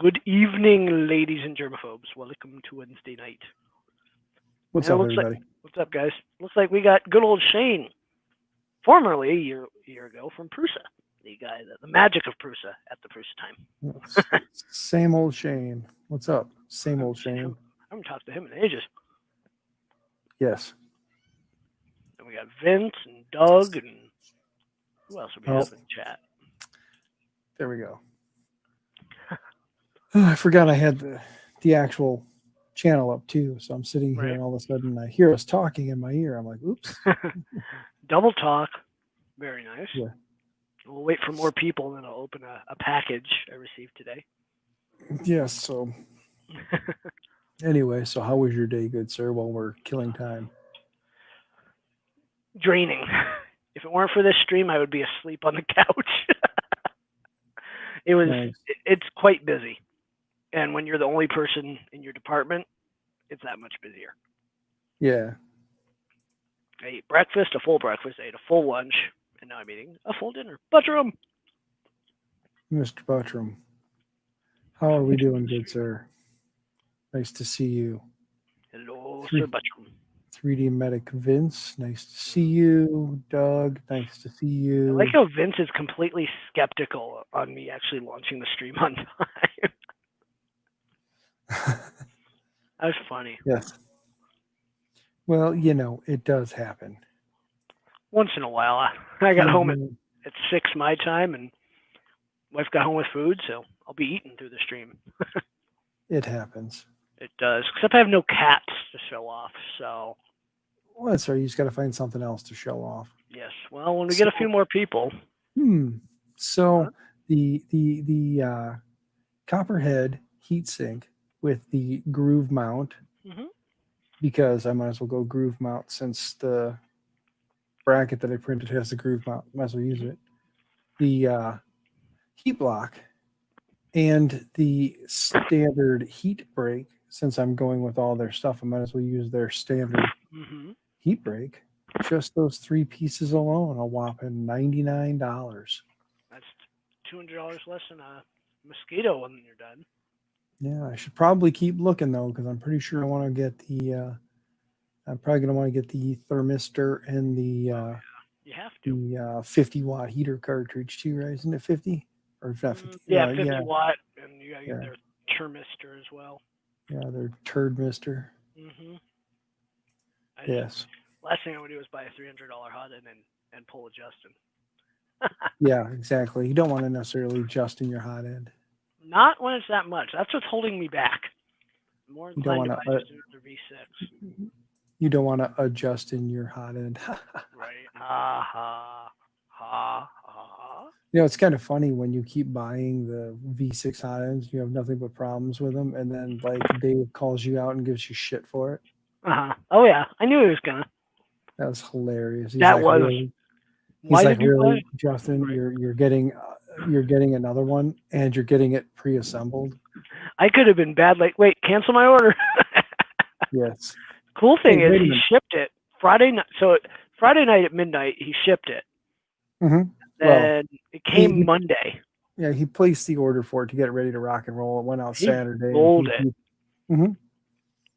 Good evening, ladies and germaphobes. Welcome to Wednesday night. What's And it up, looks like, everybody? what's up, guys? Looks like we got good old Shane, formerly a year ago from Prusa, the guy, the magic of Prusa at the Prusa time. Same old Shane. What's up? Same old Shane. I haven't talked to him in ages. Yes. And we got Vince and Doug and who else are we Oh. having in chat? There we go. Oh, I forgot I had the actual channel up too. So I'm sitting here Right. and all of a sudden I hear us talking in my ear. I'm like, oops. Double talk. Very nice. Yeah. We'll wait for more people and then I'll open a package I received today. Yes. So anyway, so how was your day, good sir, while we're killing time? Draining. If it weren't for this stream, I would be asleep on the couch. It was. Nice. It's quite busy, and when you're the only person in your department, it's that much busier. Yeah. I ate breakfast, a full breakfast. I ate a full lunch, and now I'm eating a full dinner. Buttram. Mr. Buttram. How are we doing, good sir? Nice to see you. Hello, Sir Buttram. 3D Medic Vince, nice to see you. Doug, nice to see you. I like how Vince is completely skeptical on me actually launching the stream on time. That's funny. Yes. Well, you know, it does happen. Once in a while. I got home at 6 my time, and wife got home with food, so I'll be eating through the stream. It happens. It does, except I have no cats to show off, so... Well, that's right. You just got to find something else to show off. Yes. Well, when we get a few more people... So the Copperhead heatsink with the groove mount, because I might as well go groove mount since the bracket that I printed has the groove mount. Might as well use it. The heat block and the standard heat break, since I'm going with all their stuff, I might as well use their standard heat break. Just those three pieces alone, a whopping $99. That's $200 less than a mosquito when you're done. Yeah, I should probably keep looking though, because I'm pretty sure I want to get the. I'm probably going to want to get the thermistor and the. You have to. The 50 watt heater cartridge too, right? Isn't it 50 or not 50? 50 watt, and you got to get their thermistor as well. Yeah, their turd mister. Yes. Last thing I would do is buy a $300 hot end and pull a Justin. Yeah, exactly. You don't want to necessarily adjust in your hot end. Not when it's that much. That's what's holding me back. I'm more inclined to buy just another V6. You don't want to adjust in your hot end. Right. Ha ha ha ha. You know, it's kind of funny when you keep buying the V6 hot ends, you have nothing but problems with them, and then like Dave calls you out and gives you shit for it. Oh yeah, I knew he was gonna. That was hilarious. He's really, why did you really, Justin? Right. You're getting another one, and you're getting it pre-assembled. I could have been bad. Like, wait, cancel my order. Yes. Cool thing is he shipped it Friday night. So Friday night at midnight he shipped it. Then it came Monday. Yeah, he placed the order for it to get it ready to rock and roll. It went out Saturday. Rolled it.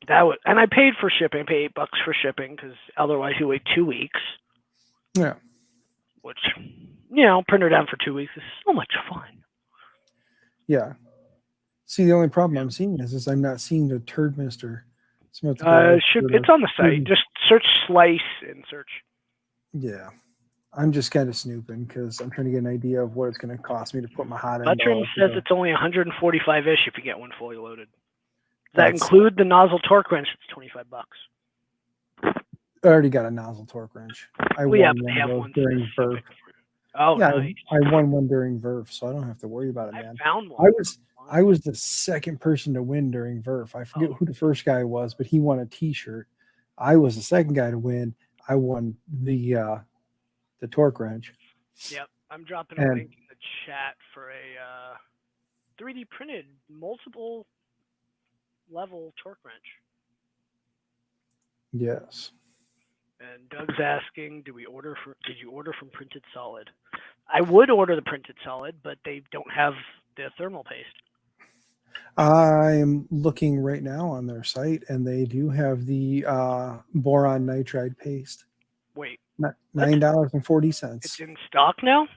That was, and I paid for shipping. I paid $8 for shipping because otherwise you wait 2 weeks. Yeah. Which, print her down for 2 weeks is so much fun. Yeah. See, the only problem I'm seeing is I'm not seeing the turd mister. It's on the site. Just search Slice and search. Yeah. I'm just kind of snooping because I'm trying to get an idea of what it's going to cost me to put my hot end. Buttram says it's only 145-ish if you get one fully loaded. Does that include the nozzle torque wrench? It's $25. I already got a nozzle torque wrench. I won one during VERF. Oh, yeah, nice. I won one during VERF, so I don't have to worry about it, man. I found one. I was the second person to win during VERF. I forget who the first guy was, but he won a T-shirt. I was the second guy to win. I won the torque wrench. Yep, I'm dropping a link in the chat for a 3D printed multiple level torque wrench. Yes. And Doug's asking, did you order from Printed Solid? I would order the Printed Solid, but they don't have the thermal paste. I'm looking right now on their site, and they do have the boron nitride paste. Wait, $9.40. it's in stock now?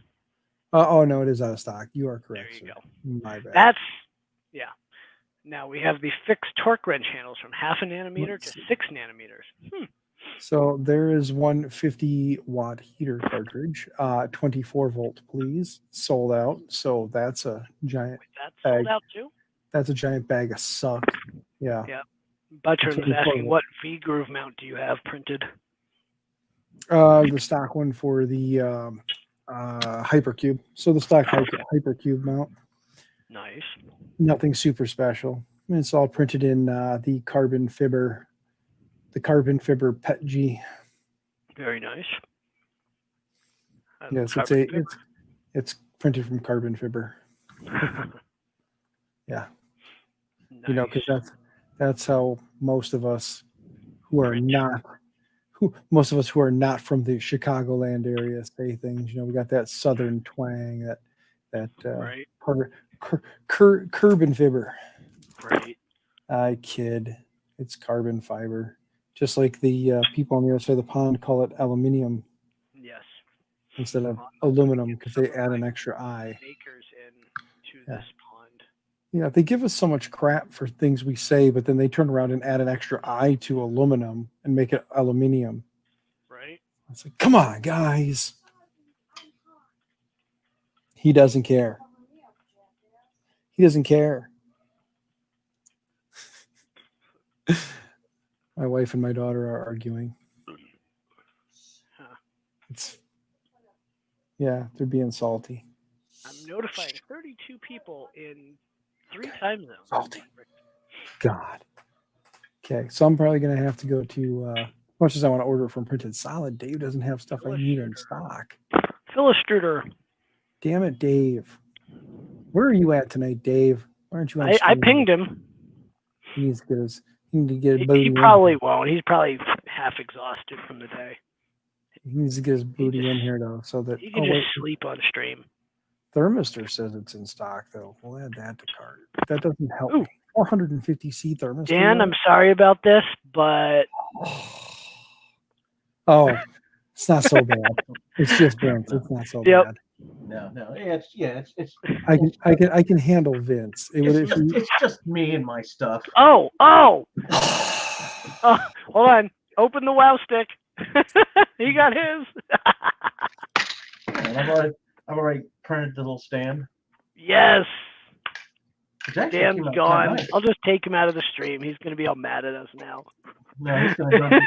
Oh no, it is out of stock. You are correct. There you Sir. go. My bad. That's, yeah. Now we have the fixed torque wrench handles from 0.5 nanometer to 6 nanometers. So there is one 50-watt heater cartridge, 24 volt, please, sold out. So that's a giant Wait, that's bag. sold out too? That's a giant bag of suck. Yeah. Yeah. Butcher was 24 asking, volt. what V groove mount do you have printed? The stock one for the Hypercube. So the stock Hypercube mount. Nice. Nothing super special. It's all printed in the carbon fiber PET G. Very nice. Yes, it's printed from carbon fiber. Yeah. Nice. You know, because that's how most of us who are not from the Chicagoland area say things. You know, we got that southern twang, that right. carbon fiber. Right. I kid. It's carbon fiber. Just like the people on the other side of the pond call it aluminium Yes. instead of aluminum because they add an extra I. Makers into this pond. Yeah, they give us so much crap for things we say, but then they turn around and add an extra I to aluminum and make it aluminium. Right. It's like, come on, guys. He doesn't care. He doesn't care. My wife and my daughter are arguing. They're being salty. I'm notifying 32 people in 3 time zones. Salty. God. Okay, so I'm probably going to have to go to, as much as I want to order from Printed Solid, Dave doesn't have stuff I need in stock. Philistruder. Damn it, Dave. Where are you at tonight, Dave? Why aren't you on I pinged him. He needs to get his He probably won't. He's probably half exhausted from the day. He needs to get his booty in here, though, so that... He can just sleep on stream. Thermistor says it's in stock, though. We'll add that to cart. That doesn't help me. 450C thermistor. Dan, I'm sorry about this, but... Oh, it's not so bad. It's just Vince. It's not so bad. No. It's I can handle Vince. It's just me and my stuff. Oh, hold on. Open the WoW stick. He got his. I've already printed the little stand. Yes. Dan's gone. Nice. I'll just take him out of the stream. He's going to be all mad at us now. No, he's going to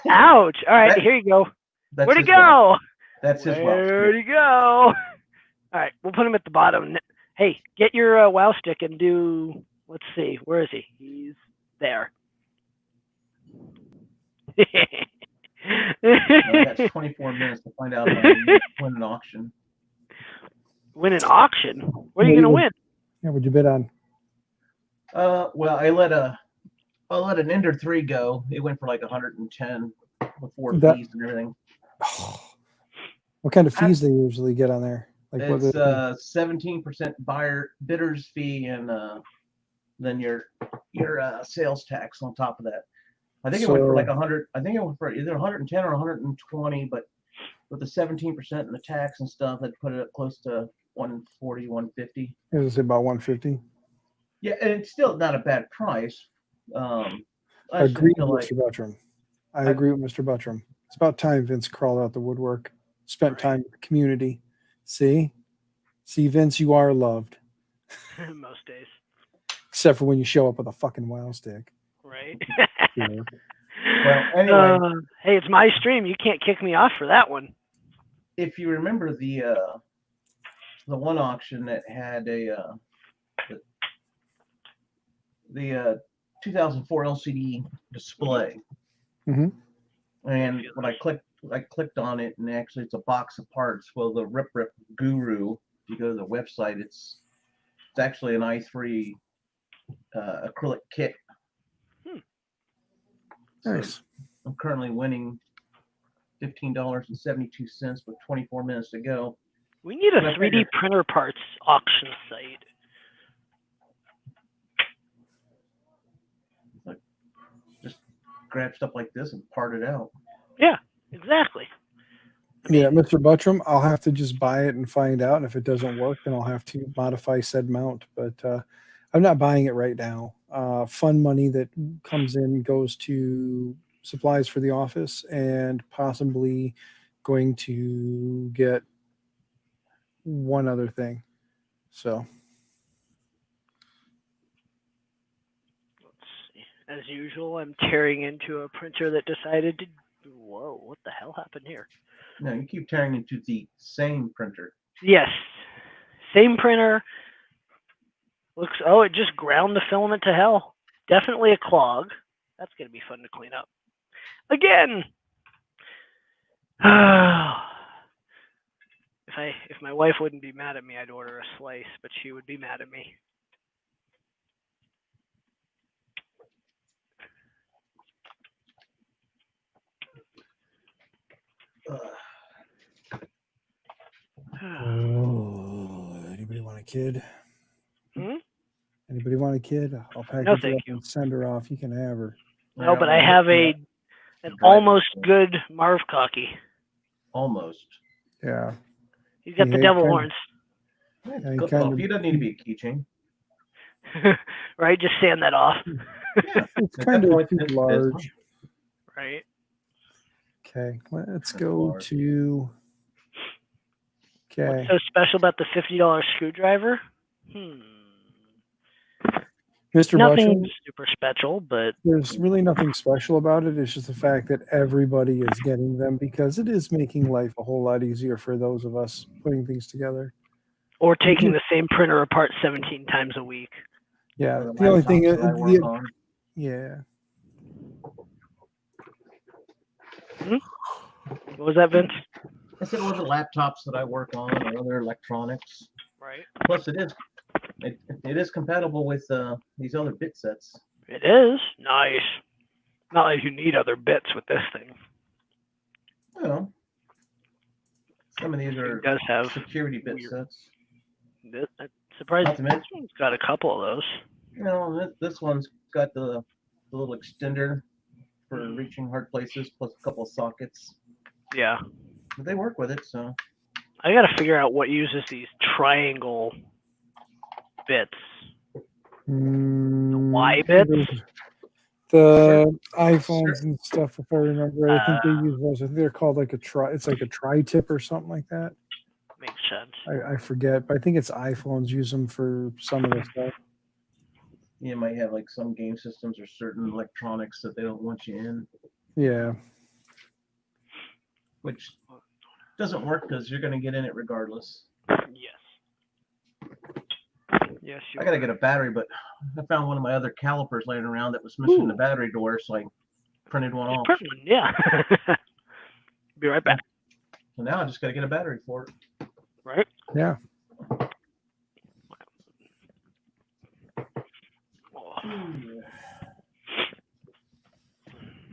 Ouch. All right, here you go. Where'd he go? That's his WoW. Where'd he go? All right, we'll put him at the bottom. Hey, get your WoW stick and do, let's see, where is he? He's there. That's 24 minutes to find out if I win an auction. Win an auction? What are you going to win? Yeah, what'd you bid on? Well, I let an Ender 3 go. It went for like 110 before fees and everything. What kind of fees they usually get on there? Like it's 17% bidder's fee and then your sales tax on top of that. I think it went for like 100. I think it went for either 110 or 120, but with the 17% and the tax and stuff, that put it up close to 140, 150. It was about 150. Yeah, and it's still not a bad price. I agree with Mr. Buttram. I agree with Mr. Buttram. It's about time Vince crawled out the woodwork, spent time with the community. See, Vince, you are loved. Most days. Except for when you show up with a fucking WoW stick. Right. Well, anyway. Hey, it's my stream. You can't kick me off for that one. If you remember the one auction that had the 2004 LCD display, and when I clicked on it, and actually it's a box of parts. Well, the Rip Guru, if you go to the website, it's actually an i3 acrylic kit. Nice. So I'm currently winning $15.72 with 24 minutes to go. We need a 3D printer parts auction site. grab stuff like this and part it out. Yeah, exactly. Yeah, Mr. Buttram, I'll have to just buy it and find out. And if it doesn't work, then I'll have to modify said mount. But I'm not buying it right now. Fund money that comes in goes to supplies for the office and possibly going to get one other thing. So Let's see. As usual, I'm tearing into a printer that decided to. Whoa! What the hell happened here? No, you keep tearing into the same printer. Yes, same printer. Looks. Oh, it just ground the filament to hell. Definitely a clog. That's gonna be fun to clean up. Again. If my wife wouldn't be mad at me, I'd order a slice, but she would be mad at me. Anybody want a kid? Hmm? Anybody want a kid? I'll package No, her thank up you. and send her off. You can have her. No, but I have an almost good Marv Cocky. Almost. Yeah. He's got the devil horns. Yeah, good enough. He doesn't need to be a keychain. Right? Just sand that off. Yeah, it's kind of too large. Right. Okay, let's go to. Okay. What's so special about the $50 screwdriver? Mr. Nothing Bushel, super special, but there's really nothing special about it. It's just the fact that everybody is getting them because it is making life a whole lot easier for those of us putting things together. Or taking the same printer apart 17 times a week. Yeah, the only thing is, yeah. What was that, Vince? I said it wasn't laptops that I work on or other electronics. Right. Plus, it is compatible with these other bit sets. It is nice. Not like you need other bits with this thing. Well, some of these are does have security bit sets. I'm surprised this one's got a couple of those. You know, this one's got the little extender for reaching hard places, plus a couple of sockets. Yeah. But they work with it, so. I got to figure out what uses these triangle bits. The Y bits? The iPhones and stuff, if I remember right. I think they use those. I think they're called like it's like a tri-tip or something like that. Makes sense. I forget, but I think it's iPhones use them for some of the stuff. You might have like some game systems or certain electronics that they don't want you in. Yeah. Which doesn't work because you're going to get in it regardless. Yes. Yes. I got to get a battery, but I found one of my other calipers laying around that was missing the battery door, so I printed one off. Print one, yeah. Be right back. So now I just got to get a battery for it. Right? Yeah.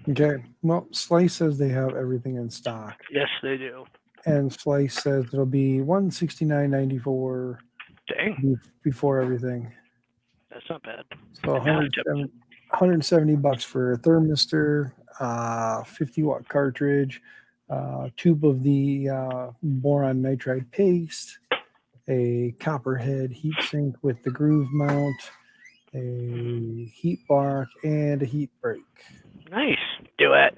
Okay. Well, Slice says they have everything in stock. Yes, they do. And Slice says it'll be $169.94. Dang. Before everything. That's not bad. So $170 for a thermistor, 50-watt cartridge, tube of the boron nitride paste, a copperhead heatsink with the groove mount, a heat block, and a heat break. Nice. Do it.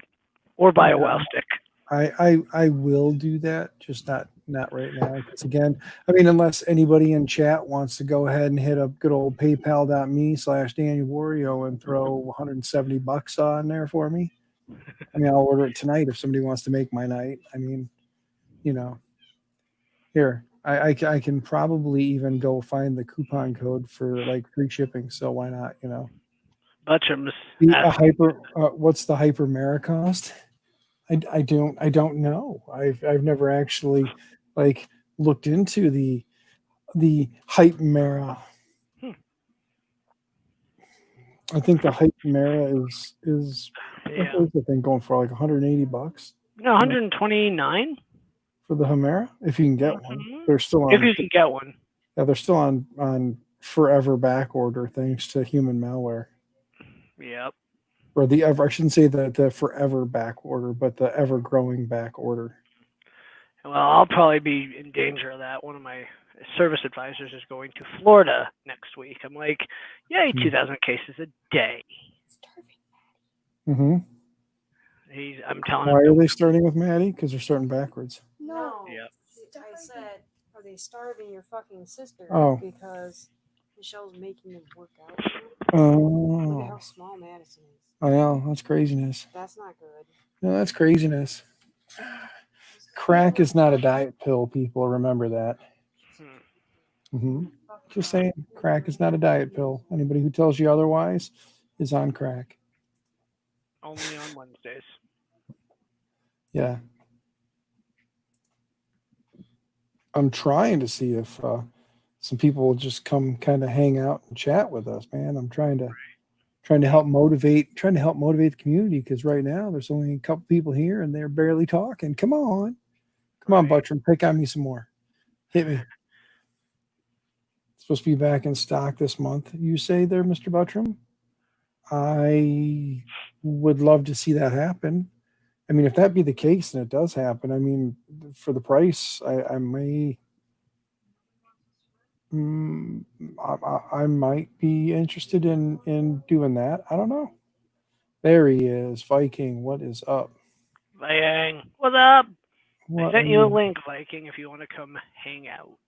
Or buy a wow stick. I will do that, just not right now. Because again, I mean, unless anybody in chat wants to go ahead and hit up good old paypal.me/Daniel Wario and throw $170 on there for me. I mean, I'll order it tonight if somebody wants to make my night. I mean, you know, here, I can probably even go find the coupon code for like free shipping. So why not, you know? Butchum's what's the Hypermera cost? I don't know. I've never actually like looked into the Hypermera. I think the Hypermera is what is the thing going for, like $180? No, 129 for the Hypermera. If you can get one, they're still on. If you can get one, yeah, they're still on forever back order thanks to human malware. Yep. or the ever. I shouldn't say the forever back order, but the ever growing back order. Well, I'll probably be in danger of that. One of my service advisors is going to Florida next week. I'm like, yay, 2,000 cases a day. Mm-hmm. I'm telling Why him. are they starting with Maddie? Because they're starting backwards. No. Yeah. I said, are they starving your fucking sister? Oh. Because Michelle's making them work out. Look at Oh. how small Madison is. I know. That's craziness. That's not good. No, that's craziness. Crack is not a diet pill, people. Remember that. Mm-hmm. Just saying, crack is not a diet pill. Anybody who tells you otherwise is on crack. Only on Wednesdays. Yeah. I'm trying to see if some people will just come kind of hang out and chat with us, man. I'm trying to help motivate the community, because right now there's only a couple people here and they're barely talking. Come on, Buttram, pick on me some more. Hit me. It's supposed to be back in stock this month, you say there, Mr. Buttram? I would love to see that happen. I mean, if that be the case and it does happen, I mean, for the price, I may, I might be interested in doing that. I don't know. There he is, Viking. What is up? Viking, what's up? What I sent you a link, Viking, if you want to come hang out.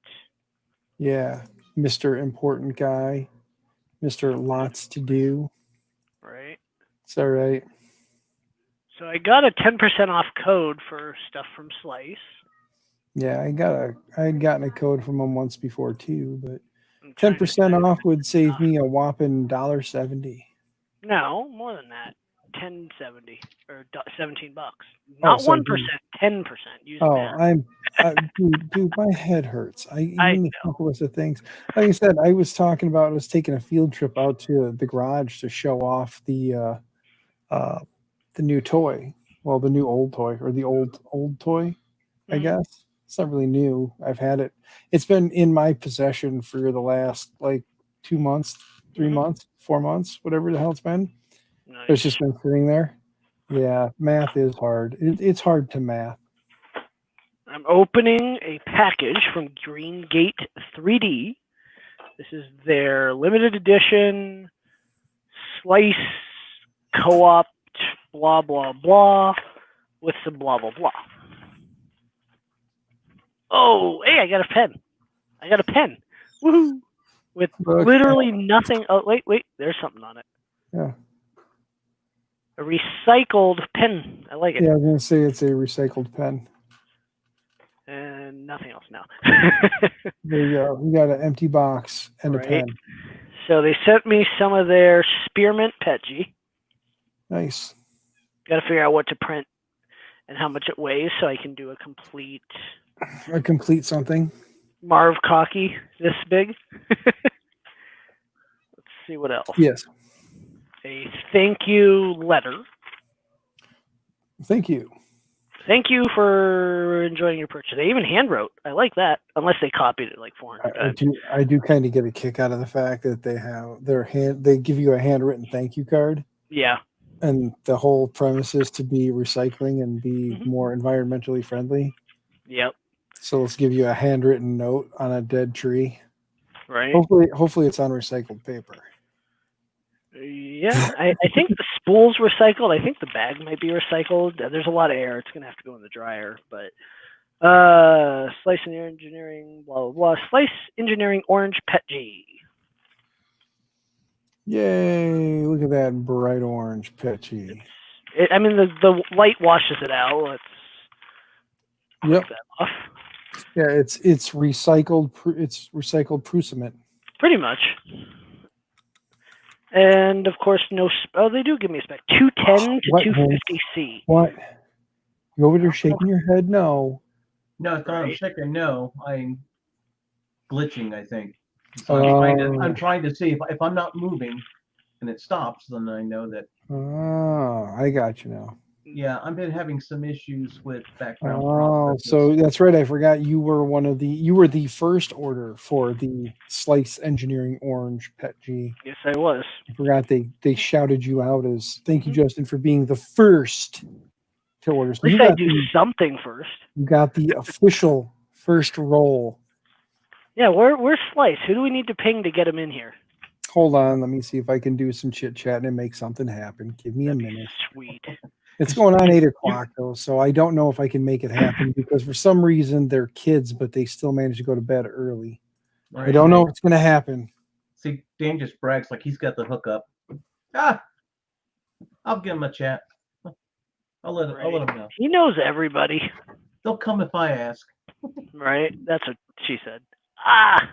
Yeah, Mr. Important Guy, Mr. Lots to Do. Right. It's all right. So I got a 10% off code for stuff from Slice. Yeah, I had gotten a code from them once before too, but 10% off would save me a whopping $1.70. No, more than that. $10.70 or $17. Not 1%, 10%. Dude, my head hurts. The simplest of things. Like I said, I was taking a field trip out to the garage to show off the new toy. Well, the new old toy, or the old toy, I guess. It's not really new. I've had it. It's been in my possession for the last like 2 months, 3 months, 4 months, whatever the hell it's been. Nice. It's just been sitting there. Yeah, math is hard. It's hard to math. I'm opening a package from Green Gate 3D. This is their limited edition Slice co-op blah blah blah with some blah blah blah. Oh, hey, I got a pen. Woohoo! With literally nothing. Oh, wait, there's something on it. Yeah. A recycled pen. I like it. Yeah, I was going to say it's a recycled pen. And nothing else now. There you go. We got an empty box and a pen. So they sent me some of their spearmint Petji. Nice. Got to figure out what to print and how much it weighs so I can do a complete something. Marv Cocky this big. Let's see what else. Yes. A thank you letter. Thank you. Thank you for enjoying your purchase. They even hand wrote. I like that, unless they copied it like 400 times. I do kind of get a kick out of the fact that they give you a handwritten thank you card. Yeah. And the whole premise is to be recycling and be more environmentally friendly. Yep. So let's give you a handwritten note on a dead tree. Right. Hopefully it's on recycled paper. Yeah, I think the spool's recycled. I think the bag might be recycled. There's a lot of air. It's going to have to go in the dryer. But Slice Engineering, blah, blah, blah. Slice Engineering Orange Petji. Yay, look at that bright orange Petji. I mean, the light washes it out. Let's yep. That off. Yeah, it's recycled. It's recycled Prusament. Pretty much. And of course, they do give me a spec. 210 to 250C. What? You over there shaking your head? No. No, it's not. I'm shaking. No, I'm glitching. I think. So I'm trying to see if I'm not moving, and it stops. Then I know that. Oh, I got you now. Yeah, I've been having some issues with background Oh, processes. so that's right. I forgot you were you were the first order for the Slice Engineering Orange Pet G. Yes, I was. I forgot they shouted you out as thank you, Mhm. Justin, for being the first to order. So At least I do something first. you got the official first roll. Yeah, where's Slice? Who do we need to ping to get him in here? Hold on, let me see if I can do some chit chat and make something happen. Give me a That'd be minute. sweet. It's going on 8 o'clock though, so I don't know if I can make it happen because for some reason they're kids, but they still manage to go to bed early. Right. I don't know if it's going to happen. See, Dan just brags like he's got the hookup. Ah, I'll give him a chat. I'll let him know. He knows everybody, They'll come if I ask. right? That's what she said. Ah.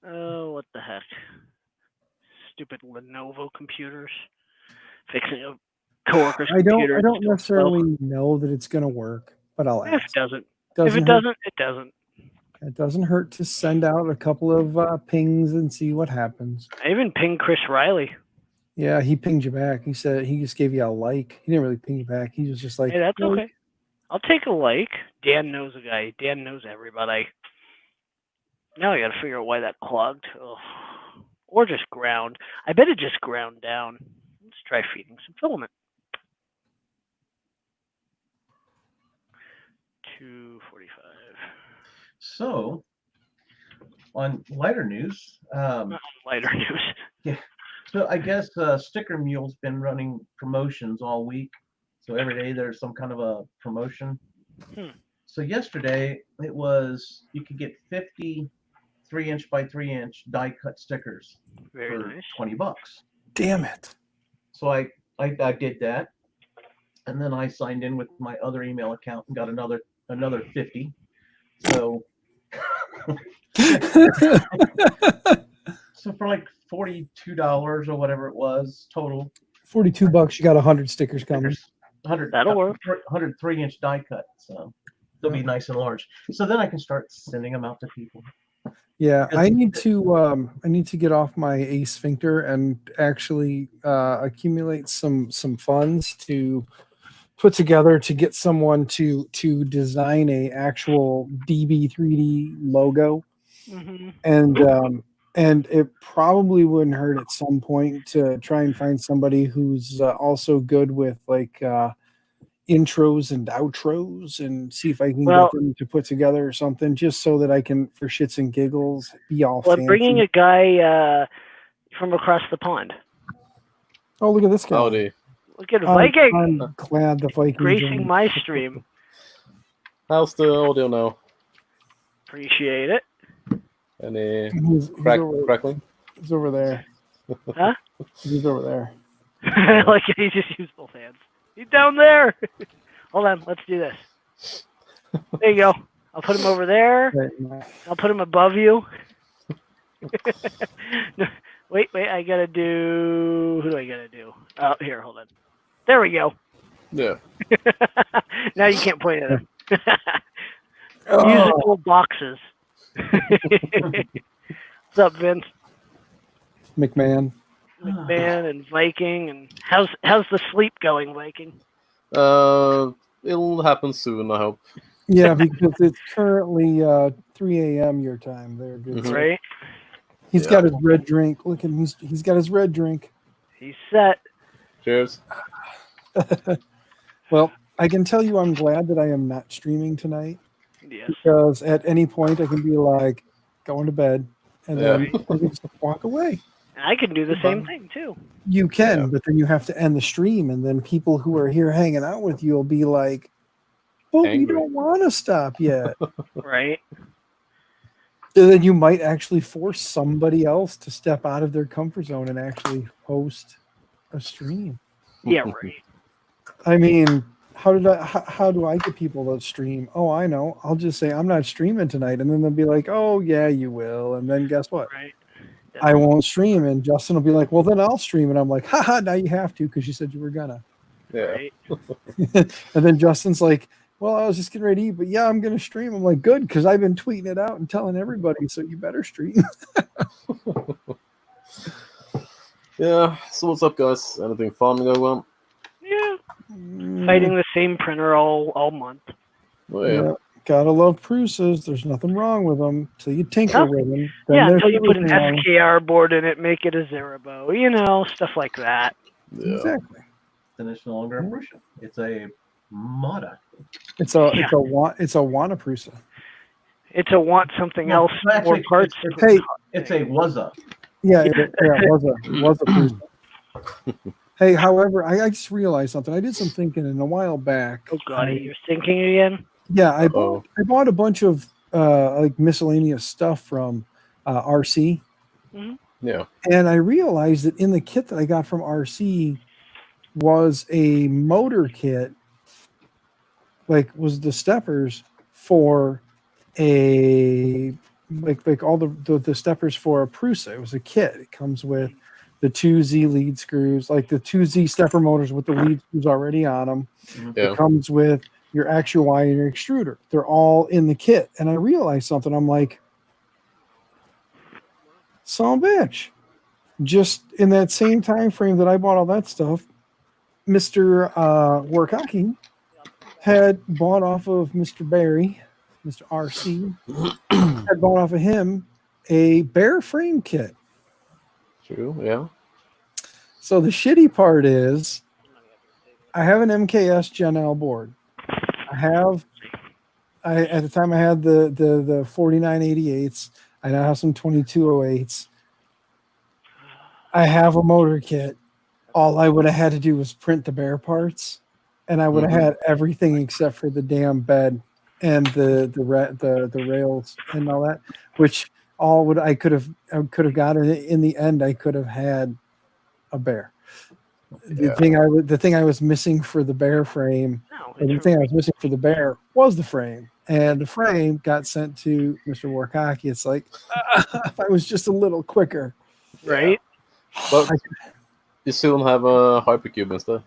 Oh, what the heck? Stupid Lenovo computers. Fixing a coworker's computer. I don't necessarily know that it's going to work, but I'll If ask. it doesn't. Doesn't If it hurt. doesn't, it doesn't. It doesn't hurt to send out a couple of pings and see what happens. I even pinged Chris Riley. Yeah, he pinged you back. He said he just gave you a like. He didn't really ping you back. He was just like, Hey, that's okay. I'll take a like. Dan knows a guy. Dan knows everybody. Now I got to figure out why that clogged. Ugh. Or just ground. I bet it just ground down. Let's try feeding some filament. 245. So, on lighter news, Not lighter news. so I guess Sticker Mule's been running promotions all week. So every day there's some kind of a promotion. So yesterday it was you could get 50 3-inch by 3-inch die cut stickers Very for nice. $20. damn it. So I did that, and then I signed in with my other email account and got another 50. So so for like $42 or whatever it was total. $42. You got 100 stickers coming. 100. That'll work. 100 3-inch die cut. So they'll be nice and large. So then I can start sending them out to people. Yeah, I need to get off my sphincter and actually accumulate some funds to put together to get someone to design a actual DB3D logo, and it probably wouldn't hurt at some point to try and find somebody who's also good with like intros and outros and see if I can get them to put together something just so that I can, for shits and giggles, be all fancy. I'm bringing a guy from across the pond. Oh, look at this guy. Howdy. Look at Viking. I'm glad the Viking gracing joined. my stream. How's the audio now? Appreciate it. Any He's crackling? He's over there. Huh? He's over there. Like he just used both hands. He's down there. Hold on, let's do this. There you go. I'll put him over there. I'll put him above you. No, wait, I gotta do. Who do I gotta do? Oh, here, hold on. There we go. Yeah. Now you can't point at him. Musical boxes. What's up, Vince? McMahon and Viking, and how's the sleep going, Viking? It'll happen soon, I hope. Yeah, because it's currently 3 a.m. your time. There, good. Right. He's got his red drink. Look at him. He's got his red drink. He's set. Cheers. Well, I can tell you I'm glad that I am not streaming tonight. Yes. Because at any point I can be like, going to bed, and then I can just walk away. I can do the same thing, too. You can, but then you have to end the stream, and then people who are here hanging out with you will be like, oh, we don't want to stop yet. Right. And then you might actually force somebody else to step out of their comfort zone and actually host a stream. Yeah, right. I mean, how do I get people to stream? Oh, I know. I'll just say I'm not streaming tonight, and then they'll be like, "Oh, yeah, you will." And then guess what? Right. I won't stream, and Justin will be like, "Well, then I'll stream." And I'm like, "Haha, now you have to because you said you were gonna." Yeah. Right. And then Justin's like, "Well, I was just getting ready to eat, but yeah, I'm gonna stream." I'm like, "Good, because I've been tweeting it out and telling everybody, so you better stream." Yeah. So what's up, guys? Anything fun going on? Yeah, Mm, fighting the same printer all month. Oh yeah. yeah, gotta love Prusas. There's nothing wrong with them till you tinker Huh? with them. Then Yeah, there's until you put an everything wrong. SKR board in it, make it a Zerabo, stuff like that. Yeah. Exactly. Then it's no longer a Prussian. It's a Mata. It's a Wana Prusa. It's a want something Well, else, actually, more parts. Hey, It's a Waza. Yeah, it was a Prusa. Hey, however, I just realized something. I did some thinking in a while back. Oh god, I- you're thinking again? yeah, I Uh-oh. bought a bunch of like miscellaneous stuff from RC, Hmm. Yeah. and I realized that in the kit that I got from RC was a motor kit, was the steppers for a like all the steppers for a Prusa. It was a kit. It comes with the 2Z lead screws, like the 2Z stepper motors with the lead screws already on them. Yeah. It comes with your actuator and your extruder. They're all in the kit. And I realized something. I'm like, son of a bitch. Just in that same time frame that I bought all that stuff, Mr. Workaki had bought off of Mr. Barry, Mr. RC, had bought off of him a bare frame kit. True. Yeah. So the shitty part is I have an MKS Gen L board. At the time I had the 4988s. I now have some 2208s. I have a motor kit. All I would have had to do was print the bare parts, and I would have had everything except for the damn bed and the rails and all that, which I could have gotten. In the end, I could have had a bear. The thing I was missing for the bear frame, No, or the thing I was missing for the bear was the frame, and the frame got sent to Mr. Warkaki. It's like if I was just a little quicker, right? But you still don't have a hypercube instead.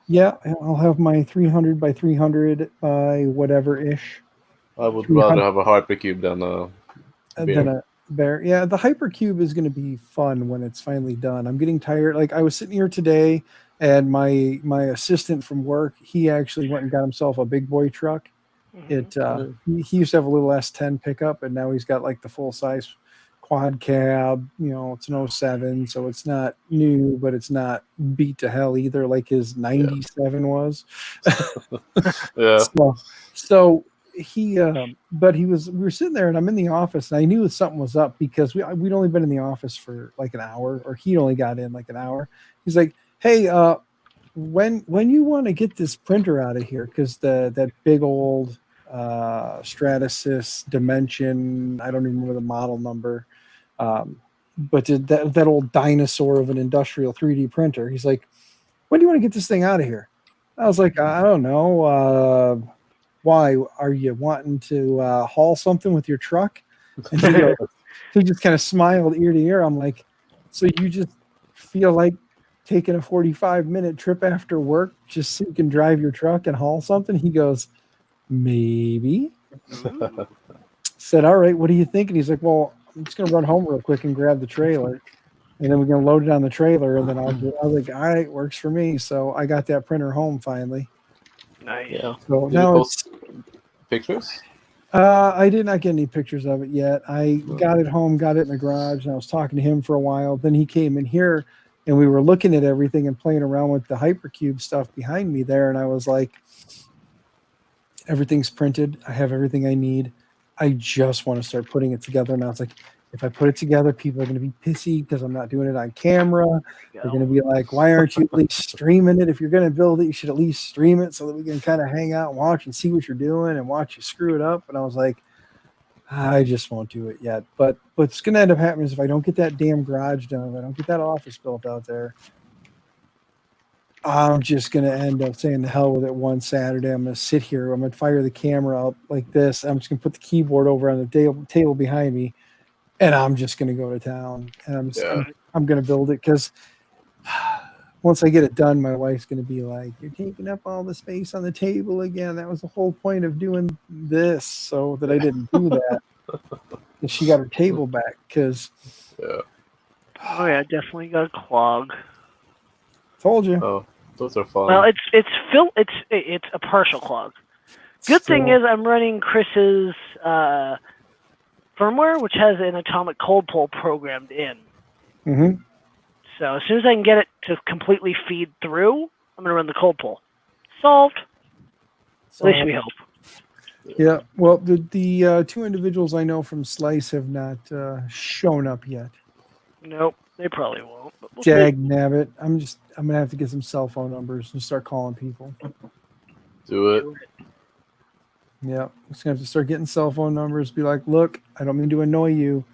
Yeah, I'll have my 300 by 300 by whatever ish. I would rather have a hypercube than a Than a bear. Yeah, the hypercube is going to be fun when it's finally done. I'm getting tired. Like I was sitting here today, and my assistant from work, he actually went and got himself a big boy truck. He used to have a little S10 pickup, and now he's got like the full size quad cab. It's an 07, so it's not new, but it's not beat to hell either, like his 97 was. Yeah. So we were sitting there, and I'm in the office, and I knew something was up because we'd only been in the office for like an hour, or he only got in like an hour. He's like, "Hey, when you want to get this printer out of here, because that big old Stratasys Dimension, I don't even remember the model number, but that old dinosaur of an industrial 3D printer." He's like, "When do you want to get this thing out of here?" I was like, "I don't know. Why are you wanting to haul something with your truck?" And he just kind of smiled ear to ear. I'm like, "So you just feel like taking a 45-minute trip after work just so you can drive your truck and haul something?" He goes, "Maybe." Said, "All right, what do you think?" And he's like, "Well, I'm just going to run home real quick and grab the trailer, and then we're going to load it on the trailer, and then I was like, "All right, works for me." So I got that printer home finally. Nice. Yeah. So Did now you it's post pictures? I did not get any pictures of it yet. I got it home, got it in the garage, and I was talking to him for a while. Then he came in here, and we were looking at everything and playing around with the hypercube stuff behind me there. And I was like, everything's printed. I have everything I need. I just want to start putting it together. And I was like, if I put it together, people are going to be pissy because I'm not doing it on camera. They're going to be like, "Why aren't you at least streaming it? If you're going to build it, you should at least stream it so that we can kind of hang out and watch and see what you're doing and watch you screw it up." And I was like, I just won't do it yet. But what's going to end up happening is if I don't get that damn garage done, if I don't get that office built out there, I'm just going to end up saying the hell with it one Saturday. I'm going to sit here. I'm going to fire the camera up like this. I'm just going to put the keyboard over on the table behind me, and I'm just going to go to town. And I'm going to build it because once I get it done, my wife's going to be like, "You're taking up all the space on the table again. That was the whole point of doing this," so that I didn't do that. And she got her table back because Oh yeah, definitely got a clog. Told you. Oh, those are fun. Well, it's a partial clog. Good thing is I'm running Chris's firmware, which has an atomic cold pull programmed in. Mm-hmm. So as soon as I can get it to completely feed through, I'm gonna run the cold pull. Solved. At least we hope. Yeah. Well, the two individuals I know from Slice have not shown up yet. Nope, they probably won't. But we'll Dag nabbit. I'm gonna have to get some cell phone numbers and start calling people. Do it. Yeah. I'm just gonna have to start getting cell phone numbers. Be like, look, I don't mean to annoy you,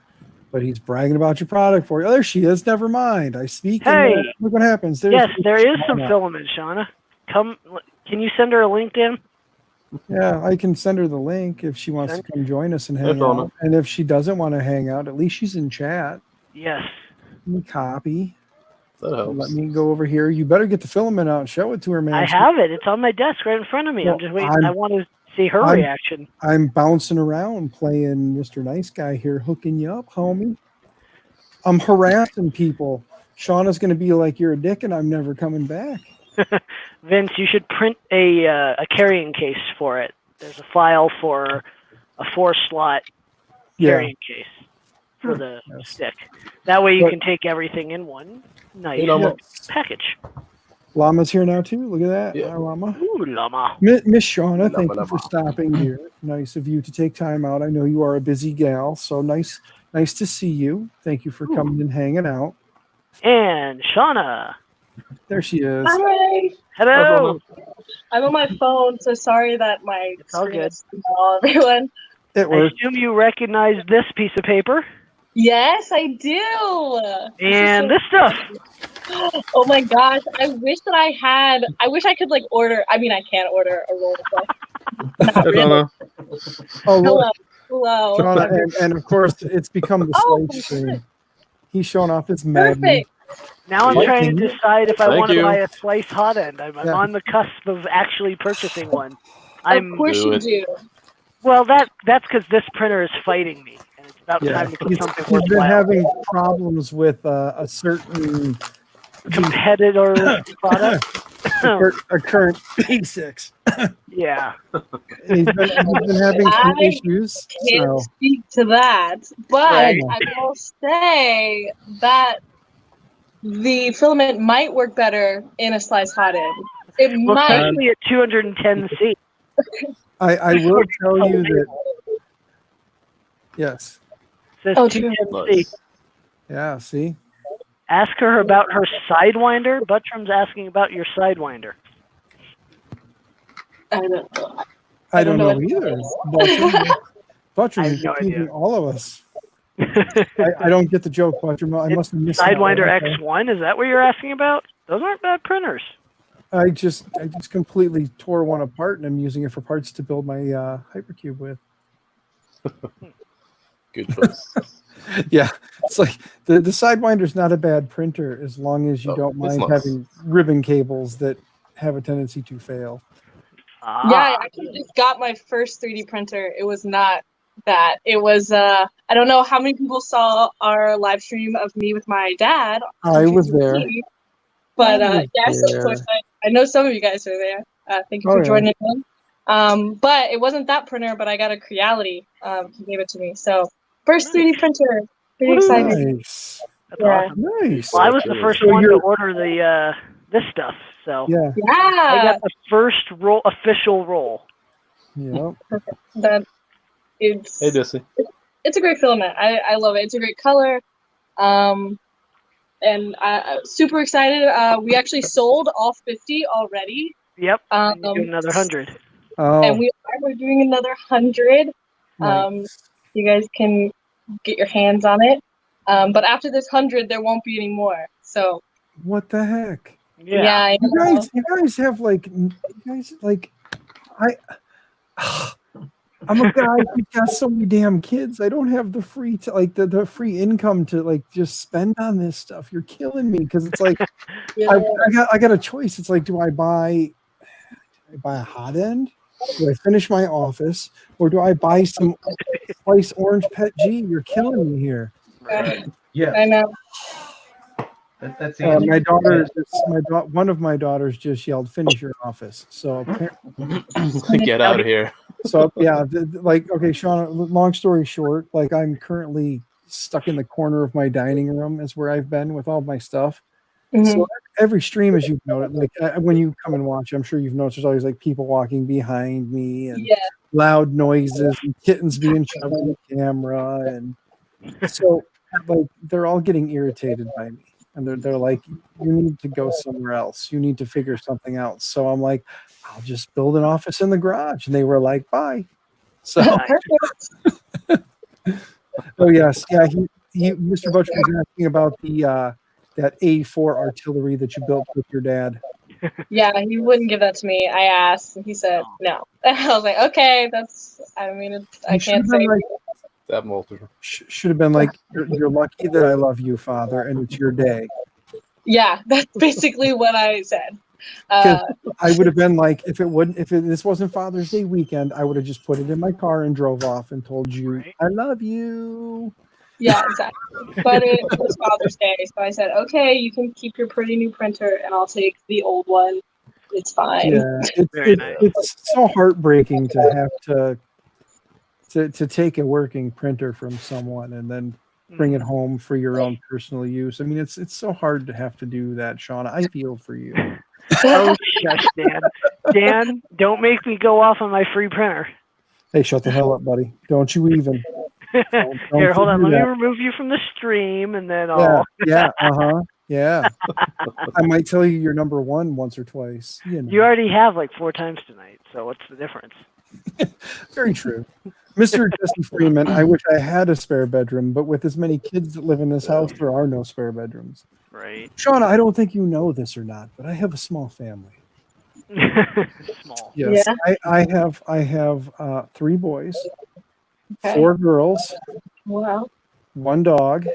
but he's bragging about your product for you. Oh, there she is. Never mind. I speak. Hey. And look what happens. Yes, there is some filament, Shauna. Come, can you send her a LinkedIn? Yeah, I can send her the link if she wants to come join us and hang out. And if she doesn't want to hang out, at least she's in chat. Yes. Let me copy. That helps. Let me go over here. You better get the filament out and show it to her, man. I have it. It's on my desk right in front of me. Well, I'm just waiting. I want to see her reaction. I'm bouncing around playing Mr. Nice Guy here, hooking you up, homie. I'm harassing people. Shauna's going to be like, you're a dick and I'm never coming back. Vince, you should print a carrying case for it. There's a file for a 4-slot carrying case for the stick. That way you can take everything in one nice package. Llama's here now too. Look at that. Yeah. Hi, Llama. Ooh, Llama. Miss Shauna, thank you for stopping here. Nice of you to take time out. I know you are a busy gal, so nice to see you. Thank you for coming and hanging out. And Shauna. There she is. Hi. Hello. I'm on my phone, so sorry that my screen is small, everyone. It worked. I assume you recognize this piece of paper. Yes, I do. And this stuff. Oh my gosh! I wish I could like order. I mean, I can't order a roll of Not really. Oh, look. Hello. Shauna, and of course, it's become the slave stream. He's showing off his Madden. Perfect. Now I'm trying to decide if I want to buy a slice hot end. I'm Yeah. on the cusp of actually purchasing one. Of course you do. Well, that's because this printer is fighting me, and it's about time to put something He's been worthwhile. having problems with a certain competitor product. a current P6. Yeah. He's been having some issues. Can't speak to that, but I will say that the filament might work better in a slice hot end. It might. Especially at 210C. I will tell you that. Yes. Says Oh, 210C. Yeah. See. Ask her about her Sidewinder. Buttram's asking about your Sidewinder. I don't know. I don't know either. Buttram is confusing all of us. I don't get the joke, Buttram. I must have missed Sidewinder X1. Is that what you're asking about? Those aren't bad printers. I just completely tore one apart and I'm using it for parts to build my hypercube with. Good choice. Yeah, it's like the Sidewinder's not a bad printer as long as you don't mind having ribbon cables that have a tendency to fail. Yeah, I actually just got my first 3D printer. It was not that. It was I don't know how many people saw our live stream of me with my dad. I was there. But yes, of course, I know some of you guys are there. Thank you for joining in. But it wasn't that printer, but I got a Creality. He gave it to me. So first 3D printer. Pretty exciting. Nice. That's awesome. Nice. Well, I was the first one to order the this stuff. So I got the first official roll. Yeah. That it's Hey, Dissy. It's a great filament. I love it. It's a great color. And I'm super excited. We actually sold all 50 already. Yep. Do another 100. Oh. And we're doing another 100. Nice. You guys can get your hands on it. But after this 100, there won't be any more. So. What the heck? Yeah. You guys have I'm a guy who's got so many damn kids. I don't have the free the free income to just spend on this stuff. You're killing me because it's like I got a choice. It's like, do I buy a hot end? Do I finish my office, or do I buy some Slice Orange Pet G? You're killing me here. Yeah. I know. That's the answer. My daughter, one of my daughters just yelled, "Finish your office." So Get out of here. So yeah, okay, Sean. Long story short, like I'm currently stuck in the corner of my dining room, is where I've been with all my stuff. So every stream, as you've noticed, like when you come and watch, I'm sure you've noticed there's always like people walking behind me and loud noises and kittens being shoved on the camera, and so like they're all getting irritated by me, and they're like, "You need to go somewhere else. You need to figure something out." So I'm like, "I'll just build an office in the garage," and they were like, "Bye." So, oh yes, yeah. Mr. Butcher was asking about the that A4 artillery that you built with your dad. Yeah, he wouldn't give that to me. I asked, and he said no. I was like, okay, that's. I mean, I can't say. Like, that multiple should have been like, you're lucky that I love you, Father, and it's your day. Yeah, that's basically what I said. I would have been like, if this wasn't Father's Day weekend, I would have just put it in my car and drove off and told you, I love you. Yeah, exactly. But it was Father's Day, so I said, okay, you can keep your pretty new printer, and I'll take the old one. It's fine. Yeah, it's so heartbreaking to have to take a working printer from someone and then bring it home for your own personal use. I mean, it's so hard to have to do that, Shauna. I feel for you. Oh, shush, Dan. Dan, don't make me go off on my free printer. Hey, shut the hell up, buddy. Don't you even. Don't Here, hold on. Let me remove you from the stream, and then I'll... Yeah, yeah. I might tell you you're number one once or twice. You know. You already have like 4 times tonight, so what's the difference? Very true. Mr. Jesse Freeman, I wish I had a spare bedroom, but with as many kids that live in this house, there are no spare bedrooms. Right. Shauna, I don't think you know this or not, but I have a small family. Small. Yes, yeah. I have 3 boys, 4 girls, wow, 1 dog,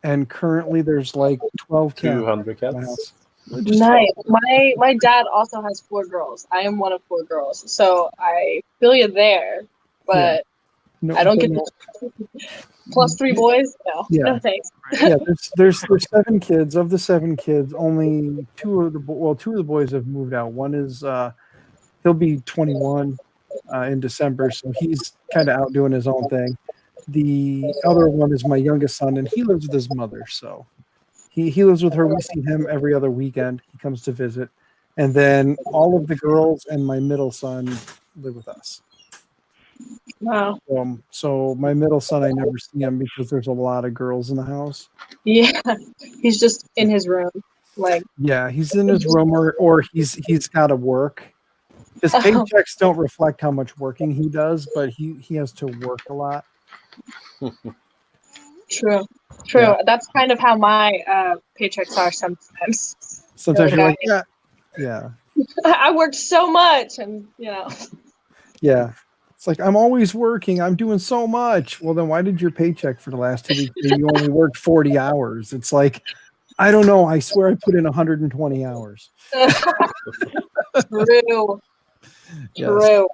and currently there's like 12 cats. 200 cats. Nice. My dad also has 4 girls. I am one of 4 girls, so I feel you there. But I don't get plus 3 boys. No thanks. Yeah, there's 7 kids. Of the 7 kids, only 2 of the boys have moved out. One is he'll be 21 in December, so he's kind of out doing his own thing. The other one is my youngest son, and he lives with his mother. So he lives with her. We see him every other weekend. He comes to visit, and then all of the girls and my middle son live with us. Wow. So my middle son, I never see him because there's a lot of girls in the house. Yeah, he's just in his room. Yeah, he's in his room, or he's got to work. His paychecks don't reflect how much working he does, but he has to work a lot. True. Yeah. That's kind of how my paychecks are sometimes. Sometimes you're like, yeah. I worked so much, and Yeah. It's like, I'm always working. I'm doing so much. Well, then why did your paycheck for the last 2 weeks say you only worked 40 hours? It's like, I don't know. I swear I put in 120 hours. True. Yes. True.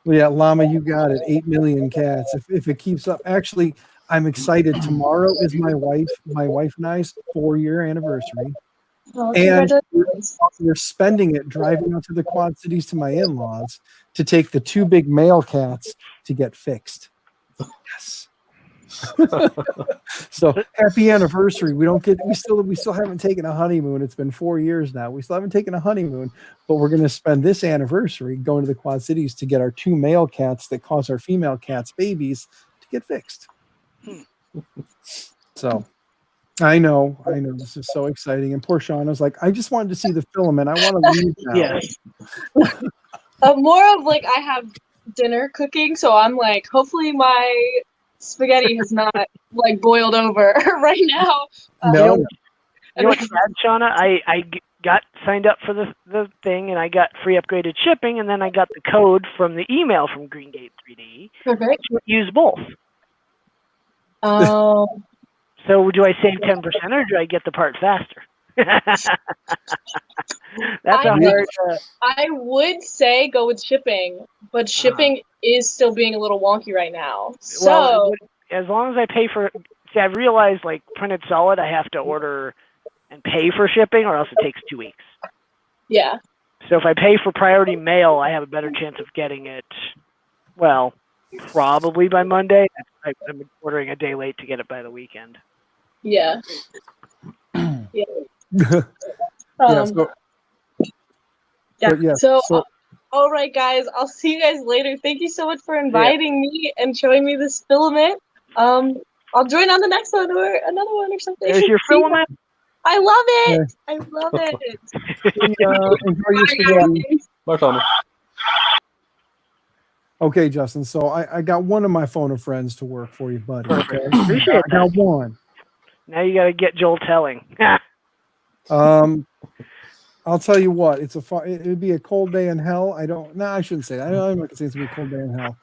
Well, yeah, Llama, you got it. 8 million cats. If it keeps up. Actually, I'm excited. Tomorrow is my wife and I's 4-year anniversary. Oh, and we're spending it driving out to the Quad Cities to my in-laws to take the 2 big male cats to get fixed. Yes. So happy anniversary. We still haven't taken a honeymoon. It's been 4 years now. We still haven't taken a honeymoon, but we're going to spend this anniversary going to the Quad Cities to get our 2 male cats that cause our female cats babies to get fixed. So I know this is so exciting. And poor Shauna's like, I just wanted to see the filament. I want to leave now. Yes. More of like, I have dinner cooking, so I'm like, hopefully my spaghetti has not like boiled over right now. No. You know what's sad, Shauna? I got signed up for the thing, and I got free upgraded shipping, and then I got the code from the email from Greengate 3D. Perfect. To use both. Oh. So do I save 10% or do I get the part faster? That's hard. I would say go with shipping, but shipping is still being a little wonky right now. So as long as I pay for, see, I realized like printed solid, I have to order and pay for shipping, or else it takes 2 weeks. Yeah. So if I pay for priority mail, I have a better chance of getting it, well, probably by Monday. I'm ordering a day late to get it by the weekend. Yeah. Yeah. So, all right, guys. I'll see you guys later. Thank you so much for inviting me and showing me this filament. I'll join on the next one or another one or something. There's your filament. I love it. I love it. Enjoy your spaghetti. Bye, Tommy. Okay, Justin. So I got one of my phone of friends to work for you, buddy. Perfect. Okay? Appreciate I got one. Now you got to get Joel telling. I'll tell you what. It would be a cold day in hell. I shouldn't say that. I'm not gonna say it's gonna be a cold day in hell.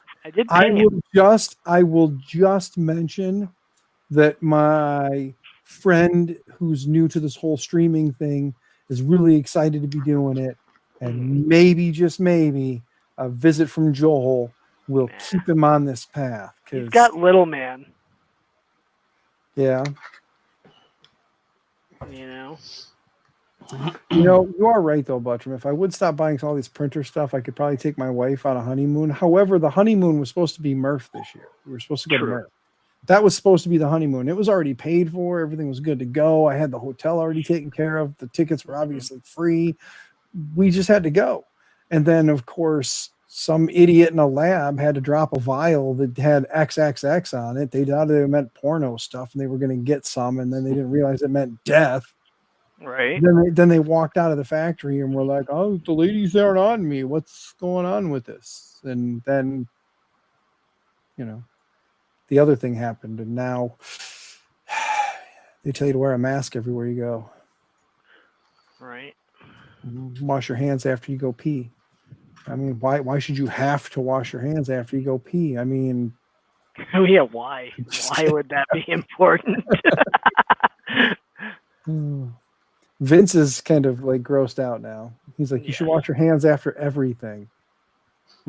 I will just mention that my friend who's new to this whole streaming thing is really excited to be doing it, and maybe, just maybe, a visit from Joel will keep him on this path. He's got little man. Yeah. You are right though, Buttram. If I would stop buying all this printer stuff, I could probably take my wife on a honeymoon. However, the honeymoon was supposed to be Murph this year. We were supposed to go to Murph. That was supposed to be the honeymoon. It was already paid for. Everything was good to go. I had the hotel already taken care of. The tickets were obviously free. We just had to go. And then, of course, some idiot in a lab had to drop a vial that had XXX on it. They thought it meant porno stuff, and they were going to get some, and then they didn't realize it meant death. Right. Then they walked out of the factory and were like, "Oh, the ladies aren't on me. What's going on with this?" And then, the other thing happened, and now they tell you to wear a mask everywhere you go. Right. Wash your hands after you go pee. I mean, why should you have to wash your hands after you go pee? I mean, oh yeah, why? Why would that be important? Vince is kind of like grossed out now. He's like, you should wash your hands after everything.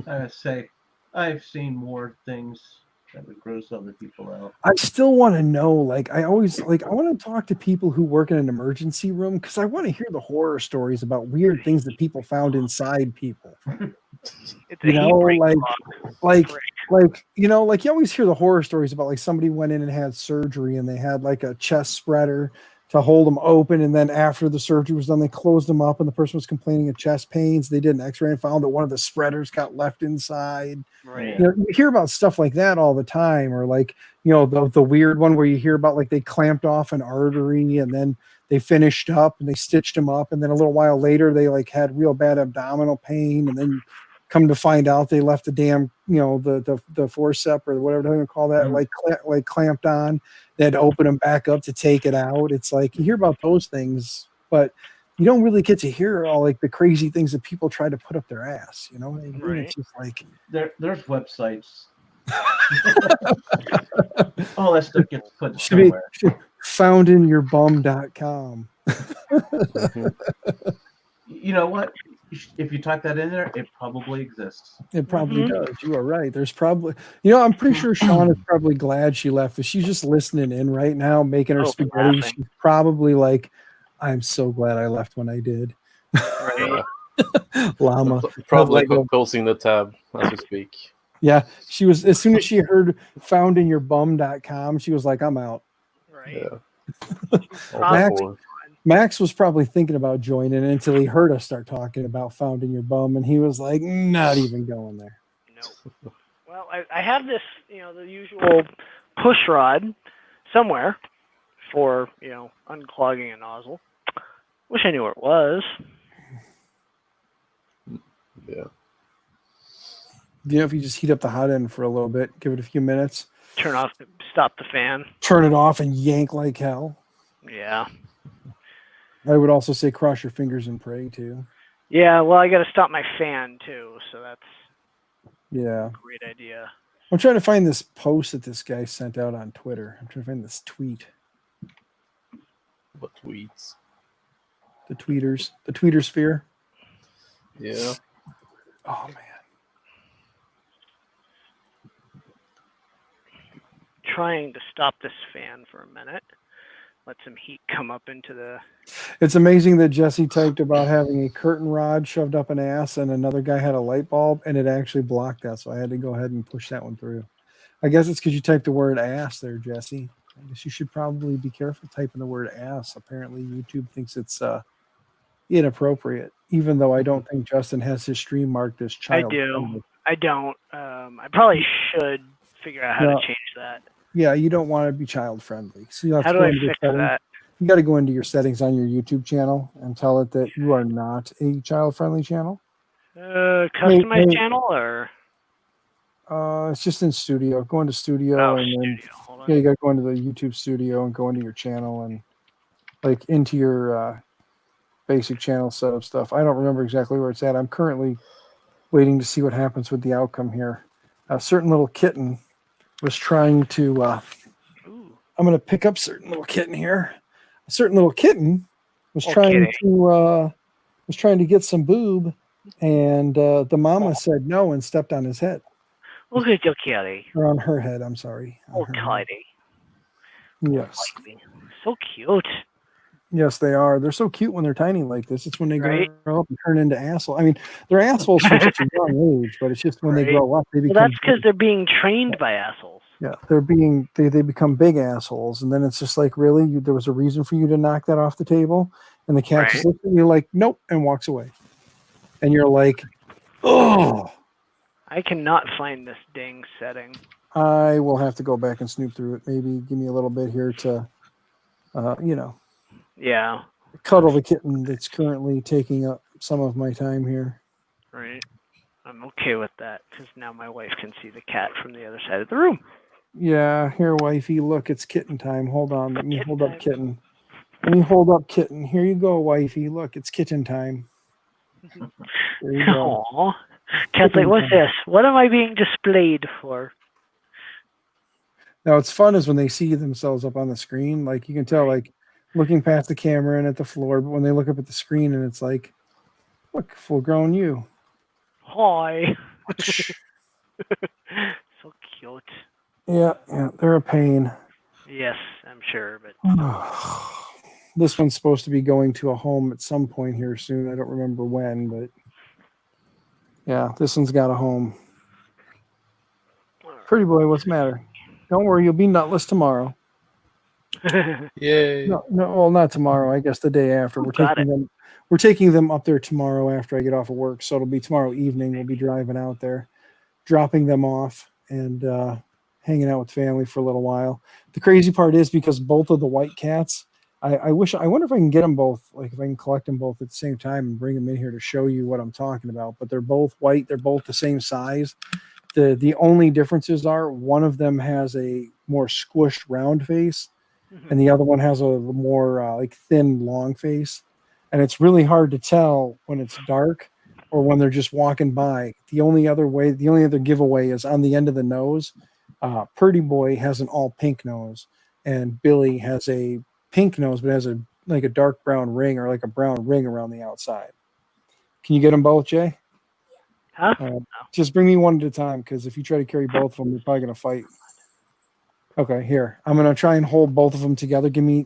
I say, I've seen more things that would gross other people out. I still want to know, I want to talk to people who work in an emergency room, because I want to hear the horror stories about weird things that people found inside people. You always hear the horror stories about somebody went in and had surgery and they had a chest spreader to hold them open, and then after the surgery was done, they closed them up, and the person was complaining of chest pains. They did an X-ray and found that one of the spreaders got left inside. Right. You hear about stuff like that all the time, or the weird one where you hear about they clamped off an artery and then they finished up and they stitched them up, and then a little while later they had real bad abdominal pain, and then come to find out they left the damn the forceps or whatever they're going to call that clamped on. They had to open them back up to take it out. It's you hear about those things, but you don't really get to hear all the crazy things that people try to put up their ass. You know what I mean? Right. It's just there's websites. All that stuff gets put somewhere. Foundinyyourbum.com. You know what? If you type that in there, it probably exists. It probably does. You are right. There's probably, I'm pretty sure Sean is probably glad she left. If she's just listening in right now, making her spaghetti, she's probably I'm so glad I left when I did. Right. Llama. Probably closing the tab as we speak. Yeah. She was, as soon as she heard foundinyyourbum.com, she was like, I'm out. Right. Yeah. Max was probably thinking about joining until he heard us start talking about Found in Your Bum, and he was like, not even going there. No. Well, I have this, the usual push rod somewhere for, unclogging a nozzle. Wish I knew where it was. Yeah. If you just heat up the hot end for a little bit, give it a few minutes. Stop the fan. Turn it off and yank like hell. Yeah. I would also say cross your fingers and pray too. Yeah, well, I got to stop my fan too, so that's a great idea. I'm trying to find this post that this guy sent out on Twitter. I'm trying to find this tweet. What tweets? The tweeter sphere. Yeah. Oh man. Trying to stop this fan for a minute. let some heat come up into the. It's amazing that Jesse typed about having a curtain rod shoved up an ass, and another guy had a light bulb, and it actually blocked that. So I had to go ahead and push that one through. I guess it's because you typed the word ass there, Jesse. I guess you should probably be careful typing the word ass. Apparently, YouTube thinks it's inappropriate, even though I don't think Justin has his stream marked as child. I do. friendly. I don't. I probably should figure out how to change that. Yeah, you don't want to be child friendly. So you have How to do go I into your fix settings. that? You got to go into your settings on your YouTube channel and tell it that you are not a child friendly channel. Customize channel or? It's just in Studio. Go into Studio and then Studio. Hold on. yeah, you got to go into the YouTube Studio and go into your channel and like into your basic channel setup stuff. I don't remember exactly where it's at. I'm currently waiting to see what happens with the outcome here. A certain little kitten was trying to. I'm going to pick up certain little kitten here. A certain little kitten was trying to get some boob, and the mama said no and stepped on his head. Look at your kitty. Or on her head, I'm sorry. Oh, tidy. Yes. So cute. Yes, they are. They're so cute when they're tiny like this. It's when they grow up and turn into assholes. I mean, they're assholes from such a young age, but it's just when they grow up, they become. Well, that's because they're being trained by assholes. Yeah, they become big assholes, and then it's just like, really, there was a reason for you to knock that off the table, and the cat just looks at you like, nope, and walks away, and you're like, oh. I cannot find this dang setting. I will have to go back and snoop through it. Maybe give me a little bit here to, Yeah. cuddle the kitten that's currently taking up some of my time here. Right. I'm okay with that because now my wife can see the cat from the other side of the room. Yeah, here, wifey, look, it's kitten time. Hold on, let me hold up kitten. Let me hold up kitten. Here you go, wifey. Look, it's kitten time. There you go. Aww. Cat's like, what's this? What am I being displayed for? Now, what's fun is when they see themselves up on the screen, like you can tell, like looking past the camera and at the floor, but when they look up at the screen and it's like, look, full grown you. Hi. So cute. Yeah, they're a pain. Yes, I'm sure, but this one's supposed to be going to a home at some point here soon. I don't remember when, but yeah, this one's got a home. Pretty boy, what's the matter? Don't worry, you'll be nutless tomorrow. Yay. No, well, not tomorrow. I guess the day after. We're taking them up there tomorrow after I get off of work. So it'll be tomorrow evening. We'll be driving out there, dropping them off, and hanging out with family for a little while. The crazy part is because both of the white cats, I wonder if I can get them both, like if I can collect them both at the same time and bring them in here to show you what I'm talking about. But they're both white. They're both the same size. The only differences are one of them has a more squished round face, and the other one has a more like thin long face. And it's really hard to tell when it's dark or when they're just walking by. The only other giveaway is on the end of the nose. Purdy Boy has an all pink nose, and Billy has a pink nose, but has a dark brown ring or like a brown ring around the outside. Can you get them both, Jay? Huh? Just bring me one at a time, because if you try to carry both of them, you're probably gonna fight. Okay, here. I'm gonna try and hold both of them together. Give me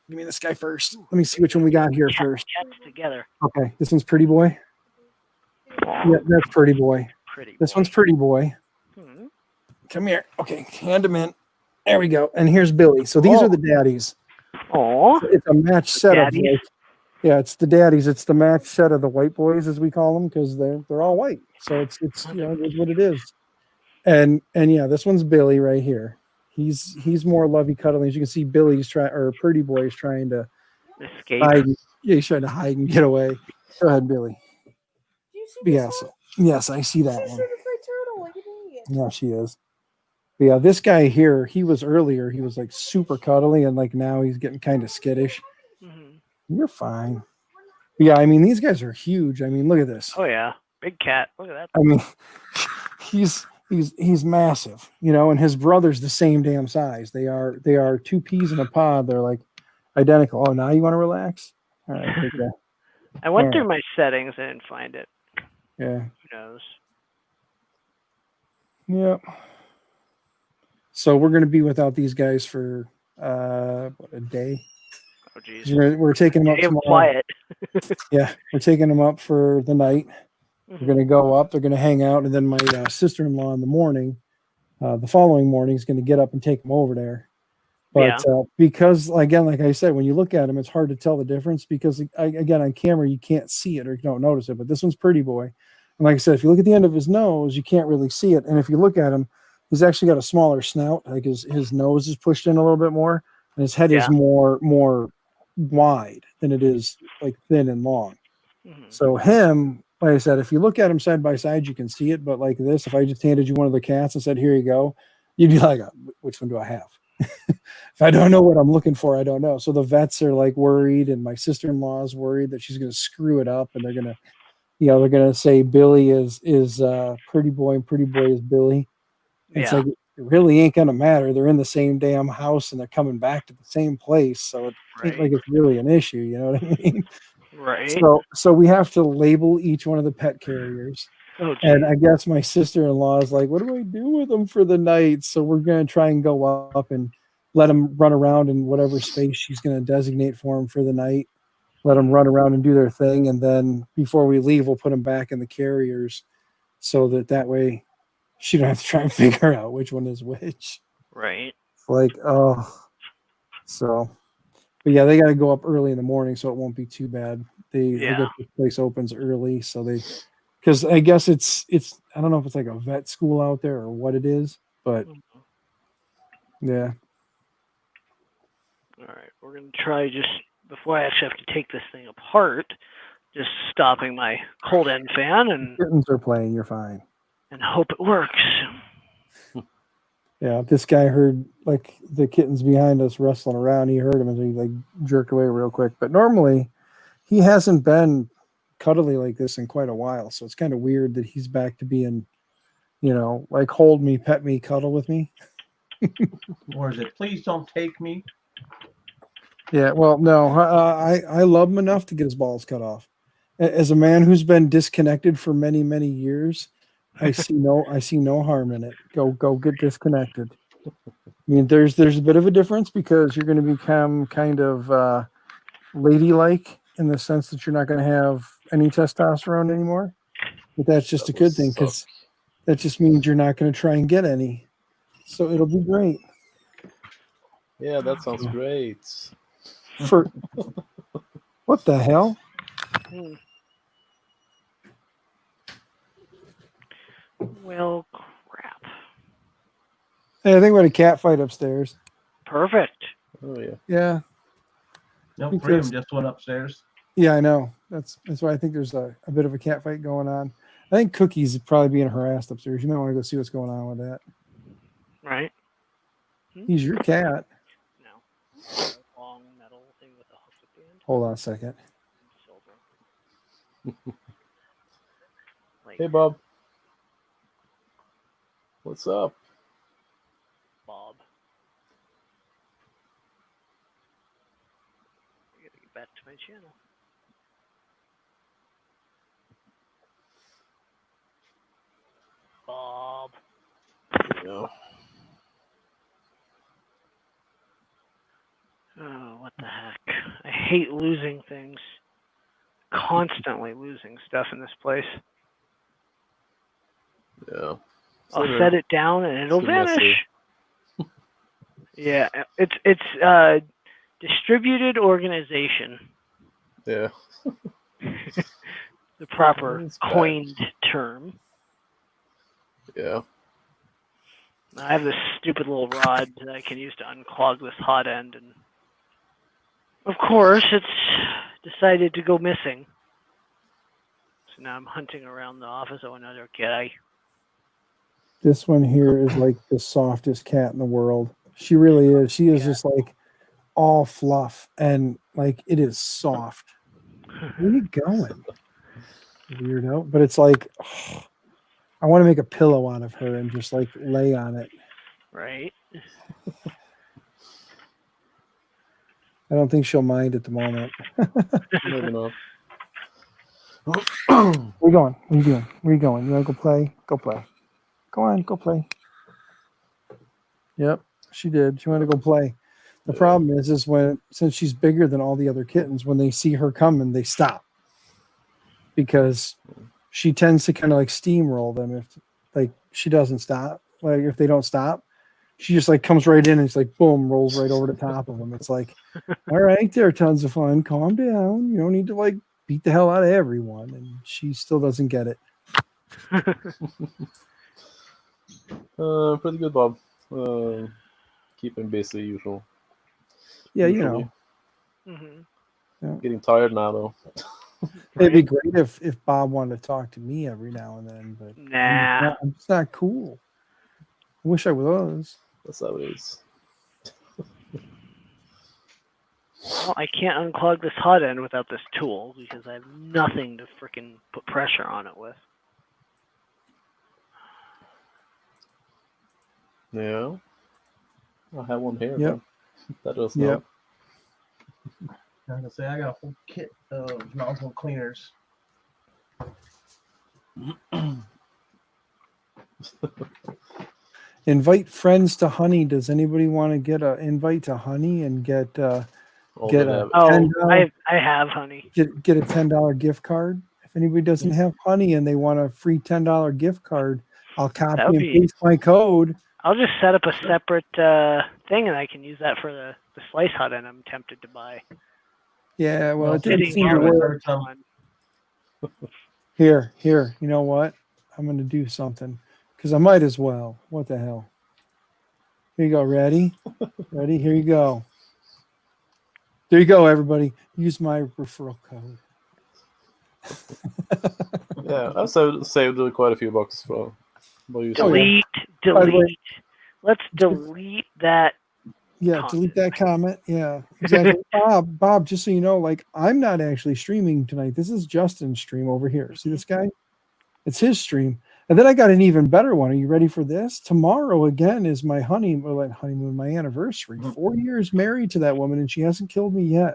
this guy first. Let me see which one we got here first. Cats together. Okay, this one's Pretty Boy. Yeah, that's Pretty Boy. This one's Pretty Boy. Come here. Okay, hand him in. There we go. And here's Billy. So these are the daddies. Oh, it's a match set of it's the daddies. It's the match set of the white boys, as we call them, because they're all white. So it's it's what it is. And yeah, this one's Billy right here. He's more lovey cuddly. As you can see, Pretty Boy's trying to escape. He's trying to hide and get away. Go ahead, Billy. Yes, I see that one. Yeah, she is. But yeah, this guy here, he was like super cuddly, and like now he's getting kind of skittish. You're fine. But yeah, I mean, these guys are huge. I mean, look at this. Oh yeah, big cat. Look at that. I mean, he's massive, and his brother's the same damn size. They are two peas in a pod. They're like identical. Oh, now you want to relax? All right. Okay. I went through my settings and didn't find it. Yeah. Who knows? Yep. So we're going to be without these guys for a day. geez. We're taking them up Damn tomorrow. quiet. Yeah, we're taking them up for the night. We're going to go up. They're going to hang out, and then my sister-in-law in the morning, the following morning, is going to get up and take them over there. But because, again, like I said, when you look at them, it's hard to tell the difference because, again, on camera, you can't see it or you don't notice it. But this one's Pretty Boy. And like I said, if you look at the end of his nose, you can't really see it. And if you look at him, he's actually got a smaller snout. Like his nose is pushed in a little bit more, and his head is more wide than it is like thin and long. So him, like I said, if you look at him side by side, you can see it. But like this, if I just handed you one of the cats and said, "Here you go," you'd be like, "Which one do I have?" If I don't know what I'm looking for, I don't know. So the vets are like worried, and my sister-in-law is worried that she's going to screw it up, and they're going to say Billy is Pretty Boy and Pretty Boy is Billy. It's like it really ain't going to matter. They're in the same damn house and they're coming back to the same place, so it ain't like it's really an issue. You know what I mean? Right. So we have to label each one of the pet carriers. Oh, and I guess my sister-in-law is like, what do I do with them for the night? So we're going to try and go up and let them run around in whatever space she's going to designate for them for the night. Let them run around and do their thing. And then before we leave, we'll put them back in the carriers so that way she don't have to try and figure out which one is which. Right. Like, so, but yeah, they got to go up early in the morning, so it won't be too bad. They get the place opens early, so because I guess it's I don't know if it's like a vet school out there or what it is, but yeah. All right, we're gonna try just before I actually have to take this thing apart, just stopping my cold end fan and Kittens are playing. You're fine. And hope it works. Yeah, this guy heard like the kittens behind us wrestling around. He heard him and he like jerked away real quick. But normally, he hasn't been cuddly like this in quite a while. So it's kind of weird that he's back to being, like hold me, pet me, cuddle with me. Or is it please don't take me? Yeah, well, no, I love him enough to get his balls cut off. As a man who's been disconnected for many, many years, I see no harm in it. Go get disconnected. I mean, there's a bit of a difference because you're going to become kind of ladylike in the sense that you're not going to have any testosterone anymore. But that's just a good thing because that just means you're not going to try and get any. So it'll be great. Yeah, that sounds great. For what the hell? Well, crap. Hey, I think we had a cat fight upstairs. Perfect. Oh yeah. Yeah. No, Freedom just went upstairs. Yeah, I know. That's why I think there's a bit of a cat fight going on. I think Cookie's probably being harassed upstairs. You might want to go see what's going on with that. Right. He's your cat. No. Long metal thing with a hook at the end. Hold on a second. Hey, Bob. What's up? Bob. I gotta get back to my channel. Bob. Yeah. Oh, what the heck. I hate losing things. Constantly losing stuff in this place. Yeah. I'll set it down and it'll vanish. Yeah, it's distributed organization. Yeah. The proper coined term. Yeah. I have this stupid little rod that I can use to unclog this hot end, and of course it's decided to go missing. So now I'm hunting around the office of another guy. This one here is like the softest cat in the world. She really is. She is just like all fluff and like it is soft. Where are you going? Weirdo. But it's like I want to make a pillow out of her and just like lay on it. Right. I don't think she'll mind at the moment. Maybe not. Where you going? What are you doing? Where you going? You want to go play? Go play. Go on, go play. Yep, she did. She wanted to go play. The problem is since she's bigger than all the other kittens, when they see her coming, they stop because she tends to kind of like steamroll them if like she doesn't stop. Like if they don't stop, she just like comes right in and it's like boom, rolls right over the top of them. It's like, all right, they're tons of fun. Calm down. You don't need to like beat the hell out of everyone. And she still doesn't get it. Pretty good, Bob. Keeping busy, usual. Yeah, Usually. Mm-hmm. Getting tired now, though. It'd be great if Bob wanted to talk to me every now and then, but Nah. I'm just not cool. I wish I was. That's how it is. Well, I can't unclog this hot end without this tool because I have nothing to freaking put pressure on it with. Yeah. I have one here. Yep. That does help. I'm gonna say I got a whole kit of nozzle cleaners. Invite friends to Honey. Does anybody want to get an invite to Honey and get a $10, I have Honey. get a $10 gift card? If anybody doesn't have Honey and they want a free $10 gift card, I'll copy and paste my code. I'll just set up a separate thing and I can use that for the slice hot end I'm tempted to buy. Yeah, well, it Sitting didn't seem here to with work. Here. You know what? I'm going to do something because I might as well. What the hell? Here you go. Ready? Ready? Here you go. There you go, everybody. Use my referral code. Yeah, I've saved quite a few bucks for delete. Let's delete that. Yeah, delete that comment. Yeah, exactly. Bob, just so you know, like I'm not actually streaming tonight. This is Justin's stream over here. See this guy? It's his stream. And then I got an even better one. Are you ready for this? Tomorrow again is my honeymoon, my anniversary. 4 years married to that woman, and she hasn't killed me yet.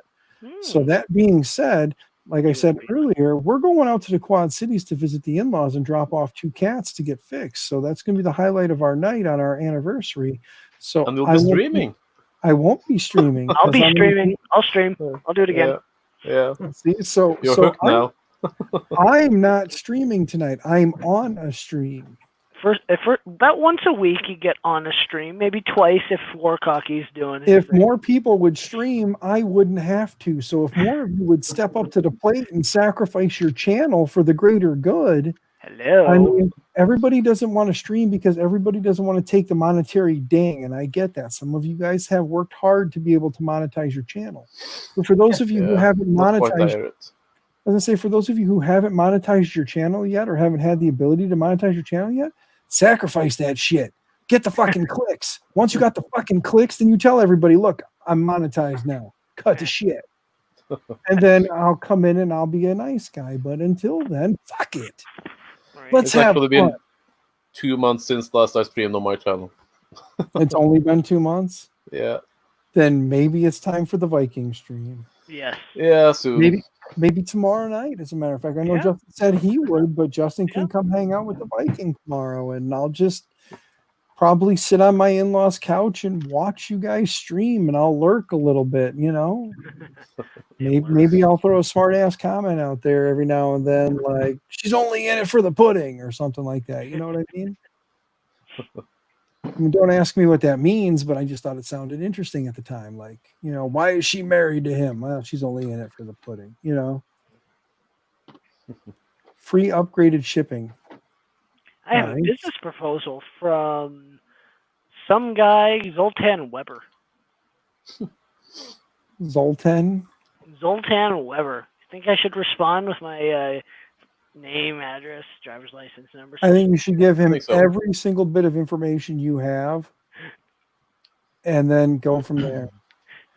So that being said, like I said earlier, we're going out to the Quad Cities to visit the in-laws and drop off 2 cats to get fixed. So that's going to be the highlight of our night on our anniversary. So and you'll be streaming. I won't be streaming. I'll be streaming. I'll stream. I'll do it again. Yeah. See, so you're hooked now. I'm not streaming tonight. I'm on a stream. For about once a week, you get on a stream. Maybe twice if Warcocky's doing it. If more people would stream, I wouldn't have to. So if more of you would step up to the plate and sacrifice your channel for the greater good. Hello. I mean, everybody doesn't want to stream because everybody doesn't want to take the monetary ding, and I get that. Some of you guys have worked hard to be able to monetize your channel. But for those of you who haven't monetized, I was gonna say, for those of you who haven't monetized your channel yet or haven't had the ability to monetize your channel yet, sacrifice that shit. Get the fucking clicks. Once you got the fucking clicks, then you tell everybody, look, I'm monetized now. Cut the shit. And then I'll come in and I'll be a nice guy. But until then, fuck it. Let's have fun. Been 2 months since last I streamed on my channel. It's only been 2 months? Yeah. Then maybe it's time for the Viking stream. Yes. Yeah, soon. Maybe tomorrow night, as a matter of fact. I know Justin said he would, but Justin can come hang out with the Viking tomorrow, and I'll just probably sit on my in-laws' couch and watch you guys stream, and I'll lurk a little bit, you know? Maybe I'll throw a smart-ass comment out there every now and then, like, she's only in it for the pudding or something like that. You know what I mean? I mean, don't ask me what that means, but I just thought it sounded interesting at the time. Like, you know, why is she married to him? Well, she's only in it for the pudding, you know? Free upgraded shipping. I have a business proposal from some guy, Zoltan Weber. Zoltan Weber. I think I should respond with my name, address, driver's license number. I think you should give him every single bit of information you have and then go from there.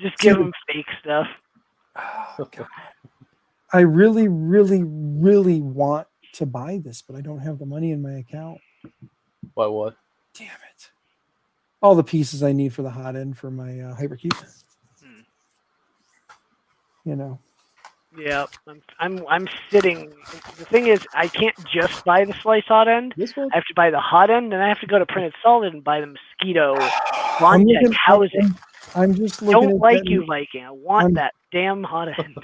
Just give him fake stuff. Oh, God. I really, really, really want to buy this, but I don't have the money in my account. Why what? Damn it. All the pieces I need for the hot end for my hypercube. You know. Yeah, I'm sitting. The thing is, I can't just buy the slice hot end. I have to buy the hot end, and I have to go to Printed Solid and buy the mosquito Vontex housing. I'm just looking Don't at like that. you, Viking. I want I'm- that damn hot end.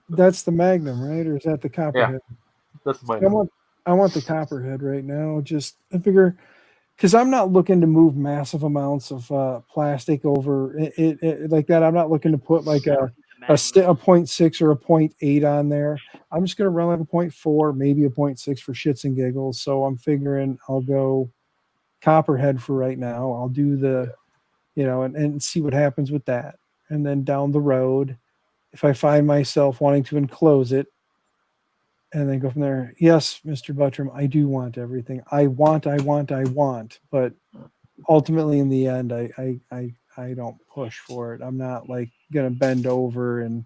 That's the Magnum, right? Or is that the Copperhead? That's mine. I want the Copperhead right now. Just I figure because I'm not looking to move massive amounts of plastic over it like that. I'm not looking to put like a 0.6 or a 0.8 on there. I'm just going to run like a 0.4, maybe a 0.6 for shits and giggles. So I'm figuring I'll go Copperhead for right now. I'll do the, and see what happens with that. And then down the road, if I find myself wanting to enclose it, and then go from there. Yes, Mr. Buttram, I do want everything. I want. But ultimately, in the end, I don't push for it. I'm not like gonna bend over and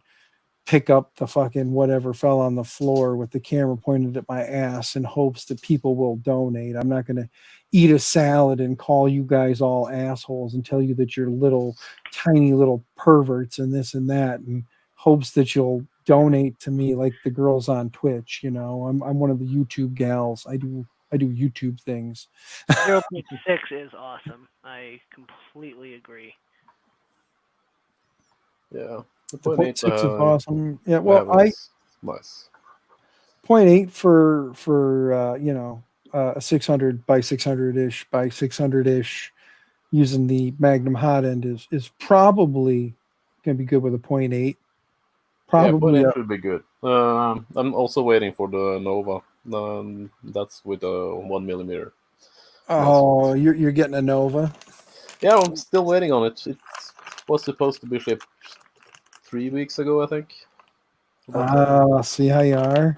pick up the fucking whatever fell on the floor with the camera pointed at my ass in hopes that people will donate. I'm not gonna eat a salad and call you guys all assholes and tell you that you're little tiny little perverts and this and that and hopes that you'll donate to me like the girls on Twitch. I'm one of the YouTube gals. I do YouTube things. 0.6 is awesome. I completely agree. Yeah. The 0.6 is awesome. Yeah, well, nice. 0.8 for a 600 by 600-ish by 600-ish using the Magnum hot end is probably going to be good with a 0.8. Probably. Yeah, 0.8 should be good. I'm also waiting for the Nova. That's with a 1 millimeter. Oh, you're getting a Nova? Yeah, I'm still waiting on it. It was supposed to be shipped 3 weeks ago, I think. See how you are.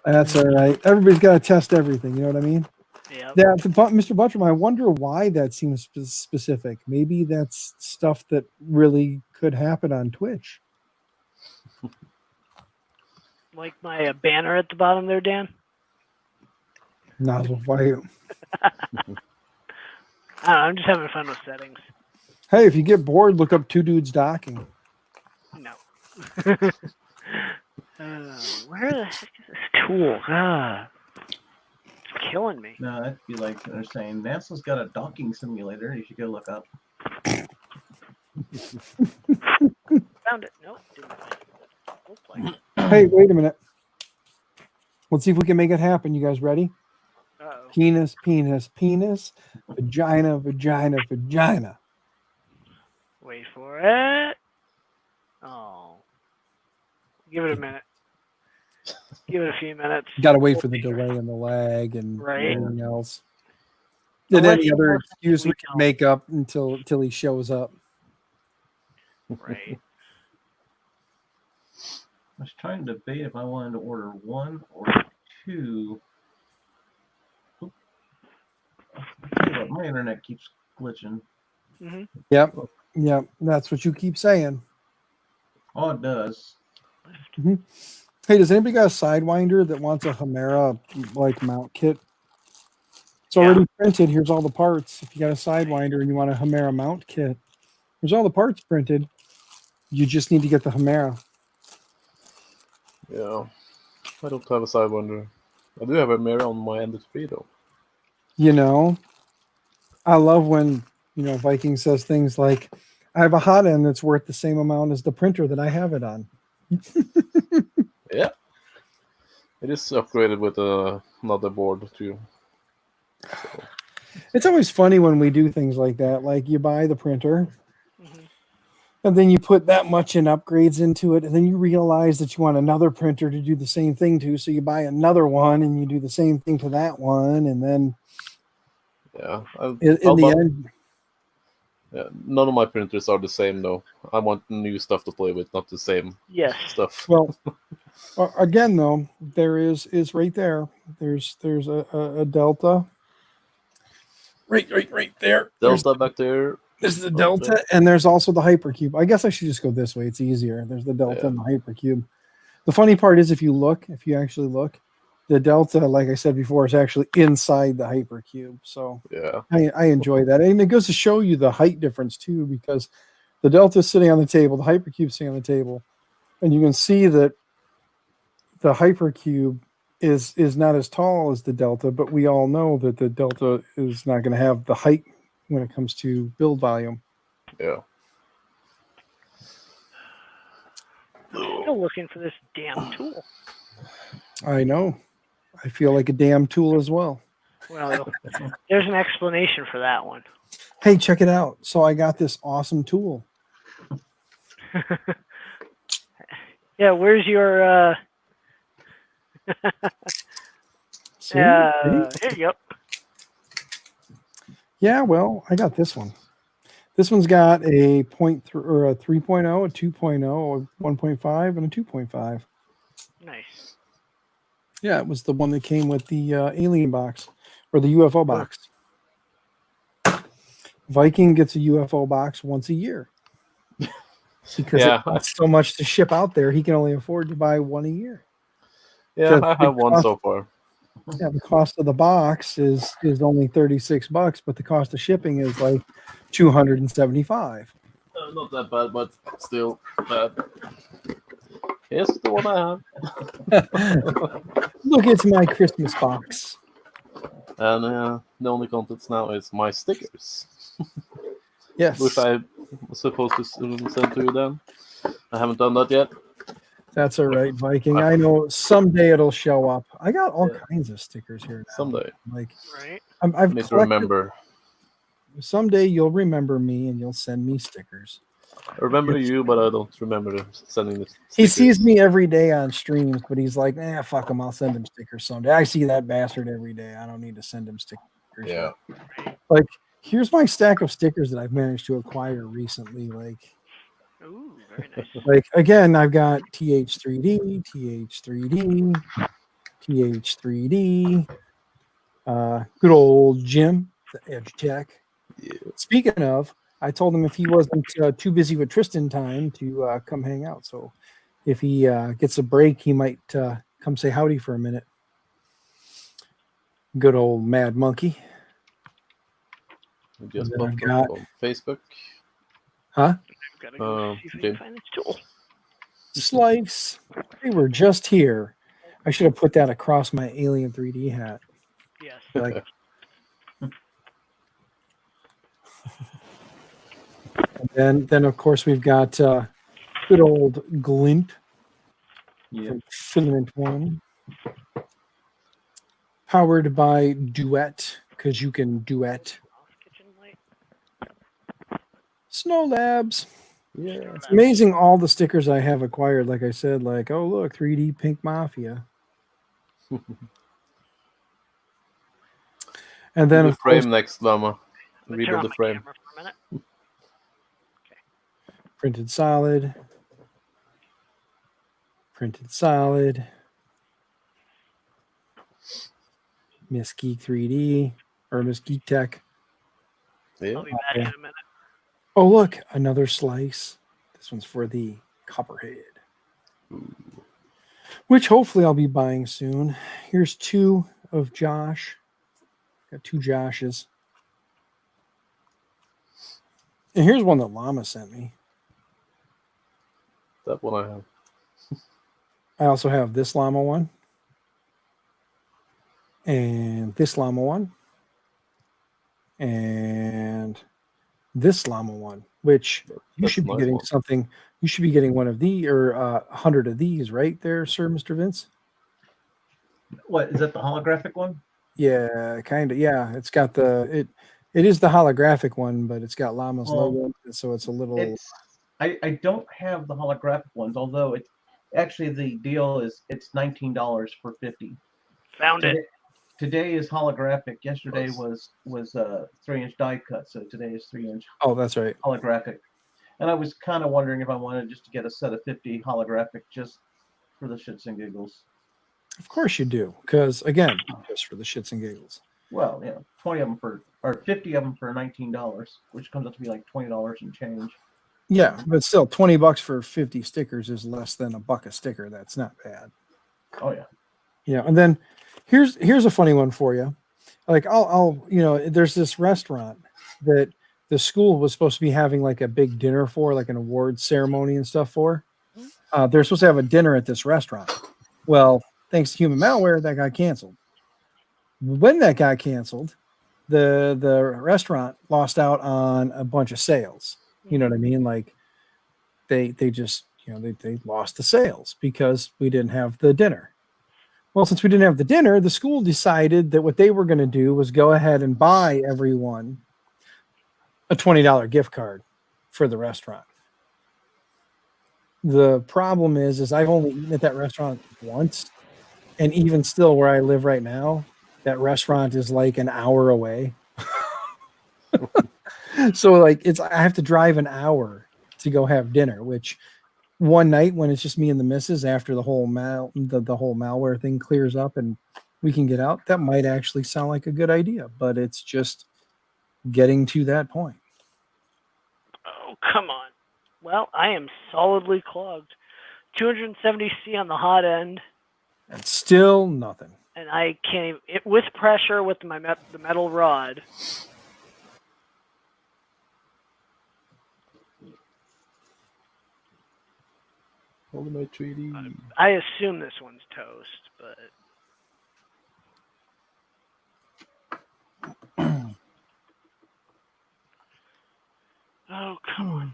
That's all right. Everybody's got to test everything. You know what I mean? Yeah. Mr. Buttram, I wonder why that seems specific. Maybe that's stuff that really could happen on Twitch. Like my banner at the bottom there, Dan? Nozzle fire. I don't know, I'm just having fun with settings. Hey, if you get bored, look up Two Dudes Docking. No. Where the heck is this tool? It's killing me. No, that'd be like they're saying NASA's got a docking simulator. You should go look up. Found it. Nope, didn't find it. Looks like it. Hey, wait a minute. Let's see if we can make it happen. You guys ready? Uh-oh. Penis, penis, penis, vagina, vagina, vagina. Wait for it. Oh. Give it a minute. Give it a few minutes. Got to wait for the delay and the lag and Right. everything else. And Unless any you other know excuse we we can don't. make up until he shows up. Right. I was trying to debate if I wanted to order 1 or 2. Oop. I tell you what, my internet keeps glitching. Mm-hmm. Yep. That's what you keep saying. Oh, it does. Mm-hmm. Hey, does anybody got a Sidewinder that wants a Chimera like mount kit? It's already printed. Here's all the parts. If you got a Sidewinder and you want a Chimera mount kit, here's all the parts printed. You just need to get the Chimera. Yeah. I don't have a Sidewinder. I do have a mirror on my ND3 though. I love when, Viking says things like, I have a hot end that's worth the same amount as the printer that I have it on. Yeah. It is upgraded with another board too. So. It's always funny when we do things like that. Like you buy the printer, and then you put that much in upgrades into it, and then you realize that you want another printer to do the same thing to, so you buy another one and you do the same thing to that one, and then in the end, none of my printers are the same though. I want new stuff to play with, not the same stuff. Well, again though, there is right there. There's a Delta. Right there. Delta back there. There's the Delta, and there's also the Hypercube. I guess I should just go this way. It's easier. There's the Delta and the Hypercube. The funny part is if you actually look, the Delta, like I said before, is actually inside the Hypercube. So I enjoy that. And it goes to show you the height difference too, because the Delta is sitting on the table, the Hypercube is sitting on the table, and you can see that the Hypercube is not as tall as the Delta, but we all know that the Delta is not going to have the height when it comes to build volume. Yeah. Still looking for this damn tool. I know. I feel like a damn tool as well. Well, there's an explanation for that one. Hey, check it out. So I got this awesome tool. Yeah, where's your See? here you go. Yeah, well, I got this one. This one's got a 0.3 or a 3.0, a 2.0, a 1.5, and a 2.5. Nice. Yeah, it was the one that came with the alien box or the UFO box. Viking gets a UFO box once a year because it costs so much to ship out there. He can only afford to buy one a year. Yeah, I have one so far. Yeah, the cost of the box is only $36, but the cost of shipping is like $275. Not that bad, but still bad. Here's the one I have. Look, it's my Christmas box. And the only contents now is my stickers. Yes. Which I was supposed to send to you then. I haven't done that yet. That's all right, Viking. I know someday it'll show up. I got all kinds of stickers here now. Someday. Like, right. I've need to remember. Someday you'll remember me and you'll send me stickers. I remember you, but I don't remember sending the stickers. He sees me every day on streams, but he's like, fuck him. I'll send him stickers someday. I see that bastard every day. I don't need to send him stickers. Yeah. Like, here's my stack of stickers that I've managed to acquire recently. Like, ooh, very nice. Like, again, I've got TH3D, TH3D, TH3D, good old Jim, the Edge Tech. Yeah. Speaking of, I told him if he wasn't too busy with Tristan time to come hang out. So if he gets a break, he might come say howdy for a minute. Good old Mad Monkey. We just I've got on Facebook. Huh? Gotta go see if I can find this tool. Slice. They were just here. I should have put that across my Alien 3D hat. Yes. Like, and then of course we've got good old Glint from Filament One, powered by Duet because you can duet. Snow Labs. Yeah, it's amazing all the stickers I have acquired. Like I said, like, oh look, 3D Pink Mafia. And then the of frame course, next, Lama. Rebuild the frame. Printed solid. Printed solid. Miss Geek 3D or Miss Geek Tech. Yeah. I'll be back in a minute. Oh, look, another slice. This one's for the Copperhead. Ooh. Which hopefully I'll be buying soon. Here's two of Josh. Got two Joshes. And here's one that Llama sent me. That one I have. I also have this Llama one. And this Llama one. And this Llama one, which you should be getting something. You should be getting one of these or 100 of these, right there, sir, Mr. Vince? What is that? The holographic one? Yeah, kind of. Yeah, it's got it is the holographic one, but it's got Llama's logo, so it's a little. I don't have the holographic ones, although it's actually the deal is it's $19 for 50. Found it. Today is holographic. Yesterday was 3-inch die cut, so today is 3-inch. Oh, that's right. Holographic. And I was kind of wondering if I wanted just to get a set of 50 holographic just for the shits and giggles. Of course you do, because again, just for the shits and giggles. Well, 20 of them or 50 of them for $19, which comes up to be like $20 and change. Yeah, but still, $20 for 50 stickers is less than $1 a sticker. That's not bad. Oh yeah. Yeah, and then here's a funny one for you. Like I'll there's this restaurant that the school was supposed to be having like a big dinner for, like an awards ceremony and stuff for. They're supposed to have a dinner at this restaurant. Well, thanks to human malware, that got canceled. When that got canceled, the restaurant lost out on a bunch of sales. You know what I mean? Like they just they lost the sales because we didn't have the dinner. Well, since we didn't have the dinner, the school decided that what they were going to do was go ahead and buy everyone a $20 gift card for the restaurant. The problem is I've only eaten at that restaurant once, and even still where I live right now, that restaurant is like an hour away. So like I have to drive an hour to go have dinner, which one night when it's just me and the missus after the whole the whole malware thing clears up and we can get out, that might actually sound like a good idea, but it's just getting to that point. Oh, come on. Well, I am solidly clogged. 270C on the hot end. And still nothing. And I can't even, with pressure with the metal rod. Ultimate 3D. I assume this one's toast, but oh, come on.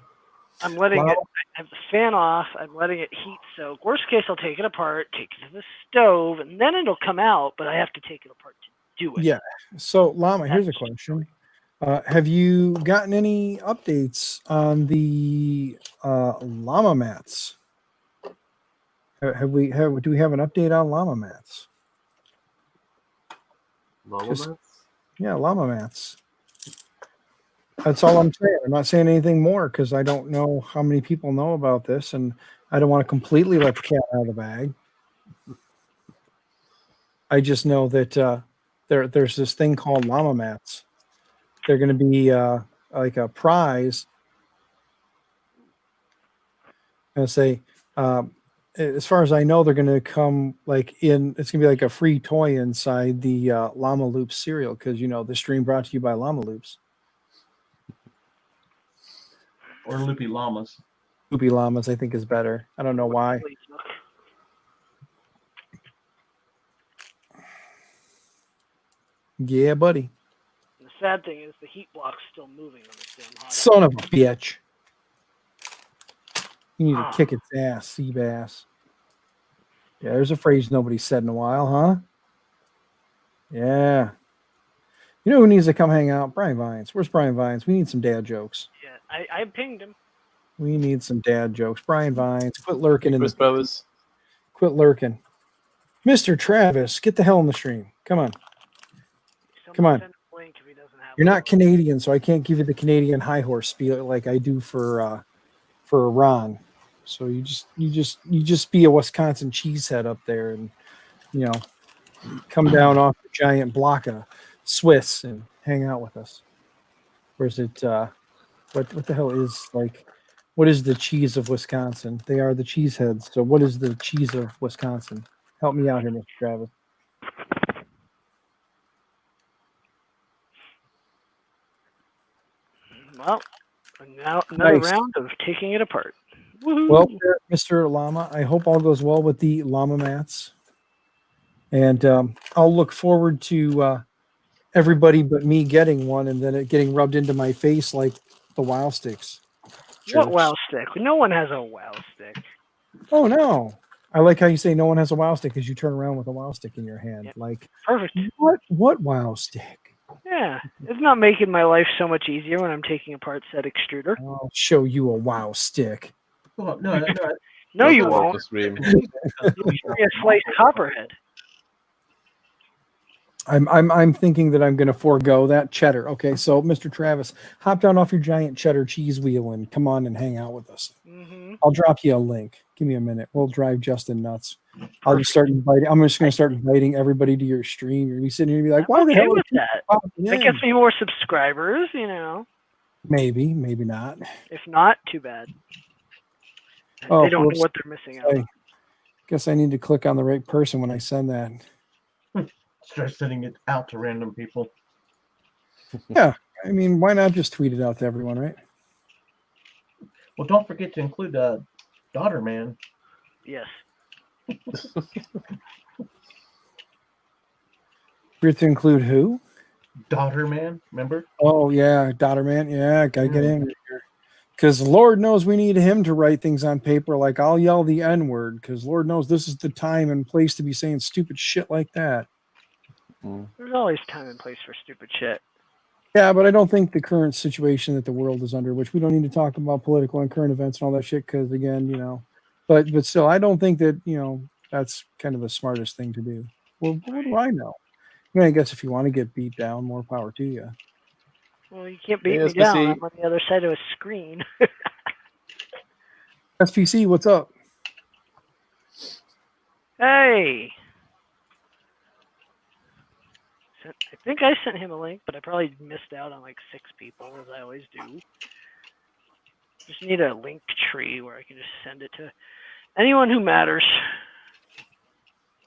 I'm letting it, I have the fan off, I'm letting it heat soak. Worst case, I'll take it apart, take it to the stove, and then it'll come out, but I have to take it apart to do it. Yeah. So, Llama, here's a question. Have you gotten any updates on the llama mats? Do we have an update on llama mats? Yeah, llama mats. That's all I'm saying. I'm not saying anything more because I don't know how many people know about this, and I don't want to completely let the cat out of the bag. I just know that there's this thing called llama mats. They're going to be like a prize. I'm going to say, as far as I know, they're going to come it's going to be like a free toy inside the Llama Loops cereal because, the stream brought to you by Llama Loops. Or Loopy Llamas. Loopy Llamas, I think, is better. I don't know why. Yeah, buddy. The sad thing is the heat block's still moving on this damn hot. Son of a bitch. You need to kick its ass, sea bass. Yeah, there's a phrase nobody said in a while, huh? Yeah. You know who needs to come hang out? Brian Vines. Where's Brian Vines? We need some dad jokes. Yeah, I pinged him. We need some dad jokes. Brian Vines, quit lurking in the Travis. Quit lurking. Mr. Travis, get the hell in the stream. Come on. Come on. You're not Canadian, so I can't give you the Canadian high horse spiel like I do for Ron. So you just be a Wisconsin cheesehead up there and come down off the giant block of Swiss and hang out with us. Where's it what the hell is what is the cheese of Wisconsin? They are the cheeseheads. So what is the cheese of Wisconsin? Help me out here, Mr. Travis. Well, now another round of taking it apart. Woo-hoo. Well, Mr. Llama, I hope all goes well with the llama mats. And I'll look forward to everybody but me getting one and then it getting rubbed into my face like the wow sticks. What wow stick? No one has a wow stick. Oh, no. I like how you say no one has a wow stick because you turn around with a wow stick in your hand. Yeah. Like, perfect. What wow stick? Yeah, it's not making my life so much easier when I'm taking apart said extruder. I'll show you a wow stick. Oh, no. No, you won't. You'll show me a sliced copperhead. I'm thinking that I'm going to forego that cheddar. Okay, so Mr. Travis, hop down off your giant cheddar cheese wheel and come on and hang out with us. Mm-hmm. I'll drop you a link. Give me a minute. We'll drive Justin nuts. I'll just start inviting. I'm just going to start inviting everybody to your stream. You're going to be sitting here and be like, "Why the hell?" With that? That gets me more subscribers. Maybe, maybe not. If not, too bad. Oh, they don't know what they're missing out. I guess I need to click on the right person when I send that. Start sending it out to random people. Yeah, I mean, why not just tweet it out to everyone, right? Well, don't forget to include Daughter Man. Yes. We have to include who? Daughter Man, remember? Oh yeah, Daughter Man. Yeah, gotta get in here. Because Lord knows we need him to write things on paper. Like I'll yell the N-word because Lord knows this is the time and place to be saying stupid shit like that. There's always time and place for stupid shit. Yeah, but I don't think the current situation that the world is under, which we don't need to talk about political and current events and all that shit, because again, but still, I don't think that that's kind of the smartest thing to do. Well, what do I know? I mean, I guess if you want to get beat down, more power to you. Well, you can't beat Hey, me down. SPC. I'm on the other side of a screen. SPC, what's up? Hey. I think I sent him a link, but I probably missed out on like 6 people, as I always do. Just need a link tree where I can just send it to anyone who matters.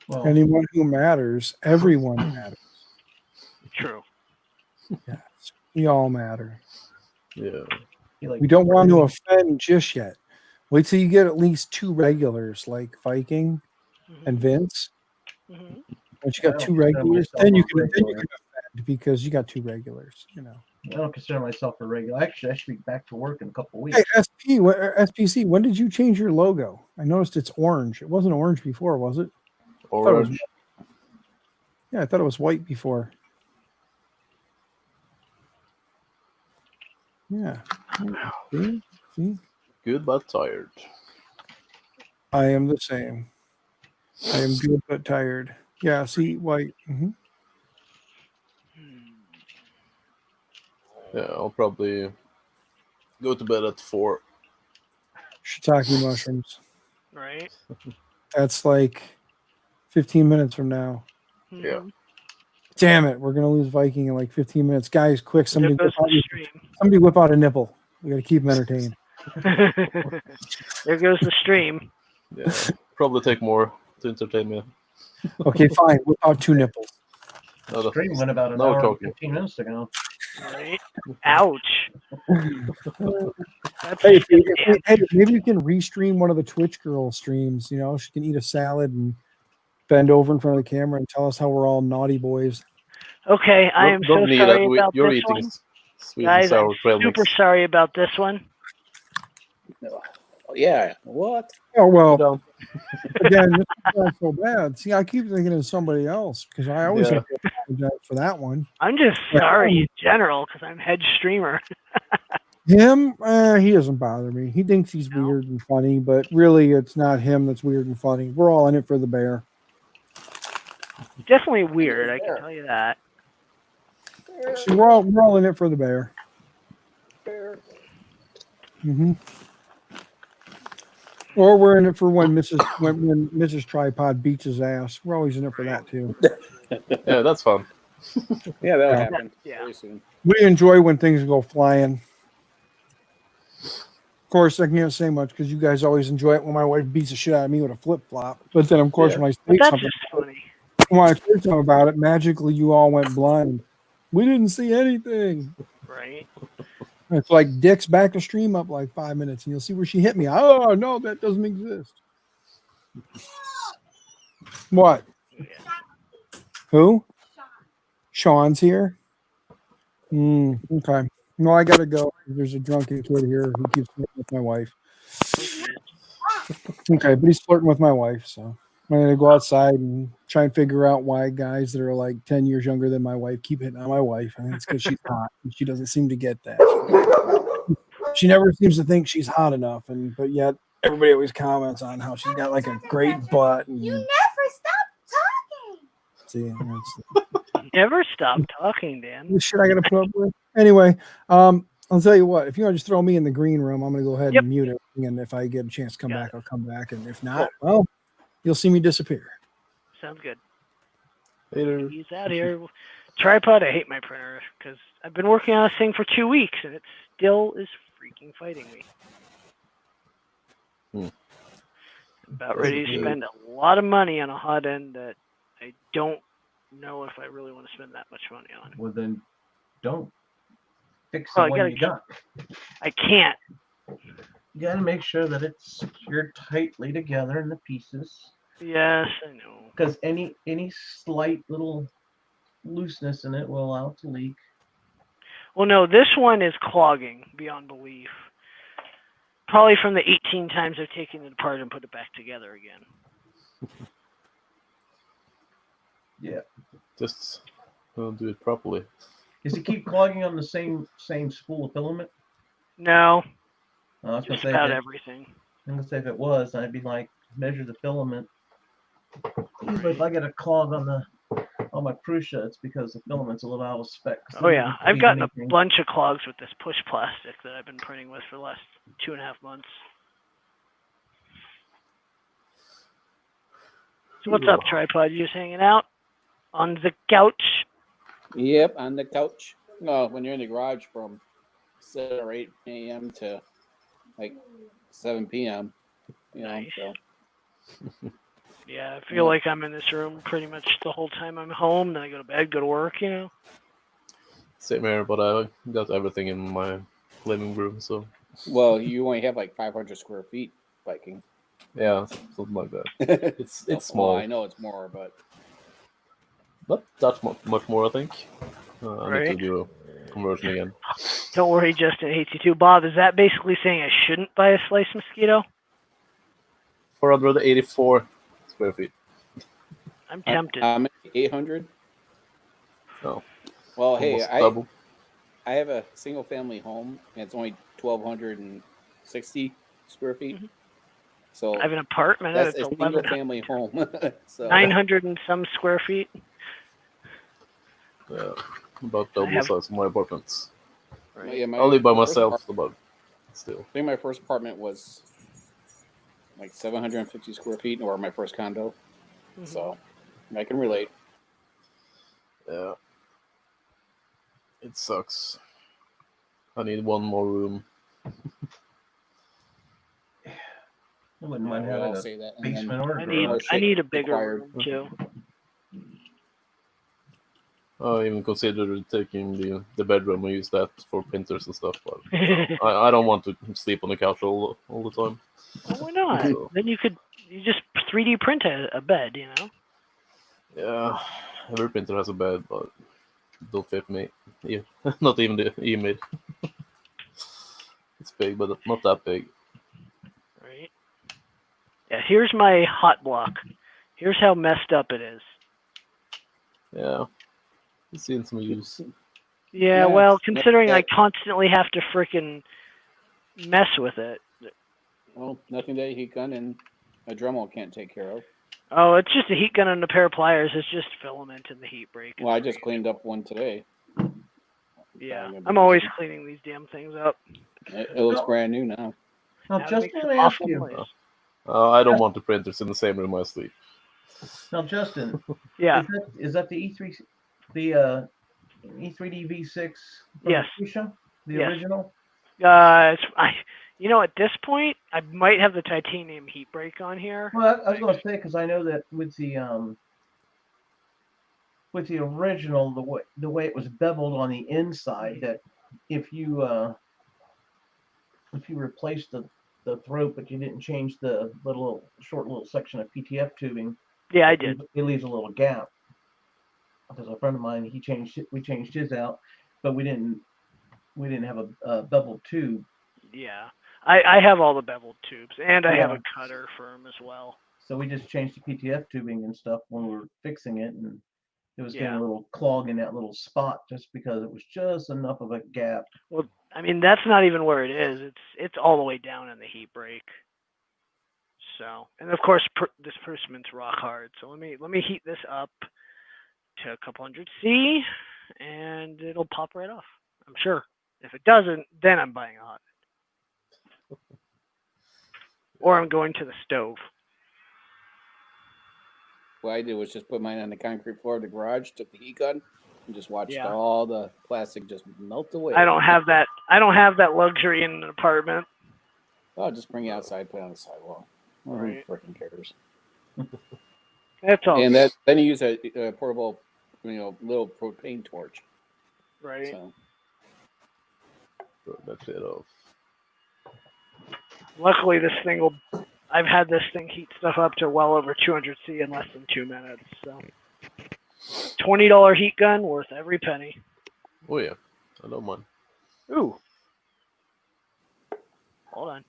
Well, Anyone who matters, everyone matters. True. Yes, we all matter. Yeah. We don't want to offend just yet. Wait till you get at least 2 regulars like Viking and Vince. Mm-hmm. Once you got 2 regulars, then you can offend because you got 2 regulars. I don't consider myself a regular. Actually, I should be back to work in a couple of weeks. Hey, SPC, when did you change your logo? I noticed it's orange. It wasn't orange before, was it? Orange. I thought it was white before. Yeah. See? Good but tired. I am the same. I am good but tired. Yeah, see, white. Mm-hmm. Yeah, I'll probably go to bed at 4. Shiitake mushrooms. Right. That's like 15 minutes from now. Yeah. Damn it, we're gonna lose Viking in like 15 minutes. Guys, quick, somebody There whip out a nipple. We gotta keep them entertained. There goes the stream. Yeah. Probably take more to entertain me. Okay, fine. Whip out 2 nipples. The stream went about an No hour and talking. 15 minutes ago. Right? Ouch. That's Hey, maybe you can restream one of the Twitch girl streams. She can eat a salad and bend over in front of the camera and tell us how we're all naughty boys. Okay, I am so sorry about You're this eating one. sweet and Guys, sour I'm trail super mix. sorry about this one. Yeah, what? Oh, well, again, this is not so bad. See, I keep thinking of somebody else because I always have to apologize for that one. I'm just sorry in general because I'm head streamer. Him, he doesn't bother me. He thinks he's weird and funny, but really it's not him that's weird and funny. We're all in it for the bear. Definitely weird, I can tell you that. See, we're all in it for the bear. Mm-hmm. Or we're in it for when Mrs. Tripod beats his ass. We're always in it for that too. Yeah, that's fun. Yeah, that'll happen very soon. We enjoy when things go flying. Of course, I can't say much because you guys always enjoy it when my wife beats the shit out of me with a flip flop. But then, of course, when I say something, about it, magically you all went blind. We didn't see anything. Right. It's like Dick's back the stream up like 5 minutes, and you'll see where she hit me. Oh no, that doesn't exist. What? Who? Sean's here. Okay. No, I gotta go. There's a drunken kid here who keeps flirting with my wife. Okay, but he's flirting with my wife, so I'm gonna go outside and try and figure out why guys that are like 10 years younger than my wife keep hitting on my wife. I think it's because she's hot, and she doesn't seem to get that. She never seems to think she's hot enough, but yet everybody always comments on how she's got like a great butt. And, you never stop talking. See, never stop talking, Dan. The shit I gotta put up with. Anyway, I'll tell you what. If you want to just throw me in the green room, I'm gonna go ahead and mute it. And if I get a chance to come back, I'll come back. And if not, well, you'll see me disappear. Sounds good. Later. He's out here. Tripod, I hate my printer because I've been working on this thing for 2 weeks and it still is freaking fighting me. About ready to spend a lot of money on a hot end that I don't know if I really want to spend that much money on. Well, then don't fix it when you got. I can't. You got to make sure that it's secured tightly together in the pieces. Yes, I know. Because any slight little looseness in it will allow it to leak. Well, no, this one is clogging beyond belief. Probably from the 18 times I've taken it apart and put it back together again. Yeah. Just do it properly. Does it keep clogging on the same spool of filament? No. I was gonna Just say about everything. I'm gonna say if it was, I'd be like measure the filament. Usually, if I get a clog on my Prusa, it's because the filament's a little out of spec. Oh yeah, I've gotten a bunch of clogs with this push plastic that I've been printing with for the last 2.5 months. So what's up, Tripod? You just hanging out on the couch? Yep, on the couch. No, when you're in the garage from 7 or 8 a.m. to like 7 p.m. Nice. So. Yeah, I feel like I'm in this room pretty much the whole time I'm home. Then I go to bed, go to work, Same here, but I got everything in my living room, so. Well, you only have like 500 square feet, Viking. Yeah, something like that. It's small. Well, I know it's more, but not that much more, I think. I Right. need to do a conversion again. Don't worry, Justin hates you too. Bob, is that basically saying I shouldn't buy a slice mosquito? 484 square feet. I'm tempted. 800. Oh. Well, hey, double. I have a single family home, and it's only 1,260 square feet. Mm-hmm. So I have an apartment. That's It's a single family home. So 900 and some square feet. Yeah, about double the size of my apartments. Right. Yeah, I live by myself, but still. I think my first apartment was like 750 square feet, or my first condo. Mm-hmm. So I can relate. Yeah. It sucks. I need one more room. I wouldn't mind having a basement or I need a bigger room too. I even considered taking the bedroom and use that for printers and stuff, but I don't want to sleep on the couch all the time. Well, why not? So. Then you just 3D print a bed, Yeah, every printer has a bed, but it don't fit me. Yeah, not even the image. It's big, but not that big. Right. Yeah, here's my hot block. Here's how messed up it is. Yeah. It's seen some use. Yeah, well, considering I constantly have to frickin' mess with it. Well, nothing that a heat gun and a Dremel can't take care of. Oh, it's just a heat gun and a pair of pliers. It's just filament in the heat break. Well, I just cleaned up one today. Yeah, I'm always cleaning these damn things up. It looks brand new now. Now, Justin, let me ask you. I don't want the printers in the same room I sleep. Now, Justin. Yeah. Is that the E3, the E3D V6? Yes. The original. At this point, I might have the titanium heat break on here. Well, I was going to say because I know that with the original, the way it was beveled on the inside, that if you replaced the throat but you didn't change the short little section of PTF tubing, yeah, I did. It leaves a little gap. Because a friend of mine, we changed his out, but we didn't have a beveled tube. Yeah, I have all the beveled tubes, and I have a cutter for them as well. So we just changed the PTF tubing and stuff when we were fixing it, and it was getting a little clog in that little spot just because it was just enough of a gap. Well, I mean, that's not even where it is. It's all the way down in the heat break. So, and of course, this Prusman's rock hard. So let me heat this up to a couple hundred C, and it'll pop right off. I'm sure. If it doesn't, then I'm buying a hot bed. Or I'm going to the stove. What I did was just put mine on the concrete floor of the garage, took the heat gun, and just watched all the plastic just melt away. I don't have that luxury in an apartment. Oh, just bring it outside, put it on the sidewalk. Right. Who freaking cares? That's all. And then you use a portable, little propane torch. Right. So. Burn that shit off. Luckily, I've had this thing heat stuff up to well over 200 C in less than 2 minutes. So, $20 heat gun worth every penny. Oh yeah, I don't mind. Ooh. Hold on.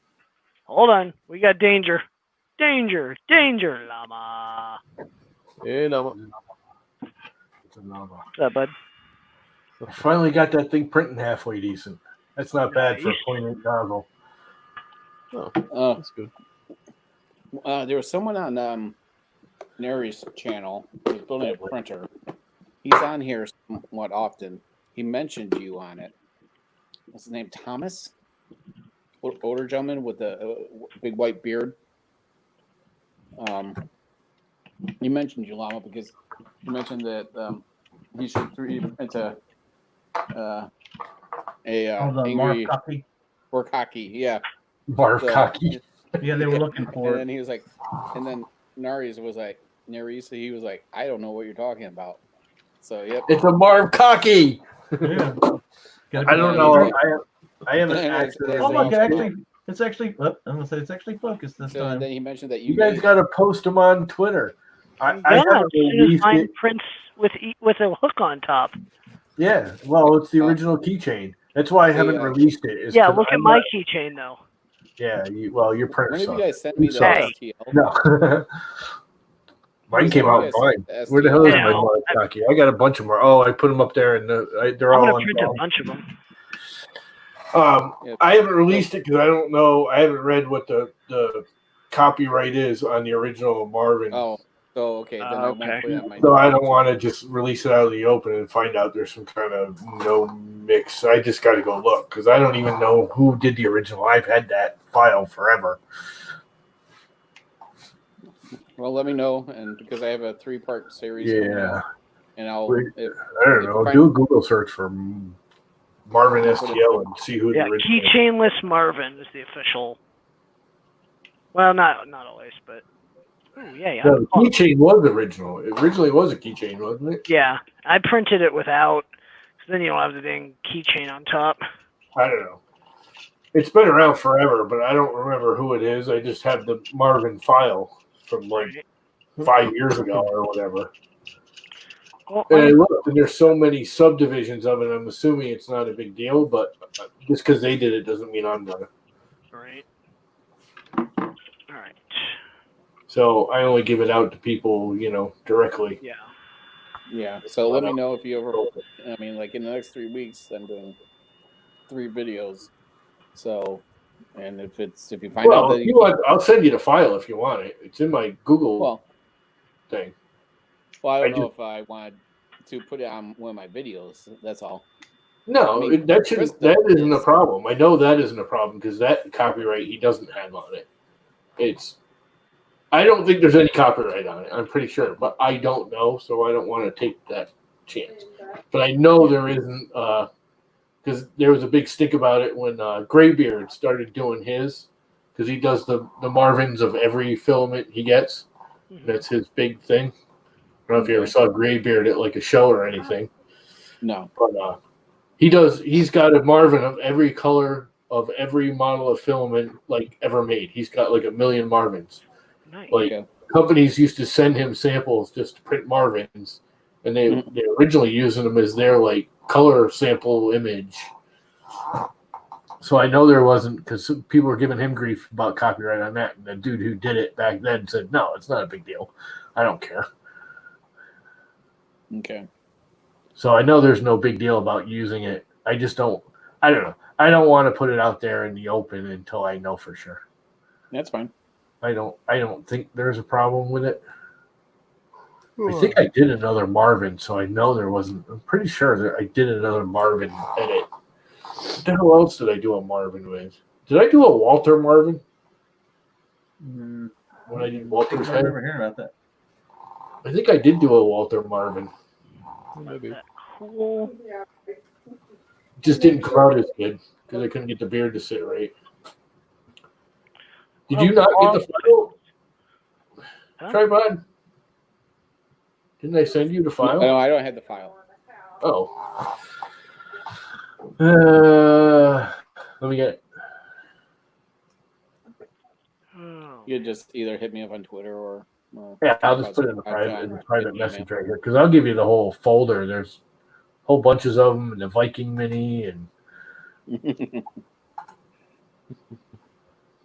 Hold on. We got danger. Danger. Danger, llama. Hey, Llama. It's a llama. What's up, bud? I finally got that thing printing halfway decent. That's not bad for a Nice. 0.8 nozzle. Oh, that's good. There was someone on Neri's channel who was building a printer. He's on here somewhat often. He mentioned you on it. What's his name? Thomas? Older gentleman with a big white beard. He mentioned you, Llama, because he mentioned that he should 3D print a the angry Marv copy. or cocky, yeah. Marv So- cocky. Yeah, they were looking for And it. then he was like, and then Nari's was like, he was like, I don't know what you're talking about. So yep. It's a Marv cocky. Yeah. I don't know. I haven't It's- actually. Oh, look, it's actually. I'm gonna say it's actually focused this So time. then he mentioned that You guys got to post them on Twitter. I Yeah, haven't as soon as released mine it. prints with a hook on top. Yeah, well, it's the original keychain. That's why I haven't released it. is Yeah, 'cause look at I'm my not- keychain though. Yeah, your printer When have you sucks. guys sent me the sucks. STL? No. Mine came out fine. STL. Where the hell is I my know. Marv cocky? I got a bunch of more. Oh, I put them up there, and they're I'm all gonna on. print a bunch of them. I haven't released it because I don't know. I haven't read what the copyright is on the original Marvin. Oh, so okay, then I won't put it on my. So I don't want to just release it out of the open and find out there's some kind of no mix. I just got to go look because I don't even know who did the original. I've had that file forever. Well, let me know, and because I have a 3-part series. Yeah. And I'll. I don't know. Do a Google search for Marvin STL and see who the Yeah, original. keychainless Marvin is the official. Well, not always, but yeah. The keychain was original. It originally was a keychain, wasn't it? Yeah, I printed it without, so then you don't have the dang keychain on top. I don't know. It's been around forever, but I don't remember who it is. I just have the Marvin file from like 5 years ago or whatever. Well, And I looked, and there's so many subdivisions of it. I'm assuming it's not a big deal, but just because they did it doesn't mean I'm gonna. Right. All right. So I only give it out to people, directly. Yeah. Yeah. So let me know if you ever. I mean, like in the next 3 weeks, I'm doing 3 videos. So, and if you find out that if you want, I'll send you the file if you want it. It's in my Google thing. Well, I don't know if I wanted to put it on one of my videos. That's all. No, I mean, that isn't a problem. I know that isn't a problem because that copyright he doesn't have on it. I don't think there's any copyright on it. I'm pretty sure, but I don't know, so I don't want to take that chance. But I know there isn't, because there was a big stink about it when Graybeard started doing his, because he does the Marvins of every filament he gets. That's his big thing. I don't know if you ever saw Graybeard at like a show or anything. No. But he's got a Marvin of every color of every model of filament like ever made. He's got like 1 million Marvins. Nice. Like companies used to send him samples just to print Marvins, and they originally using them as their like color sample image. So I know there wasn't, because people were giving him grief about copyright on that, and the dude who did it back then said, "No, it's not a big deal. I don't care." Okay. So I know there's no big deal about using it. I just don't. I don't know. I don't want to put it out there in the open until I know for sure. That's fine. I don't think there's a problem with it. I think I did another Marvin, so I know there wasn't. I'm pretty sure that I did another Marvin edit. What the hell else did I do a Marvin with? Did I do a Walter Marvin? When I did Walter's I head? remember hearing about that. I think I did do a Walter Marvin. Maybe. Cool. Just didn't come out as good because I couldn't get the beard to sit right. Did you not get the file? Tripod? Didn't I send you the file? No, I don't have the file. Oh. Let me get it. You just either hit me up on Twitter or. Yeah, I'll just put it in the private message right here because I'll give you the whole folder. There's whole bunches of them, and the Viking Mini, and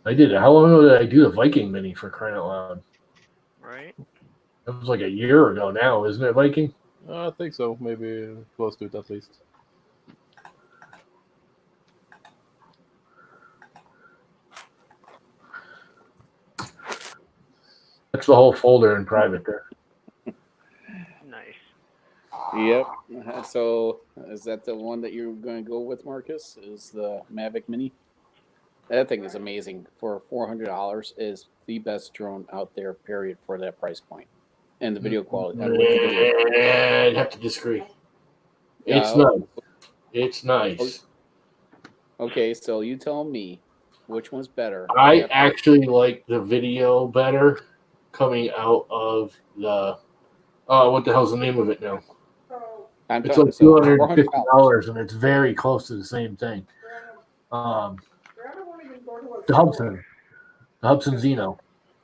I did it. How long ago did I do the Viking mini for crying out loud? Right. That was like a year ago now, isn't it, Viking? I think so. Maybe close to it at least. That's the whole folder in private there. Nice. Yep. So is that the one that you're going to go with, Marcus? Is the Mavic Mini? That thing is amazing. For $400, is the best drone out there. Period. For that price point, and the video quality. With the video. I'd have to disagree. It's nice. It's nice. Okay, so you tell me which one's better. I actually like the video better coming out of the. What the hell's the name of it now? It's like $250, and it's very close to the same thing. The Hubsan Xeno.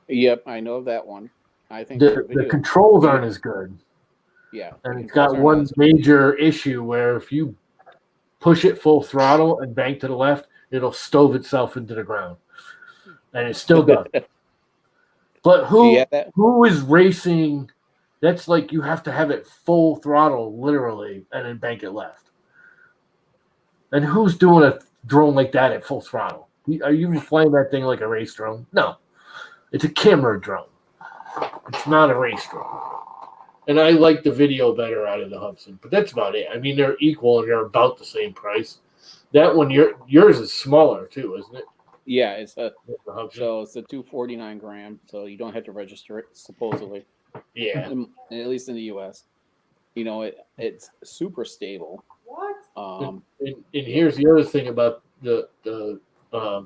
Yep, I know of that one. I think the controls aren't as good. Yeah, and it's got one major issue where if you push it full throttle and bank to the left, it'll stove itself into the ground, and it still does. But who is racing? That's like you have to have it full throttle, literally, and then bank it left. And who's doing a drone like that at full throttle? Are you flying that thing like a race drone? No. It's a camera drone. It's not a race drone. And I like the video better out of the Hubsan. But that's about it. I mean, they're equal and they're about the same price. That one, yours is smaller too, isn't it? Yeah, it's a it's a 249 gram, so you don't have to register it, supposedly. Yeah. At least in the US. You know, it's super stable. What? And here's the other thing about the what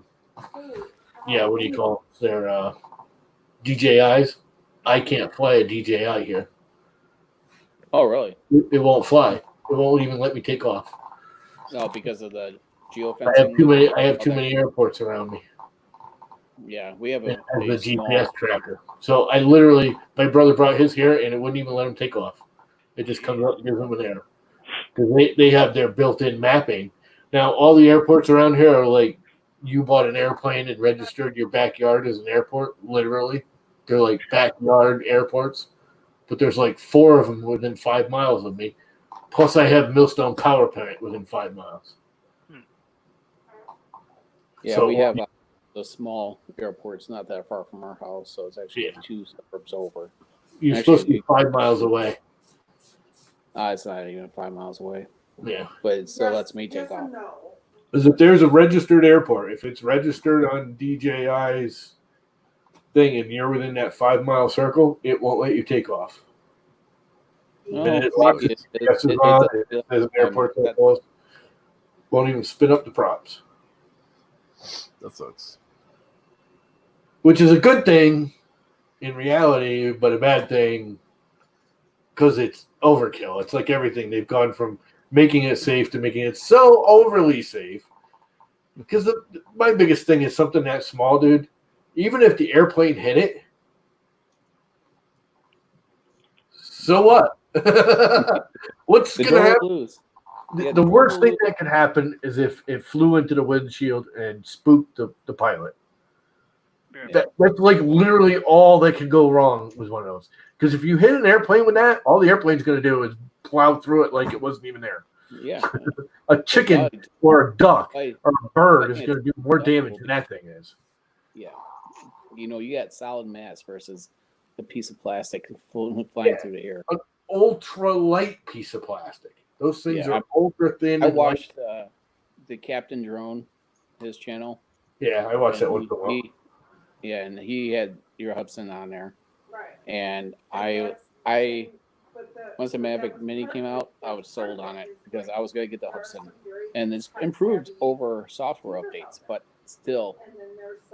do you call it? Their DJIs. I can't fly a DJI here. Oh, really? It won't fly. It won't even let me take off. No, because of the geofencing. I have too many airports around me. Yeah, we have a GPS tracker. So I literally, my brother brought his here, and it wouldn't even let him take off. It just comes up and gives him an error because they have their built-in mapping. Now all the airports around here are like you bought an airplane and registered your backyard as an airport. Literally, they're like backyard airports. But there's like 4 of them within 5 miles of me. Plus, I have Millstone Power Plant within 5 miles. Yeah, so we have the small airports not that far from our house, so it's actually 2 suburbs over. You're supposed to be 5 miles away. It's not even 5 miles away. Yeah. But it still lets me take off. Because if there's a registered airport, if it's registered on DJI's thing and you're within that 5 mile circle, it won't let you take off. And it locks its GPSs on. It says airport so close. Won't even spin up the props. That sucks. Which is a good thing in reality, but a bad thing because it's overkill. It's like everything. They've gone from making it safe to making it so overly safe. Because my biggest thing is something that small, dude. Even if the airplane hit it, so what? What's going to happen? The worst thing that could happen is if it flew into the windshield and spooked the pilot. Yeah. That's like literally all that could go wrong with one of those. Because if you hit an airplane with that, all the airplane's going to do is plow through it like it wasn't even there. Yeah. A chicken or a duck or a bird is going to do more damage than that thing is. Yeah. You know, you got solid mass versus a piece of plastic flying through the air. An ultra light piece of plastic. Those things are ultra thin. I watched the Captain Drone, his channel. Yeah, I watched that one for a while. Yeah, and he had your Hubsan on there. Right. And I once the Mavic Mini came out, I was sold on it because I was going to get the Hubsan. And it's improved over software updates, but still,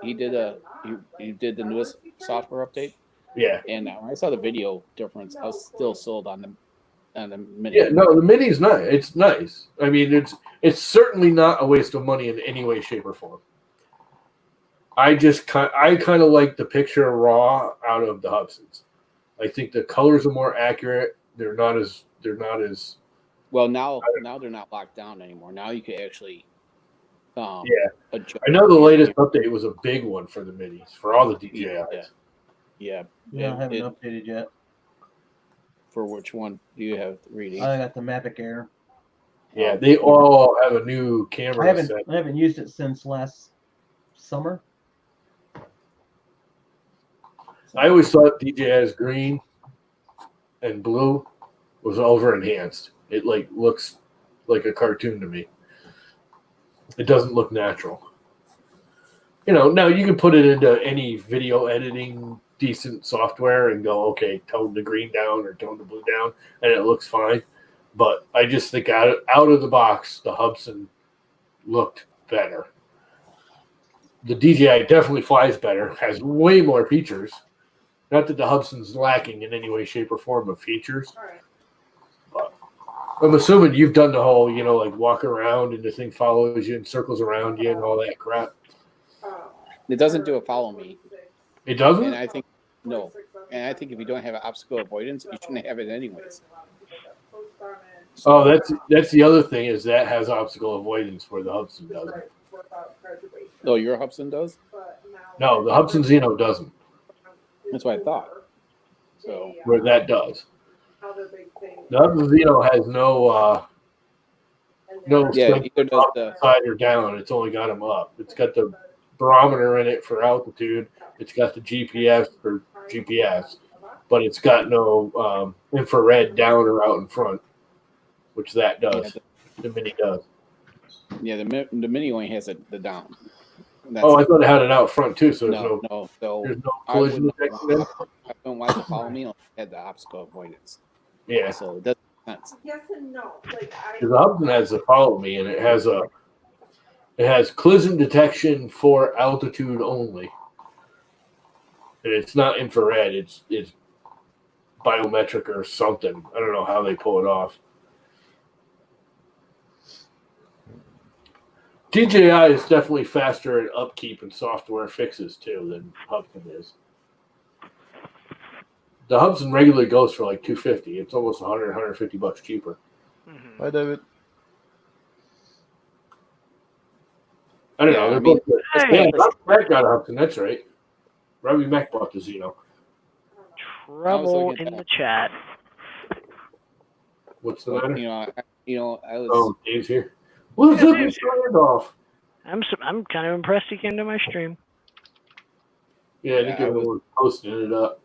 he did the newest software update. Yeah. And when I saw the video difference, I was still sold on the Mini. Yeah, no, the Mini's nice. It's nice. I mean, it's certainly not a waste of money in any way, shape, or form. I kind of like the picture raw out of the Hubsans. I think the colors are more accurate. They're not as well now they're not locked down anymore. Now you can actually I know the latest update was a big one for the minis, for all the DJIs. Yeah. I haven't updated yet. For which one do you have reading? I got the Mavic Air. Yeah, they all have a new camera I haven't used it since last summer. I always thought DJI's green and blue was over enhanced. It looks like a cartoon to me. It doesn't look natural. Now you can put it into any video editing decent software and go, okay, tone the green down or tone the blue down, and it looks fine. But I just think out of the box, the Hubsan looked better. The DJI definitely flies better, has way more features. Not that the Hubsan's lacking in any way, shape, or form of features. But I'm assuming you've done the whole, walk around and the thing follows you and circles around you and all that crap. It doesn't do a follow me. It doesn't? And I think no. And I think if you don't have obstacle avoidance, you shouldn't have it anyways. So, that's the other thing is that has obstacle avoidance where the Hubsan doesn't. Oh, your Hubsan does? No, the Hubsan Xeno doesn't. That's what I thought. So where that does. The Hubsan Xeno has no either does the side or down. It's only got them up. It's got the barometer in it for altitude. It's got the GPS for GPS, but it's got no infrared down or out in front, which that does. The Mini does. Yeah, the Mini only has the down. I thought it had it out front too. So there's no collision detection. I don't want to follow me. I had the obstacle avoidance. Yeah, so it doesn't make sense. Yes and no. The Hubsan has the follow me, and it has collision detection for altitude only. And it's not infrared, it's biometric or something. I don't know how they pull it off. DJI is definitely faster at upkeep and software fixes too than Hubsan is. The Hubsan regularly goes for like $250. It's almost $100, $150 cheaper. Mm-hmm. Hi, David. I don't know. They're both good. Yeah, Mac got a Hubsan. That's right. Robbie Mac bought the Xeno. Trouble in the chat. What's the matter? I was. Oh, Dave's here. What's up, Mr. Randolph? I'm kind of impressed he came to my stream. Yeah, I think everyone was posting it up.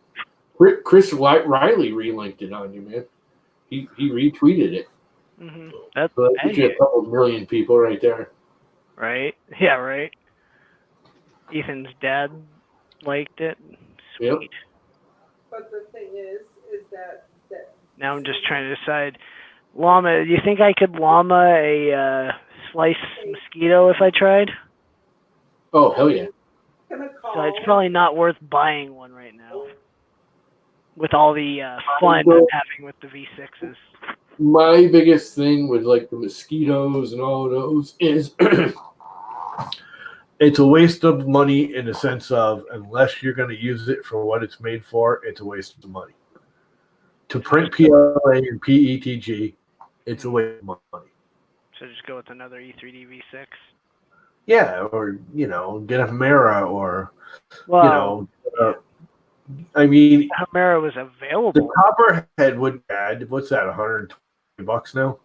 Chris Riley relinked it on you, man. He retweeted it. Mm-hmm. So that gives you a couple million people right there. Right? Yeah, right. Ethan's dad liked it. Sweet. Yep. But the thing is that now I'm just trying to decide. Llama, do you think I could llama a slice mosquito if I tried? Oh, hell yeah. So it's probably not worth buying one right now. With all the fun I'm having with the V6s. My biggest thing with like the mosquitoes and all of those is it's a waste of money in the sense of unless you're going to use it for what it's made for, it's a waste of money. To print PLA and PETG, it's a waste of money. So just go with another E3D V6? Yeah, or, get a Humera or, I mean, Humera was available. The Copperhead would add, what's that, $120 now?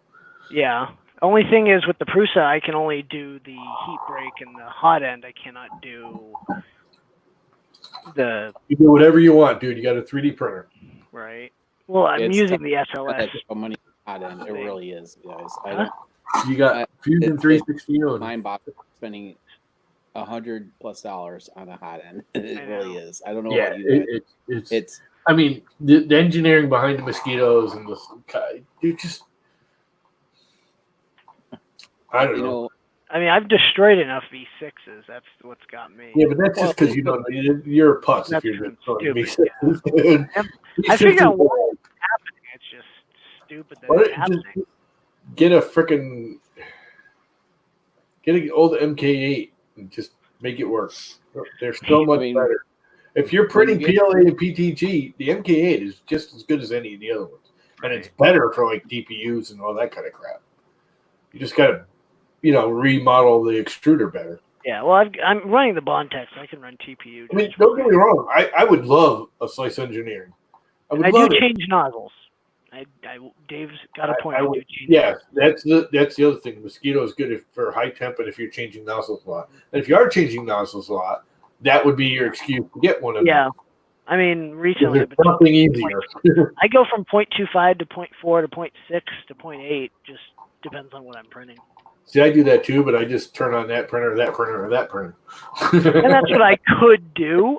Yeah. Only thing is with the Prusa, I can only do the heat break and the hot end. I cannot do the... You do whatever you want, dude. You got a 3D printer. Right. Well, I'm using the SLS. Money hot end. It really is, guys. You got Fusion 360. Mine bought spending $100+ on a hot end. It really is. I don't know what you it's. I mean, the engineering behind the mosquitoes and the dude, just I don't know. I mean, I've destroyed enough V6s. That's what's got me. Yeah, but that's just because you're a putz if you're destroying V6s. Yeah. I figure out what's happening. It's just stupid that it's happening. Get an old MK8 and just make it work. They're so much better. If you're printing PLA and PTG, the MK8 is just as good as any of the other ones. And it's better for like DPUs and all that kind of crap. You just got to remodel the extruder better. Yeah, well, I'm running the Bondtech, so I can run TPU. I mean, don't get me wrong. I would love a slice engineering. I do change nozzles. Dave's got a point. Yes, that's the other thing. Mosquito is good for high temp, and if you're changing nozzles a lot. And if you are changing nozzles a lot, that would be your excuse to get one of them. Yeah, I mean, recently there's nothing easier. I go from 0.25 to 0.4 to 0.6 to 0.8. Just depends on what I'm printing. See, I do that too, but I just turn on that printer, that printer, or that printer. And that's what I could do.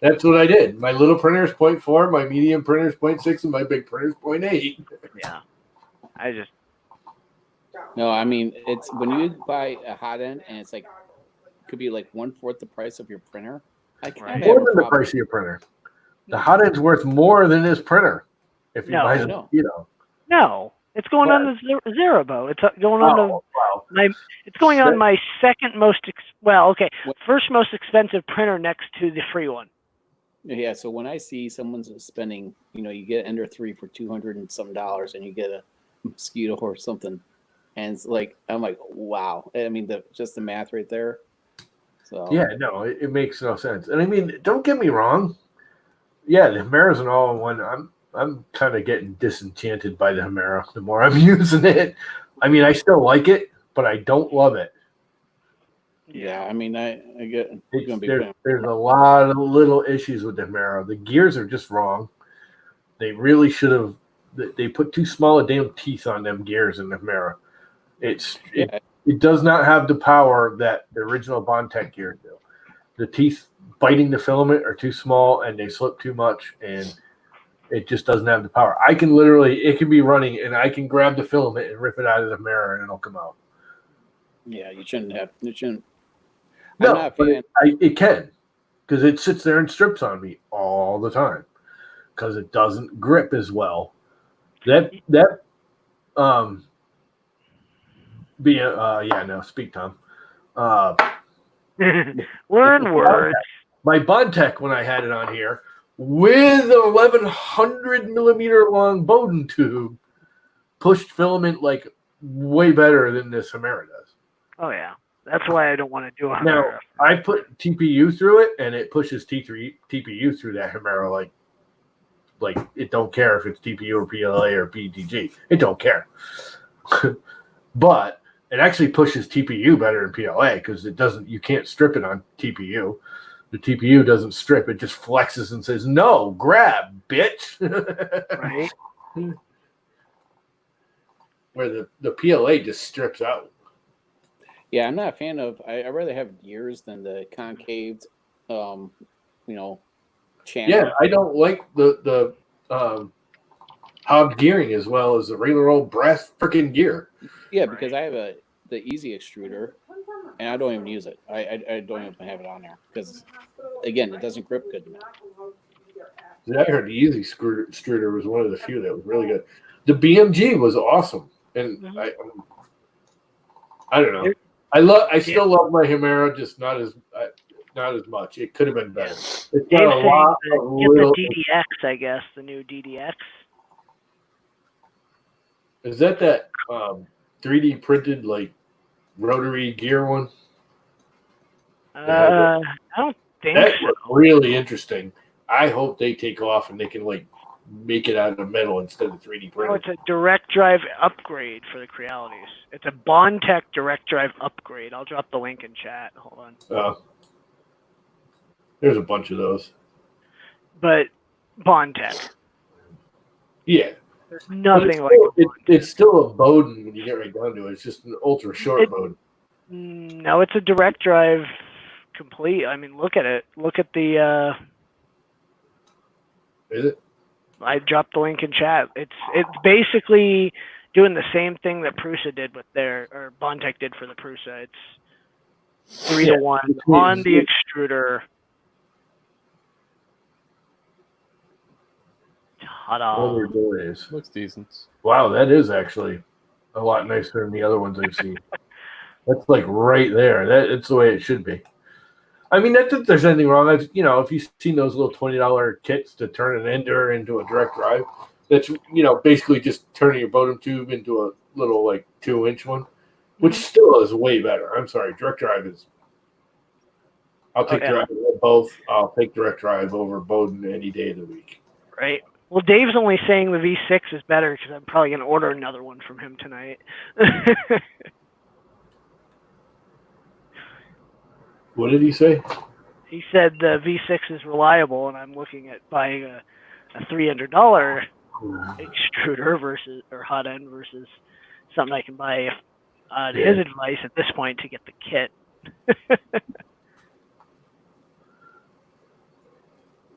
That's what I did. My little printer is 0.4, my medium printer is 0.6, and my big printer is 0.8. Yeah. I just. No, I mean, it's when you buy a hot end and it's like, could be like 1/4 the price of your printer. More than the price of your printer. The hot end's worth more than this printer. If you buy the mosquito. No. It's going on the Zerabo. It's going on it's going on my second most first most expensive printer next to the free one. Yeah, so when I see someone's spending, you get Ender 3 for $200 and some dollars, and you get a mosquito or something, and it's like I'm like, wow. I mean, just the math right there. So yeah, no, it makes no sense. And I mean, don't get me wrong. Yeah, the Himera's an all-in-one. I'm kind of getting disenchanted by the Himera the more I'm using it. I mean, I still like it, but I don't love it. Yeah, I mean, I get there's a lot of little issues with the Himera. The gears are just wrong. They really should have. They put too small a damn teeth on them gears in the Himera. It does not have the power that the original Bondtech gears do. The teeth biting the filament are too small, and they slip too much, and it just doesn't have the power. It can be running, and I can grab the filament and rip it out of the mirror, and it'll come out. Yeah, you shouldn't. No, but it can, because it sits there and strips on me all the time, because it doesn't grip as well. Speak, Tom. Learn words. My Bondtech, when I had it on here, with an 1100 millimeter long Bowden tube, pushed filament like way better than this Himera does. Oh yeah, that's why I don't want to do it. Now I put TPU through it, and it pushes TPU through that Himera like it don't care if it's TPU or PLA or PTG. It don't care. But it actually pushes TPU better than PLA because it doesn't. You can't strip it on TPU. The TPU doesn't strip; it just flexes and says, "No, grab, bitch." Right. Where the PLA just strips out. Yeah, I'm not a fan of. I rather have gears than the concaved, channel. Yeah, I don't like the hobbed gearing as well as the regular old brass freaking gear. Yeah, because I have the easy extruder, and I don't even use it. I don't even have it on there because, again, it doesn't grip good enough. I heard the easy extruder was one of the few that was really good. The BMG was awesome, and I don't know. I still love my Himera, just not as much. It could have been better. It's got a lot of little. The DDX, I guess, the new DDX. Is that 3D printed like rotary gear one? I don't think That's so. Really interesting. I hope they take off and they can make it out of metal instead of 3D printed. Oh, it's a direct drive upgrade for the Crealities. It's a Bondtech direct drive upgrade. I'll drop the link in chat. Hold on. There's a bunch of those. But Bondtech. Yeah. There's nothing it's still a Bowden when you get right down to it. It's just an ultra short Bowden. No, it's a direct drive complete. I mean, look at it. Look at the. Is it? I dropped the link in chat. It's basically doing the same thing that Prusa did with or Bondtech did for the Prusa. It's 3-to-1 on the extruder. Ta-da. Looks decent. Wow, that is actually a lot nicer than the other ones I've seen. That's like right there. It's the way it should be. I mean, not that there's anything wrong. If you've seen those little $20 kits to turn an Ender into a direct drive, that's basically just turning your Bowden tube into a little 2-inch one. which still is way better. I'm sorry, direct drive is. I'll take direct drive both. I'll take direct drive over Bowden any day of the week. Right. Well, Dave's only saying the V6 is better because I'm probably going to order another one from him tonight. What did he say? He said the V6 is reliable, and I'm looking at buying a $300 extruder or hot end versus something I can buy on his advice at this point to get the kit.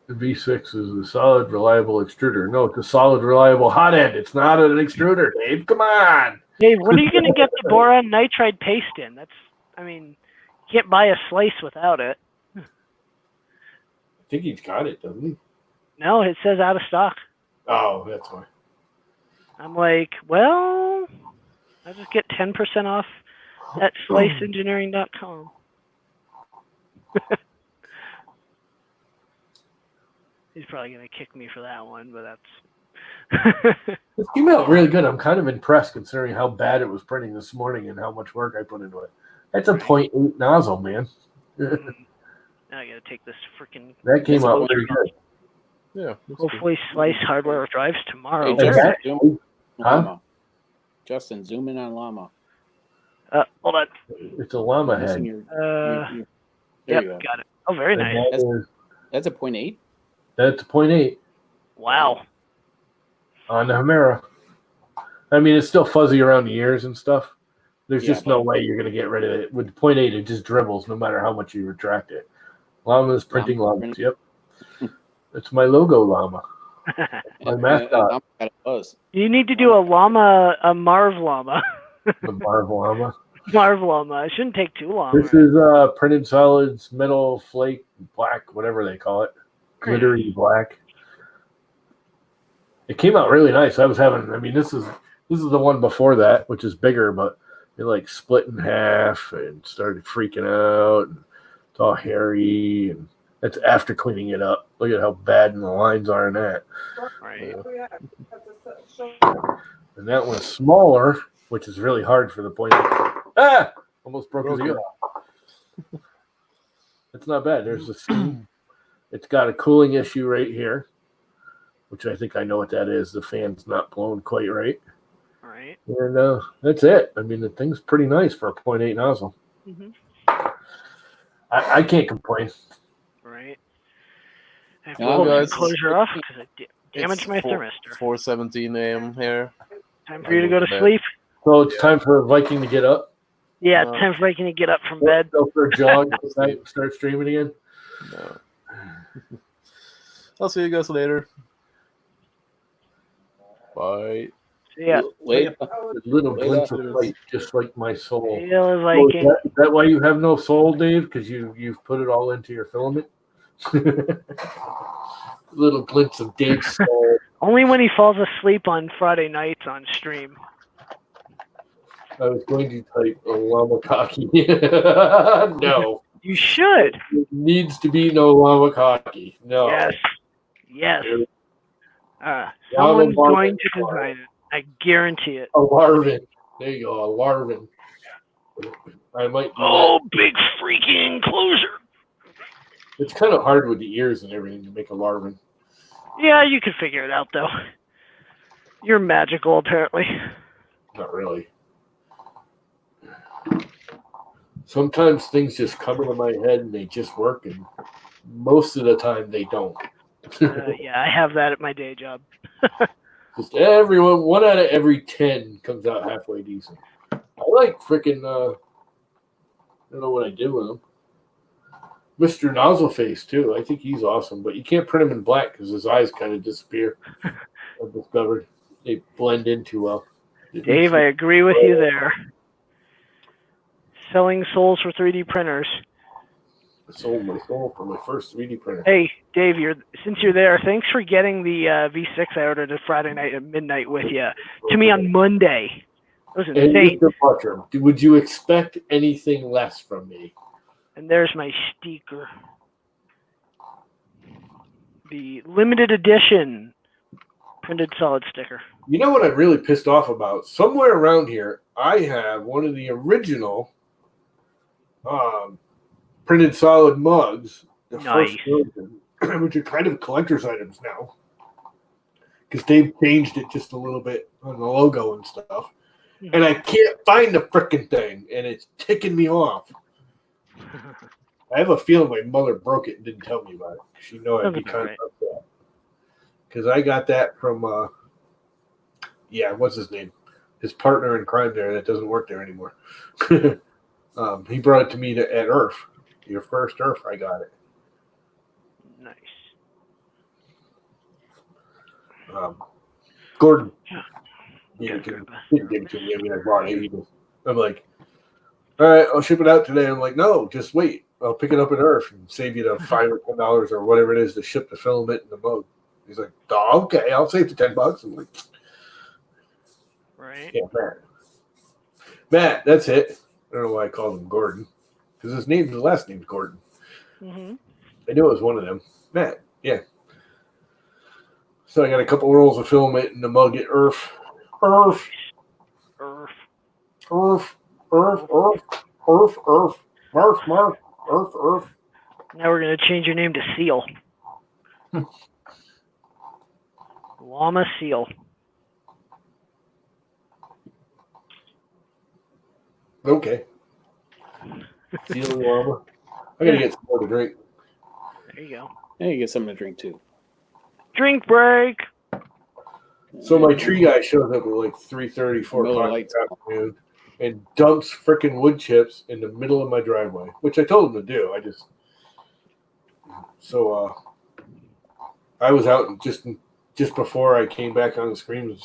The V6 is a solid, reliable extruder. No, it's a solid, reliable hot end. It's not an extruder, Dave. Come on. Dave, what are you going to get the boron nitride paste in? You can't buy a slice without it. I think he's got it, doesn't he? No, it says out of stock. Oh, that's why. I'm like, well, I'll just get 10% off at sliceengineering.com. He's probably going to kick me for that one, but that's... It came out really good. I'm kind of impressed considering how bad it was printing this morning and how much work I put into it. That's a 0.8 nozzle, man. Now I got to take this freaking... That came out pretty good. Yeah. Hopefully slice hardware drives tomorrow. Hey, Justin, Huh? zoom in on Llama. Justin, zoom in on Llama. Hold on. It's a llama head. There Yep, you go. got it. Oh, very And nice. That's a 0.8? That's a 0.8 Wow. on the Hemera. I mean, it's still fuzzy around the ears and stuff. There's just no way you're going to get rid of it. With 0.8, it just dribbles no matter how much you retract it. Llama's printing llamas. Yep. It's my logo llama. My mascot. You need to do a Marv llama. The Marv llama. Marv llama. It shouldn't take too long. This is printed solids, metal flake, black, whatever they call it. Glittery black. It came out really nice. This is the one before that, which is bigger, but it like split in half and started freaking out. And it's all hairy, and that's after cleaning it up. Look at how bad the lines are in that. Right. And that one's smaller, which is really hard for the point. Almost broke his ear off. It's not bad. There's a steam. It's got a cooling issue right here, which I think I know what that is. The fan's not blown quite right. Right. And that's it. I mean, the thing's pretty nice for a 0.8 nozzle. Mm-hmm. I can't complain. Right. I have Yeah, to pull guys, the closure off because I damaged my thermistor. 4:17 a.m. here. Time for you to go to sleep? So it's time for Viking to get up? Yeah, it's time for Viking to get up from bed. Go for a jog tonight and start streaming again? No. I'll see you guys later. Bye. Yeah. Wait. Little glimpse of light, just like my soul. Viking. Is that why you have no soul, Dave? Because you've put it all into your filament? Little glimpse of Dave's soul. Only when he falls asleep on Friday nights on stream. I was going to type a Lamakaki. No. You should. It needs to be no Lamakaki. No. Yes. Someone's going to design it. I guarantee it. A Larvin. There you go, a Larvin. I might. Big freaking enclosure. It's kind of hard with the ears and everything to make a Larvin. Yeah, you can figure it out though. You're magical, apparently. Not really. Sometimes things just come into my head and they just work, and most of the time they don't. Yeah, I have that at my day job. Just everyone, 1 out of every 10 comes out halfway decent. I like freaking, I don't know what I do with them. Mr. Nozzleface, too. I think he's awesome, but you can't print him in black because his eyes kind of disappear. I've discovered they blend in too well. Dave, I agree with you there. Selling souls for 3D printers. I sold my soul for my first 3D printer. Hey, Dave, since you're there, thanks for getting the V6 I ordered a Friday night at midnight with you to me on Monday. It was And insane. Mr. Butcher, would you expect anything less from me? And there's my sticker. The limited edition Printed solid sticker. You know what I'm really pissed off about? Somewhere around here, I have one of the original printed solid mugs, the Nice. first version, which are kind of collector's items now, because they've changed it just a little bit on the logo and stuff. And I can't find the frickin' thing, and it's ticking me off. I have a feeling my mother broke it and didn't tell me about it. She knew I'd be kind of upset. Because I got that from, what's his name? His partner in crime there that doesn't work there anymore. He brought it to me at IRF. Your first IRF, I got it. Nice. Gordon. He didn't give it to me. I mean, I bought it. I'm like, all right, I'll ship it out today. I'm like, no, just wait. I'll pick it up at IRF and save you the $5 or $10 or whatever it is to ship the filament and the mug. He's like, oh, okay, I'll save the $10. I'm like, right. Yeah, Matt, that's it. I don't know why I called him Gordon. Because his last name's Gordon. Mm-hmm. I knew it was one of them. Matt, yeah. So I got a couple rolls of filament in the mug at IRF. IRF. Now we're going to change your name to Seal. Llama Seal. Okay. Seal Llama. I got to get some more to drink. There you go. Yeah, you get something to drink too. Drink break. So my tree guy shows up at like 3:30, 4 o'clock in the afternoon and dumps frickin' wood chips in the middle of my driveway, which I told him to do. I was out and just before I came back on the stream and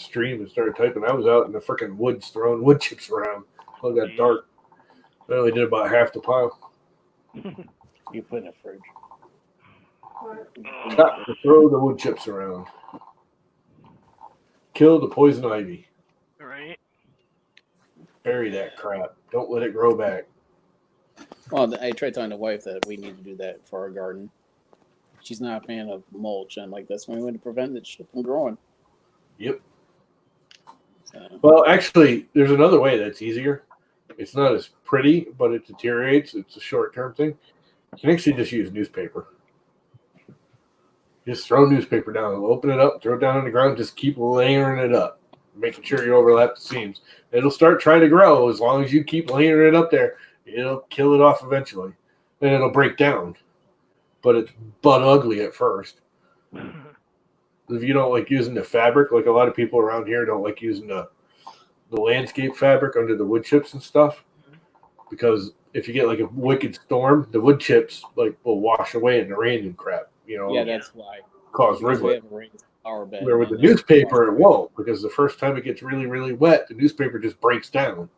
started typing, I was out in the frickin' woods throwing wood chips around until it got dark. I only did about half the pile. You put in a fridge. Throw the wood chips around. Kill the poison ivy. All right. Bury that crap. Don't let it grow back. Well, I tried telling the wife that we need to do that for our garden. She's not a fan of mulch, and like that's the only way to prevent it from growing. Yep. So. Well, actually, there's another way that's easier. It's not as pretty, but it deteriorates. It's a short-term thing. You can actually just use newspaper. Just throw newspaper down. Open it up, throw it down on the ground, just keep layering it up, making sure you overlap the seams. It'll start trying to grow as long as you keep layering it up there. It'll kill it off eventually. Then it'll break down. But it's butt ugly at first. If you don't like using the fabric, like a lot of people around here don't like using the landscape fabric under the wood chips and stuff. Because if you get like a wicked storm, the wood chips like will wash away in the rain and crap. You know, yeah, that's why. Cause rivulet. Bed, where with the newspaper, it won't, because the first time it gets really, really wet, the newspaper just breaks down.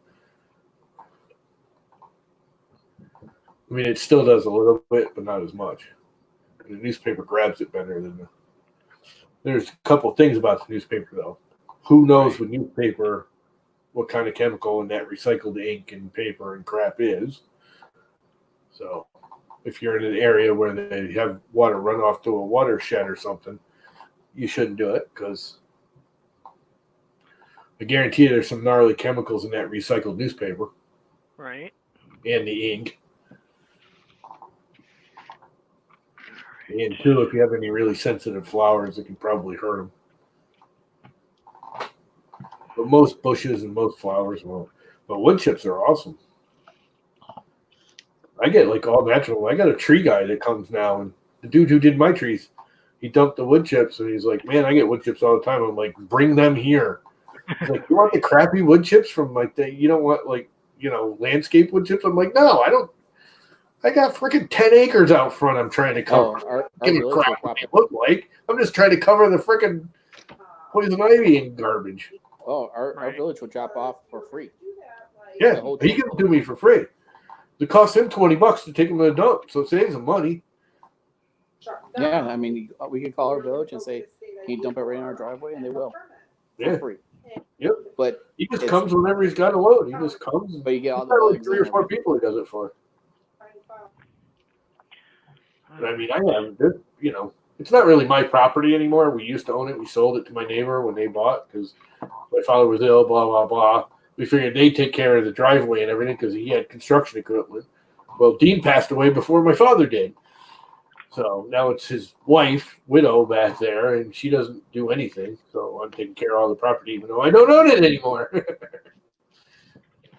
I mean, it still does a little bit, but not as much. The newspaper grabs it better than the... There's a couple of things about the newspaper, though. Who knows with newspaper what kind of chemical in that recycled ink and paper and crap is. So if you're in an area where they have water run off to a watershed or something, you shouldn't do it, because I guarantee you there's some gnarly chemicals in that recycled newspaper. Right. And the ink. And two, if you have any really sensitive flowers, it can probably hurt them. But most bushes and most flowers won't. But wood chips are awesome. I get like all natural. I got a tree guy that comes now, and the dude who did my trees, he dumped the wood chips, and he's like, man, I get wood chips all the time. I'm like, bring them here. He's like, you want the crappy wood chips from like the, you don't want like, you know, landscape wood chips? I'm like, no, I don't. I got freaking 10 acres out front I'm trying to cover. Give a crap what they look like. I'm just trying to cover the freaking poison ivy and garbage. Oh, our village will drop off for free. Yeah, he gives it to me for free. It costs him $20 to take them to the dump, so it saves him money. Yeah, I mean, we can call our village and say, can you dump it right in our driveway? And they will. Yeah. For free. Yep. But he just comes whenever he's got a load. He just comes. But you get all the like 3 or 4 people he does it for. But I mean, I have, you know, it's not really my property anymore. We used to own it. We sold it to my neighbor when they bought because my father was ill, blah, blah, blah. We figured they'd take care of the driveway and everything because he had construction equipment. Well, Dean passed away before my father did. So now it's his wife, widow, back there, and she doesn't do anything. So I'm taking care of all the property, even though I don't own it anymore.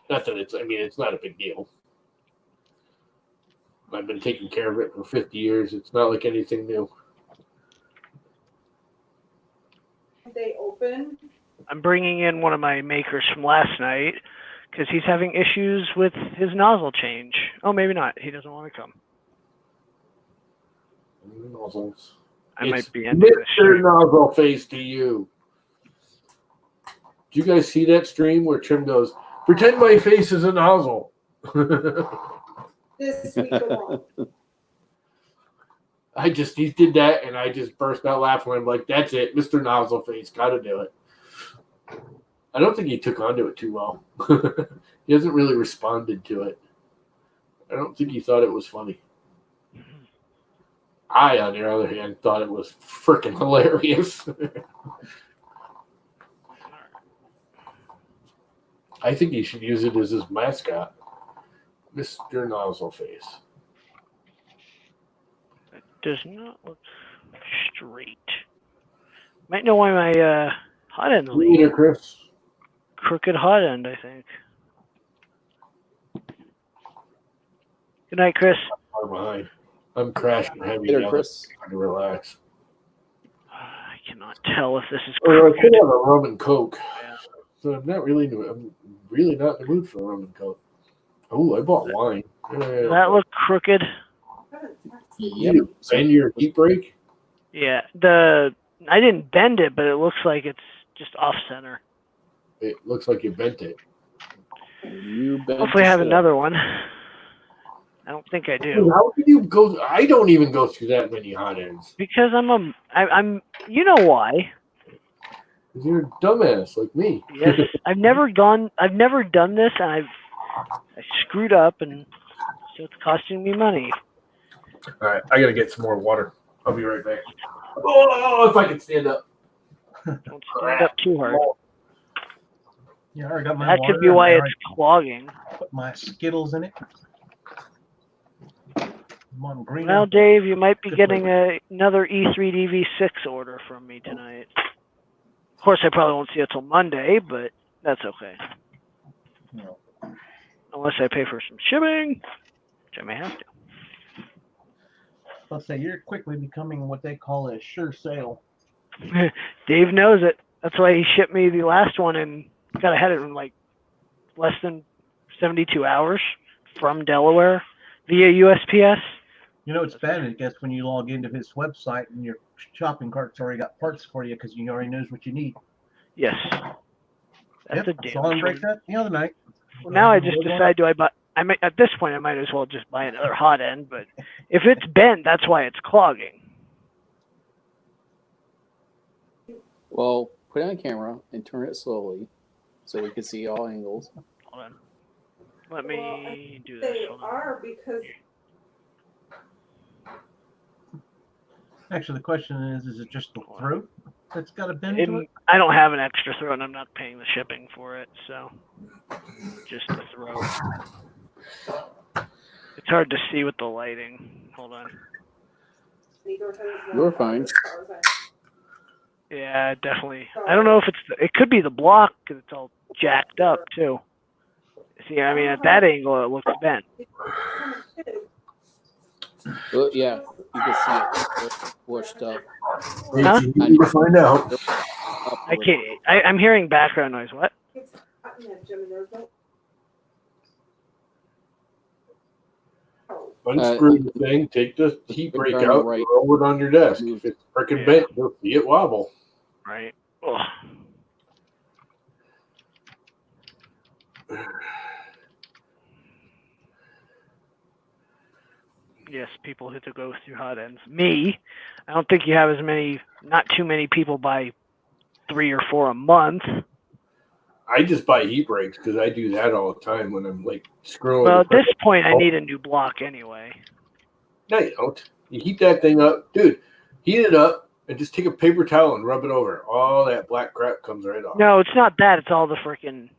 Not that it's not a big deal. I've been taking care of it for 50 years. It's not like anything new. They open. I'm bringing in one of my makers from last night because he's having issues with his nozzle change. Oh, maybe not. He doesn't want to come. Nozzles. I It's might be ending this Mr. stream. Nozzle Face to you. Did you guys see that stream where Trim goes, pretend my face is a nozzle? This week alone. He did that, and I just burst out laughing. I'm like, that's it, Mr. Nozzle Face, got to do it. I don't think he took onto it too well. He hasn't really responded to it. I don't think he thought it was funny. I, on the other hand, thought it was freaking hilarious. I think he should use it as his mascot, Mr. Nozzleface. It does not look straight. Might know why my hot end's leaking. Chris. Crooked hot end, I think. Good night, Chris. I'm behind. I'm crashing heavy. Later, now. Chris. Trying to relax. I cannot tell if this is I crooked. could have a rum and coke. Yeah. So I'm really not in the mood for a rum and coke. Oh, I bought wine. Does that look crooked? Yep. Bend your heat brake? Yeah. I didn't bend it, but it looks like it's just off center. It looks like you bent it. You bet. Hopefully I have another one. I don't think I do. How can you go? I don't even go through that many hot ends. Because I'm you know why. You're a dumbass like me. Yes. I've never done this, and I screwed up, and so it's costing me money. All right, I gotta get some more water. I'll be right back. Oh, if I can stand up. Don't stand up too hard. Yeah, I already got my That water. could be why I it's already clogging. put my Skittles in it. I'm on green. Well, Dave, you might be getting another E3DV6 order from me tonight. Of course, I probably won't see it till Monday, but that's okay. No. Unless I pay for some shipping, which I may have to. Let's say you're quickly becoming what they call a sure sale. Dave knows it. That's why he shipped me the last one and got ahead of it in like less than 72 hours from Delaware via USPS. You know, it's bad, I guess, when you log into his website and your shopping cart's already got parts for you because he already knows what you need. Yes. That's Yep, a saw him damn break shame. that the other night. Well, now I just decide, at this point, I might as well just buy another hot end, but if it's bent, that's why it's clogging. Well, put it on camera and turn it slowly so we can see all angles. Hold on. Let me do this. They Hold on. are because Actually, the question is it just the throat that's got a bend to it? I don't have an extra throat, and I'm not paying the shipping for it, so just the throat. It's hard to see with the lighting. Hold on. You're fine. Yeah, definitely. I don't know if it could be the block because it's all jacked up too. See, I mean, at that angle, it looks bent. Well, yeah, you can see it washed up. Huh? You need to find out. I can't. I'm hearing background noise. What? Unscrew the thing, take the heat break turn out, right. roll it on your desk. If it's freaking bent, you'll see it wobble. Right. Ugh. Yes, people hit to go through hot ends. Me, I don't think you have as many. Not too many people buy 3 or 4 a month. I just buy heat breaks because I do that all the time when I'm like screwing. Well, at this point, I need a new block anyway. No, you don't. You heat that thing up, dude. Heat it up and just take a paper towel and rub it over. All that black crap comes right off. No, it's not that. It's all freaking.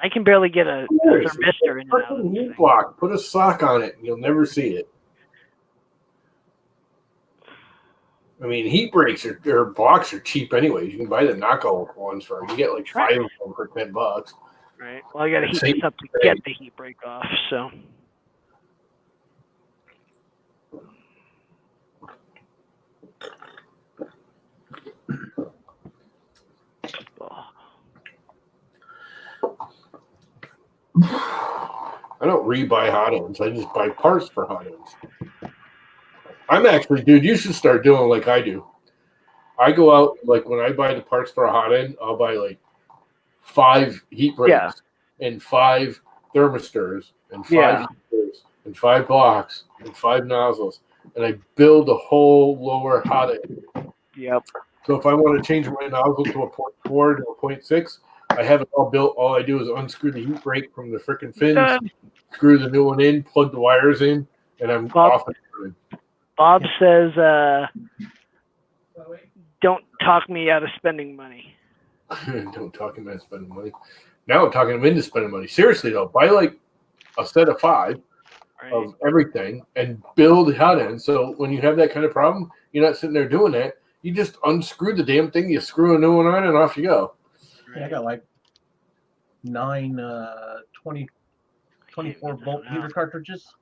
I can barely get a thermistor in and out of this thing. Block. Put a sock on it and you'll never see it. I mean, heat breaks or blocks are cheap anyways. You can buy the knockout ones for them. You get like 5 of them for $10. Right. Well, I got to heat this up to get the heat break off. So. I don't rebuy hot ends. I just buy parts for hot ends. I'm actually, dude, you should start doing like I do. I go out, like when I buy the parts for a hot end, I'll buy like 5 heat breaks and 5 thermistors and 5 heaters and 5 blocks and 5 nozzles. And I build a whole lower hot end. Yep. So if I want to change my nozzle to a 0.4 to a 0.6, I have it all built. All I do is unscrew the heat brake from the freaking fins, screw the new one in, plug the wires in, and I'm off and running. Bob says, don't talk me out of spending money. Don't talk him into spending money. Now I'm talking him into spending money. Seriously, though, buy like a set of 5 of everything and build hot ends. So when you have that kind of problem, you're not sitting there doing that. You just unscrew the damn thing, you screw a new one on, and off you go. Yeah, I got like 9 24 volt heater cartridges.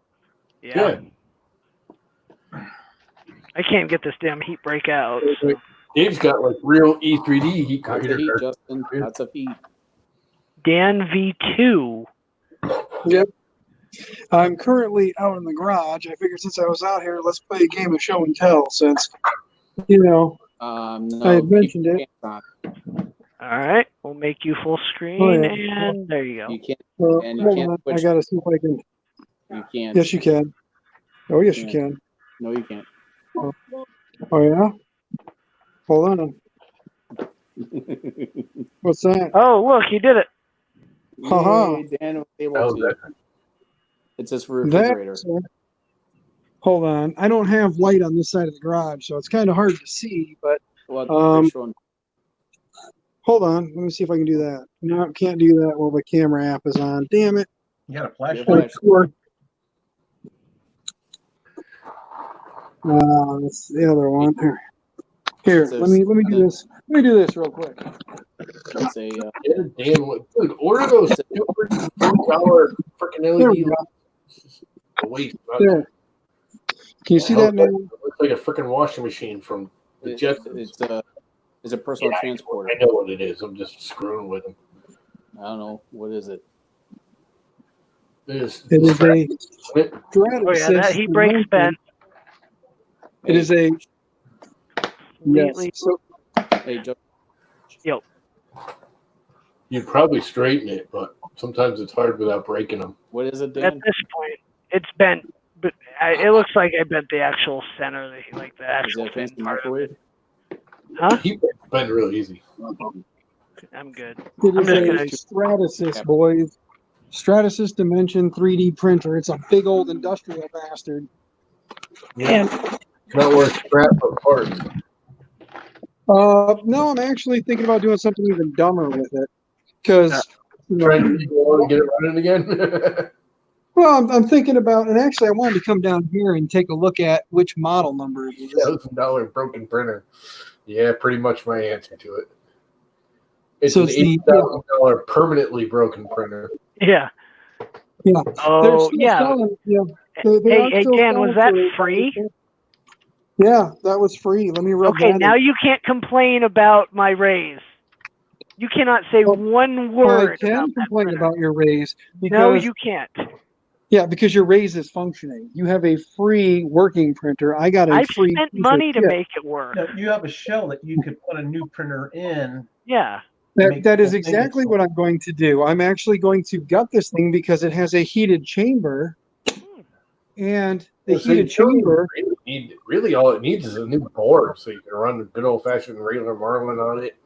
Yeah. I can't get this damn heat break out. So. Dave's got like real E3D heat cartridges. Justin. Lots of heat. Dan V2. Yep. I'm currently out in the garage. I figured since I was out here, let's play a game of show and tell since, No, I had mentioned it. All right, we'll make you full screen, and there you go. You can't. Well, And hold you on. can't switch. I gotta see if I can. You can't. Yes, you can. Oh, yes, you can. No, you can't. Oh, yeah? Hold on. What's that? Oh, look, you did it. Haha. Yay, Dan was able to. It says for refrigerator. Hold on. I don't have light on this side of the garage, so it's kind of hard to see, but What? hold on. Let me see if I can do that. No, can't do that while the camera app is on. Damn it. You got a flashlight? That's the other one. Here, let me do this. Let me do this real quick. Let's say, dude, order those $40 freaking LED lights. Waste. There. Can you see that now? It looks like a freaking washing machine from the Jetsons. It's a personal transporter. I know what it is. I'm just screwing with them. I don't know. What is it? It is a Stratasys. Oh, yeah, that heat break's bent. It is a. Yes. So, hey, Joe. Yo. You'd probably straighten it, but sometimes it's hard without breaking them. What is it, Dan? At this point, it's bent, but it looks like I bent the actual center, like the actual. Is that fancy microwave? Huh? Heat breaks bend real easy. I'm good. it is a Stratasys, boys. Stratasys Dimension 3D printer. It's a big old industrial bastard. Yeah. It's not worth scrap for parts. No, I'm actually thinking about doing something even dumber with it. Because, trying to get it running again? well, I'm thinking about, and actually I wanted to come down here and take a look at which model number it is. $1,000 broken printer. Yeah, pretty much my answer to it. It's So an it's $8,000 permanently broken printer. Yeah. Yeah. Oh, yeah. Selling, Hey, Dan, was that free? Yeah, that was free. Let me rub Okay, that now in. you can't complain about my raise. You cannot say one word. I can complain about your raise. No, you can't. Yeah, because your raise is functioning. You have a free working printer. I got a I've free. spent money to make it work. No, you have a shell that you could put a new printer in. Yeah. That is exactly what I'm going to do. I'm actually going to gut this thing because it has a heated chamber. And the heated chamber. Really, all it needs is a new board so you can run the good old fashioned regular Marlin on it,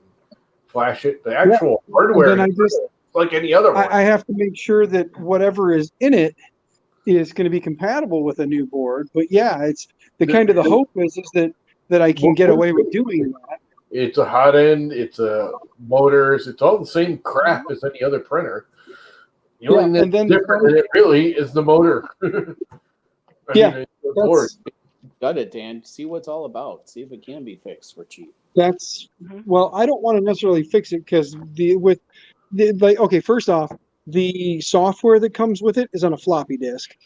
flash it. The actual hardware is like any other one. I have to make sure that whatever is in it is going to be compatible with a new board. But yeah, it's the hope is that that I can get away with doing that. It's a hot end. It's a motors. It's all the same crap as any other printer. The only thing that's different in it really is the motor. Got it, Dan. See what it's all about. See if it can be fixed for cheap. That's well, I don't want to necessarily fix it because first off, the software that comes with it is on a floppy disk,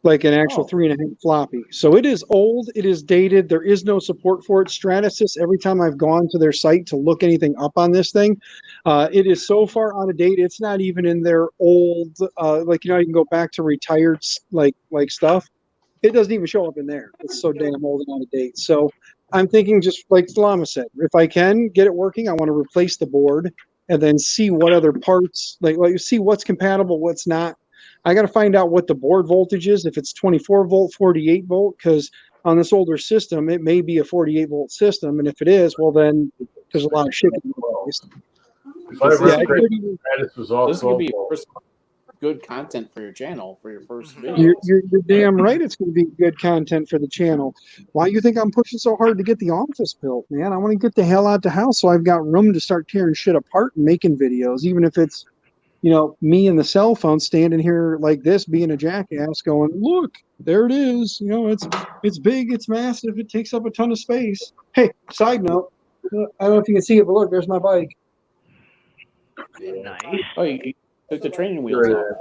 like an actual 3.5 floppy. So it is old, it is dated, there is no support for it. Stratasys, every time I've gone to their site to look anything up on this thing, it is so far out of date, it's not even in their old, you can go back to retired like stuff. It doesn't even show up in there. It's so damn old and out of date. So I'm thinking, just like Lama said, if I can get it working, I want to replace the board and then see what other parts, like see what's compatible, what's not. I got to find out what the board voltage is, if it's 24 volt, 48 volt, because on this older system, it may be a 48 volt system. And if it is, well, then there's a lot of shit. This would be good content for your channel for your first video. You're damn right. It's going to be good content for the channel. Why do you think I'm pushing so hard to get the office built, man? I want to get the hell out the house so I've got room to start tearing shit apart and making videos, even if it's, me and the cell phone standing here like this, being a jackass, going, look, there it is. It's big, it's massive, it takes up a ton of space. Hey, side note, I don't know if you can see it, but look, there's my bike. Nice. Oh, you took the training wheels off.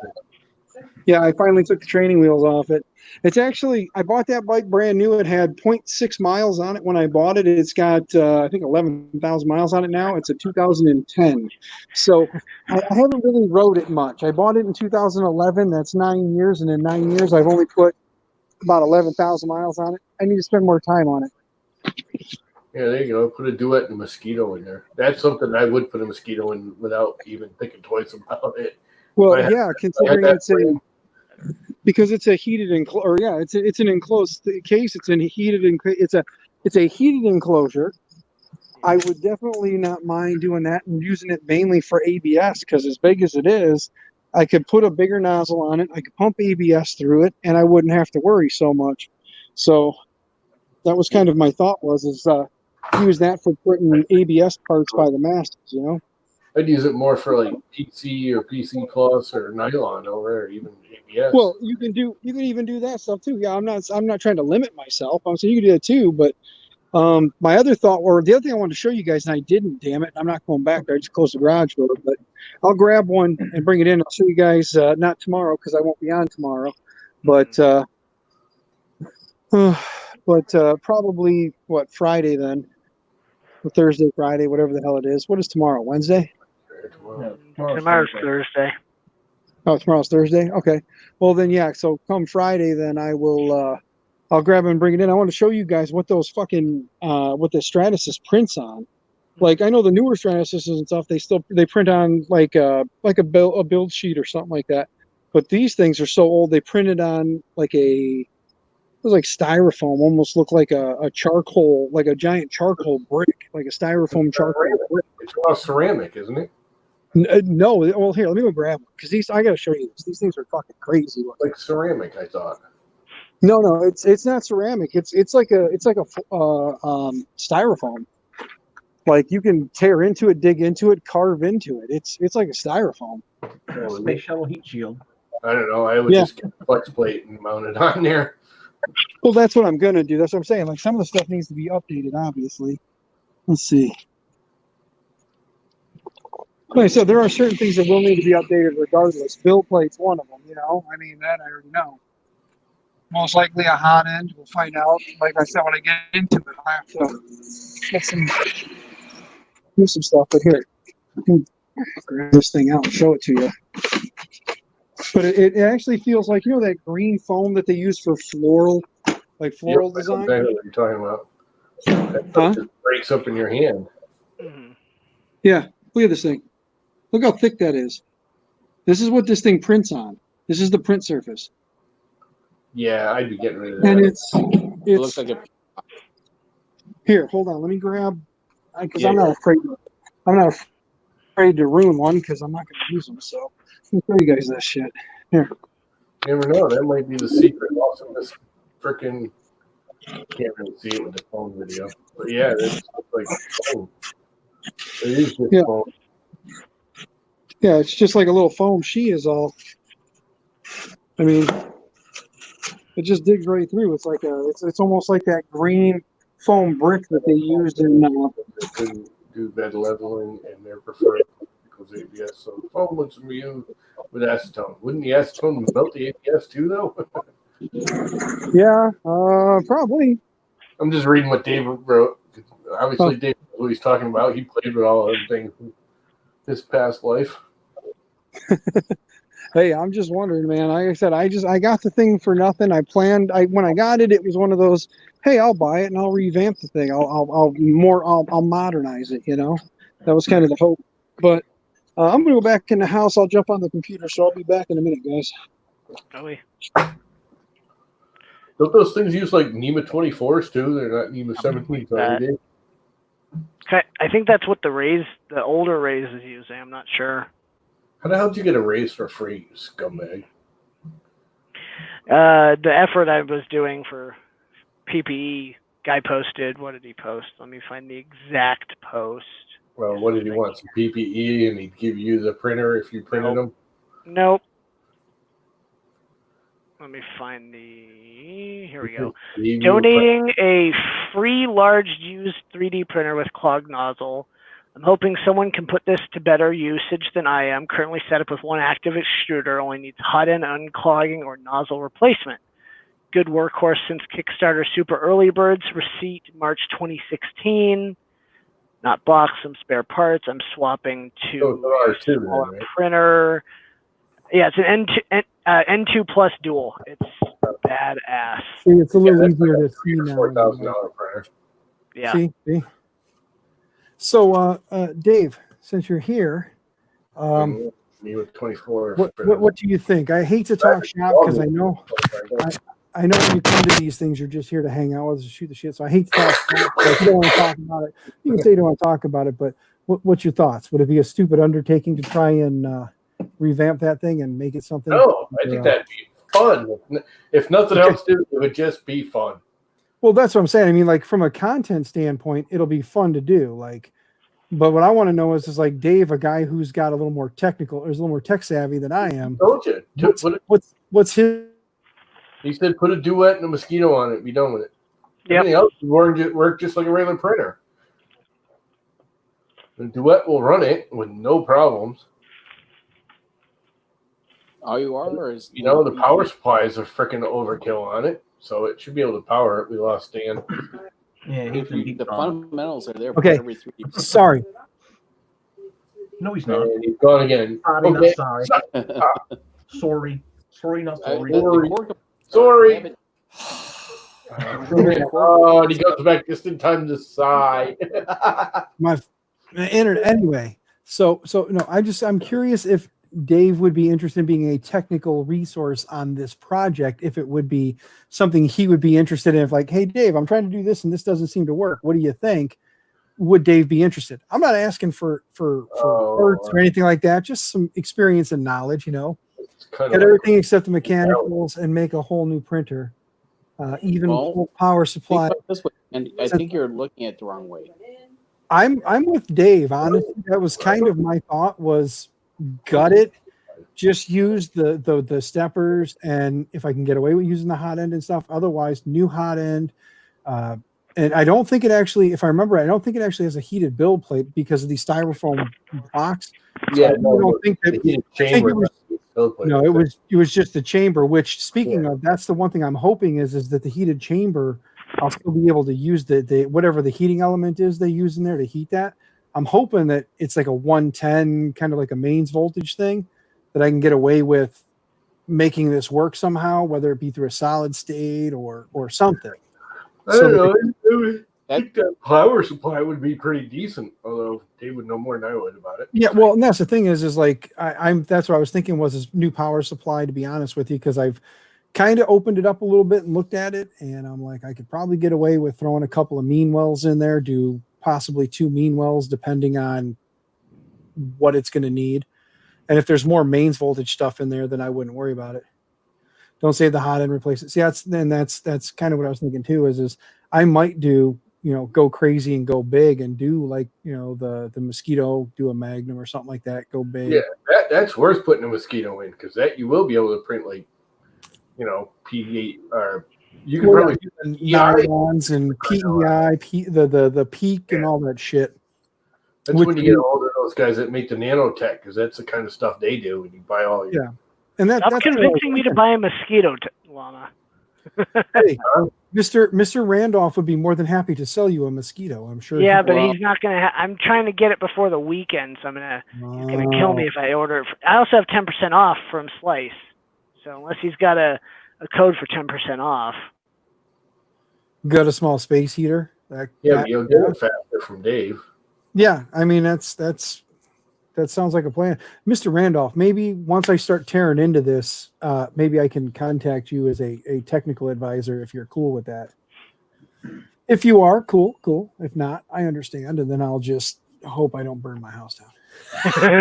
Yeah, I finally took the training wheels off it. It's actually, I bought that bike brand new. It had 0.6 miles on it when I bought it. It's got, I think, 11,000 miles on it now. It's a 2010. So I haven't really rode it much. I bought it in 2011. That's 9 years. And in 9 years, I've only put about 11,000 miles on it. I need to spend more time on it. Yeah, there you go. Put a duet and a mosquito in there. That's something I would put a mosquito in without even thinking twice about it. Well, yeah, considering because it's a heated it's an enclosed case. It's a heated enclosure. I would definitely not mind doing that and using it mainly for ABS, because as big as it is, I could put a bigger nozzle on it. I could pump ABS through it, and I wouldn't have to worry so much. So that was kind of my thought use that for putting ABS parts by the masters, I'd use it more for like PC or PC Plus or nylon or even ABS. Well, you can even do that stuff too. Yeah, I'm not trying to limit myself. I'm saying you can do that too. But my other thought, or the other thing I wanted to show you guys, and I didn't, damn it, I'm not going back there. I just closed the garage door, but I'll grab one and bring it in. I'll show you guys not tomorrow because I won't be on tomorrow, but probably Friday then, or Thursday, Friday, whatever the hell it is. What is tomorrow? Wednesday? Tomorrow's Thursday. Oh, tomorrow's Thursday? Okay. Well, then, yeah. So come Friday, then I will, I'll grab it and bring it in. I want to show you guys what those what the Stratasys prints on. Like, I know the newer Stratasys and stuff, they print on like a build sheet or something like that. But these things are so old, they printed on like it was like styrofoam, almost looked like a charcoal, like a giant charcoal brick, like a styrofoam charcoal brick. It's all ceramic, isn't it? No, well, here, let me go grab one, because I got to show you this. These things are fucking crazy. Like ceramic, I thought. No, it's not ceramic. It's like a styrofoam. Like, you can tear into it, dig into it, carve into it. It's like a styrofoam. Space shuttle heat shield. I don't know. I would just get a flex plate and mount it on there. Well, that's what I'm gonna do. That's what I'm saying. Like, some of the stuff needs to be updated, obviously. Let's see. Like I said, there are certain things that will need to be updated regardless. Build plate's one of them, I mean, that I already know. Most likely a hot end. We'll find out. Like I said, when I get into it, I'll have to do some stuff. But here, I can grab this thing out and show it to you. But it actually feels like, that green foam that they use for floral design. Exactly what you're talking about. That just breaks up in your hand. Mm-hmm. Yeah, look at this thing. Look how thick that is. This is what this thing prints on. This is the print surface. Yeah, I'd be getting rid of that. And It looks like Here, hold on. Let me grab, because I'm not afraid to ruin one, because I'm not going to use them. So let me show you guys this shit. Here. You never know. That might be the secret. Also, this freaking Can't really see it with the phone video. But yeah, it's like phone. It is just Yeah. phone. Yeah, it's just like a little foam sheet is all. I mean, it just digs right through. It's like it's almost like that green foam brick that they used in. They couldn't do bed leveling and their preferred because ABS. So the phone was immune with acetone. Wouldn't the acetone melt the ABS too, though? Yeah, probably. I'm just reading what Dave wrote. Obviously, Dave knows what he's talking about. He played with all of things in his past life. Hey, I'm just wondering, man. Like I said, I got the thing for nothing. When I got it, it was one of those. Hey, I'll buy it and I'll revamp the thing. I'll modernize it. You know, that was kind of the hope. But I'm gonna go back in the house. I'll jump on the computer, so I'll be back in a minute, guys. Don't those things use like NEMA 24s too? They're not NEMA 17s already. Okay, I think that's what the older Raise is using. I'm not sure. How the hell did you get a raise for free, you scumbag? The effort I was doing for PPE, guy posted. What did he post? Let me find the exact post. Well, what did he want? Some PPE, and he'd give you the printer if you printed them? Nope. Let me find the. Here we go. Donating a free large used 3D printer with clogged nozzle. I'm hoping someone can put this to better usage than I am. Currently set up with one active extruder, only needs hot end unclogging or nozzle replacement. Good workhorse since Kickstarter Super Early Birds. Receipt March 2016. Not box, some spare parts. I'm swapping to a smaller printer. Yeah, it's an N2 Plus Dual. It's badass. See, it's a little easier to see now. $4,000 printer. Yeah. See. So, Dave, since you're here, me with 24. What do you think? I hate to talk shop because I know when you come to these things, you're just here to hang out with us and shoot the shit. So I hate to talk shop. If you don't want to talk about it, you can say you don't want to talk about it. But what's your thoughts? Would it be a stupid undertaking to try and revamp that thing and make it something? No, I think that'd be fun. If nothing else, it would just be fun. Well, that's what I'm saying. I mean, like from a content standpoint, it'll be fun to do. But what I want to know is like Dave, a guy who's got a little more technical, or is a little more tech savvy than I am. Told you. What's his? He said, put a duet and a mosquito on it. Be done with it. Yep. Everything else would work just like a regular printer. The duet will run it with no problems. All you are is the power supply is a freaking overkill on it, so it should be able to power it. We lost Dan. Yeah, the fundamentals are there for Okay. every 3D. Sorry. No, he's not. And he's gone again. Sorry, Okay. not sorry. Sorry, not sorry. Sorry. Oh, and he goes back just in time to sigh. My internet anyway. So no, I'm curious if Dave would be interested in being a technical resource on this project, if it would be something he would be interested in. If like, hey Dave, I'm trying to do this and this doesn't seem to work. What do you think? Would Dave be interested? I'm not asking for words or anything like that. Just some experience and knowledge, Get everything except the mechanicals and make a whole new printer. Even full power supply. This way, and I think you're looking at it the wrong way. I'm with Dave. Honestly, that was kind of my thought, was gut it, just use the steppers, and if I can get away with using the hot end and stuff, otherwise new hot end. And I don't think it actually, if I remember, I don't think it actually has a heated build plate because of the styrofoam box. So Yeah, I don't think that. It was just the chamber. Which, speaking of, that's the one thing I'm hoping is that the heated chamber, I'll still be able to use the whatever the heating element is they use in there to heat that. I'm hoping that it's like a 110, kind of like a mains voltage thing, that I can get away with making this work somehow, whether it be through a solid state or something. I don't know. I think that power supply would be pretty decent, although Dave would know more than I would about it. Yeah, well, and that's the thing is like I'm that's what I was thinking was this new power supply, to be honest with you, because I've kind of opened it up a little bit and looked at it, and I'm like, I could probably get away with throwing a couple of mean wells in there, do possibly 2 mean wells depending on what it's going to need. And if there's more mains voltage stuff in there, then I wouldn't worry about it. Don't save the hot end, replace it. See, that's kind of what I was thinking too. Is I might do, go crazy and go big and do like, the mosquito, do a Magnum or something like that. Go big. Yeah, that's worth putting a mosquito in because that you will be able to print like, P8 or you can probably nylons and PEI, the peak and all that shit. That's when you get all of those guys that make the nanotech because that's the kind of stuff they do when you buy all your. Yeah. And that's convincing me to buy a mosquito llama. Hey, Mr. Randolph would be more than happy to sell you a mosquito. I'm sure. Yeah, but he's not gonna. I'm trying to get it before the weekend, so he's gonna kill me if I order it. I also have 10% off from Slice, so unless he's got a code for 10% off. Got a small space heater. You'll get it faster from Dave. Yeah, I mean that sounds like a plan, Mr. Randolph. Maybe once I start tearing into this, maybe I can contact you as a technical advisor if you're cool with that. If you are, cool. If not, I understand, and then I'll just hope I don't burn my house down. You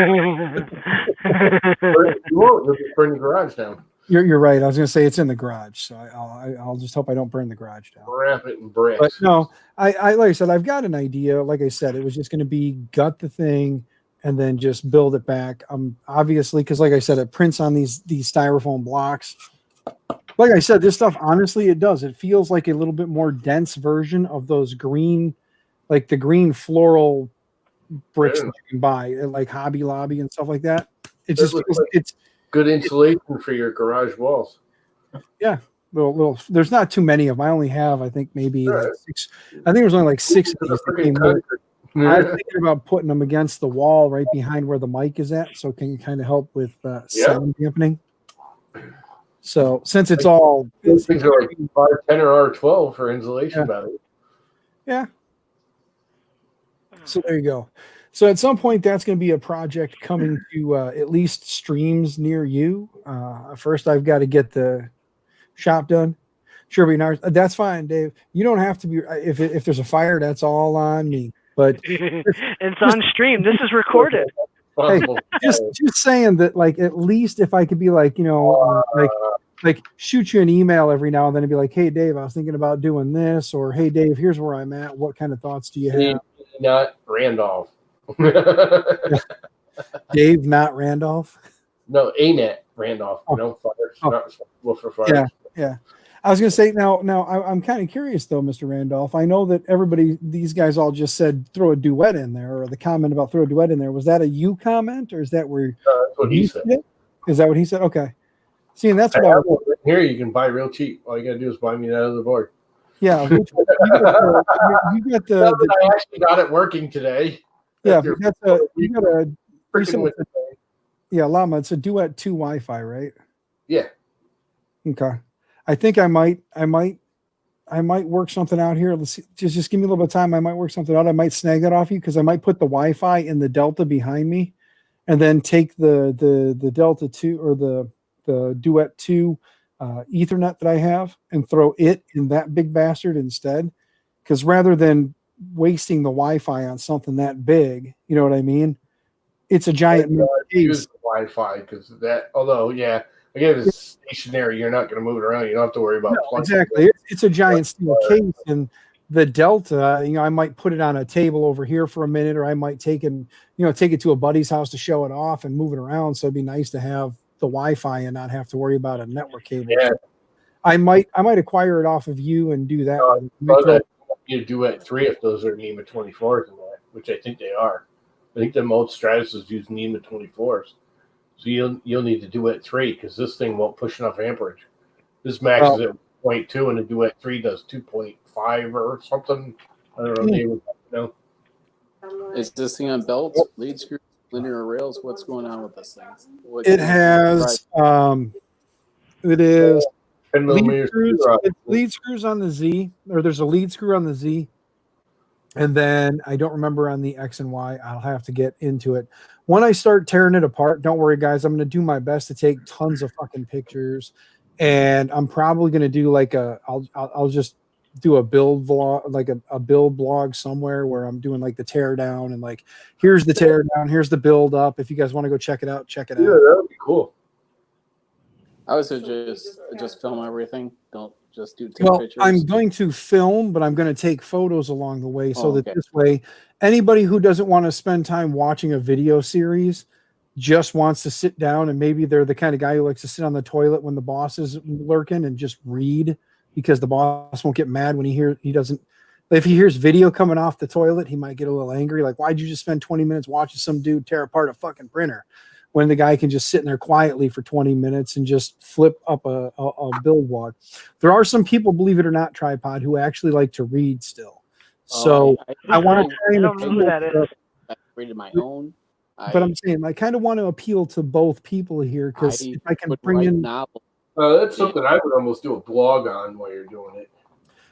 won't. You'll just burn the garage down. You're right. I was going to say it's in the garage, so I'll just hope I don't burn the garage down. Wrap it in bricks. But no, I like I said, I've got an idea. Like I said, it was just going to be gut the thing and then just build it back. Obviously, because like I said, it prints on these styrofoam blocks. Like I said, this stuff, honestly, it does. It feels like a little bit more dense version of those green, like the green floral bricks that you can buy at like Hobby Lobby and stuff like that. It just feels like it's good insulation for your garage walls. Yeah. Little, there's not too many of them. I only have, I think, maybe like 6. I think there's only like 6 of these. I was thinking about putting them against the wall right behind where the mic is at, so it can kind of help with sound dampening. So since it's all those things are like R10 or R12 for insulation value. Yeah. So there you go. So at some point, that's going to be a project coming to at least streams near you. First, I've got to get the shop done. Sure, that's fine, Dave. You don't have to be. If there's a fire, that's all on me. But it's on stream. This is recorded. Hey, just saying that, like, at least if I could be like, like shoot you an email every now and then and be like, hey, Dave, I was thinking about doing this, or hey, Dave, here's where I'm at. What kind of thoughts do you have? Not Randolph. Dave, not Randolph. No, ANET Randolph. No fires. Not responsible for fires. Yeah. I was going to say now I'm kind of curious though, Mr. Randolph. I know that these guys all just said throw a duet in there, or the comment about throw a duet in there. Was that a you comment, or is that where? That's what he said. Is that what he said? Okay. See, and that's what here you can buy real cheap. All you got to do is buy me that other board. Yeah, you got the. I actually got it working today. Yeah, you got a. Yeah, Llama. It's a Duet 2 Wi-Fi, right? Yeah. Okay. I think I might work something out here. Let's see. Just give me a little bit of time. I might work something out. I might snag that off you because I might put the Wi-Fi in the Delta behind me, and then take the Delta 2 or the Duet 2 Ethernet that I have and throw it in that big bastard instead. Because rather than wasting the Wi-Fi on something that big, you know what I mean? It's a giant use the Wi-Fi because that. Although, yeah. Again, it's stationary. You're not going to move it around. You don't have to worry about exactly. It's a giant steel case, and the Delta. I might put it on a table over here for a minute, or I might take it to a buddy's house to show it off and move it around. So it'd be nice to have the Wi-Fi and not have to worry about a network cable. Yeah. I might acquire it off of you and do that. You Duet 3 if those are NEMA 24s and that, which I think they are. I think the most Stratus's use NEMA 24s. So you'll need to Duet 3 because this thing won't push enough amperage. This maxes at 0.2 and the Duet 3 does 2.5 or something. I don't know. David, no. Is this thing on belts, lead screws, linear rails? What's going on with this thing? It has lead screws on the Z, or there's a lead screw on the Z. And then I don't remember on the X and Y. I'll have to get into it. When I start tearing it apart, don't worry, guys. I'm going to do my best to take tons of fucking pictures. And I'm probably going to do like I'll just do a build vlog, like a build blog somewhere where I'm doing like the tear down and like, here's the tear down, here's the build up. If you guys want to go check it out, check it out. Yeah, that would be cool. I would suggest just film everything. Don't just take pictures. I'm going to film, but I'm going to take photos along the way so that okay. this way, anybody who doesn't want to spend time watching a video series just wants to sit down, and maybe they're the kind of guy who likes to sit on the toilet when the boss is lurking and just read, because the boss won't get mad when if he hears video coming off the toilet, he might get a little angry. Like, why'd you just spend 20 minutes watching some dude tear apart a fucking printer when the guy can just sit in there quietly for 20 minutes and just flip up a build log? There are some people, believe it or not, Tripod, who actually like to read still. So I want to try and appeal to, I created my own. but I'm saying I kind of want to appeal to both people here, because if I can bring in novels. That's something I would almost do a blog on while you're doing it.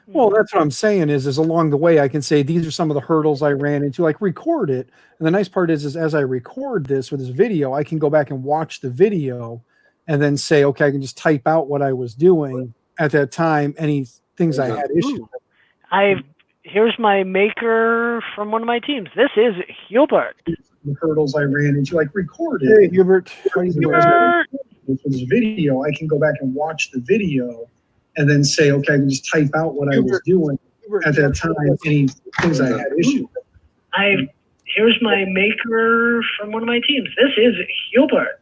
Well, that's what I'm saying is along the way I can say these are some of the hurdles I ran into, like record it. And the nice part is as I record this with this video, I can go back and watch the video and then say, okay, I can just type out what I was doing at that time, any things I had issues with. Here's my maker from one of my teams. This is Hubert. The hurdles I ran into, like record it. Hey, Hubert. Hubert. For this video, I can go back and watch the video and then say, okay, I can just type out what I was doing at that time, any things I had issues with. Here's my maker from one of my teams. This is Hubert.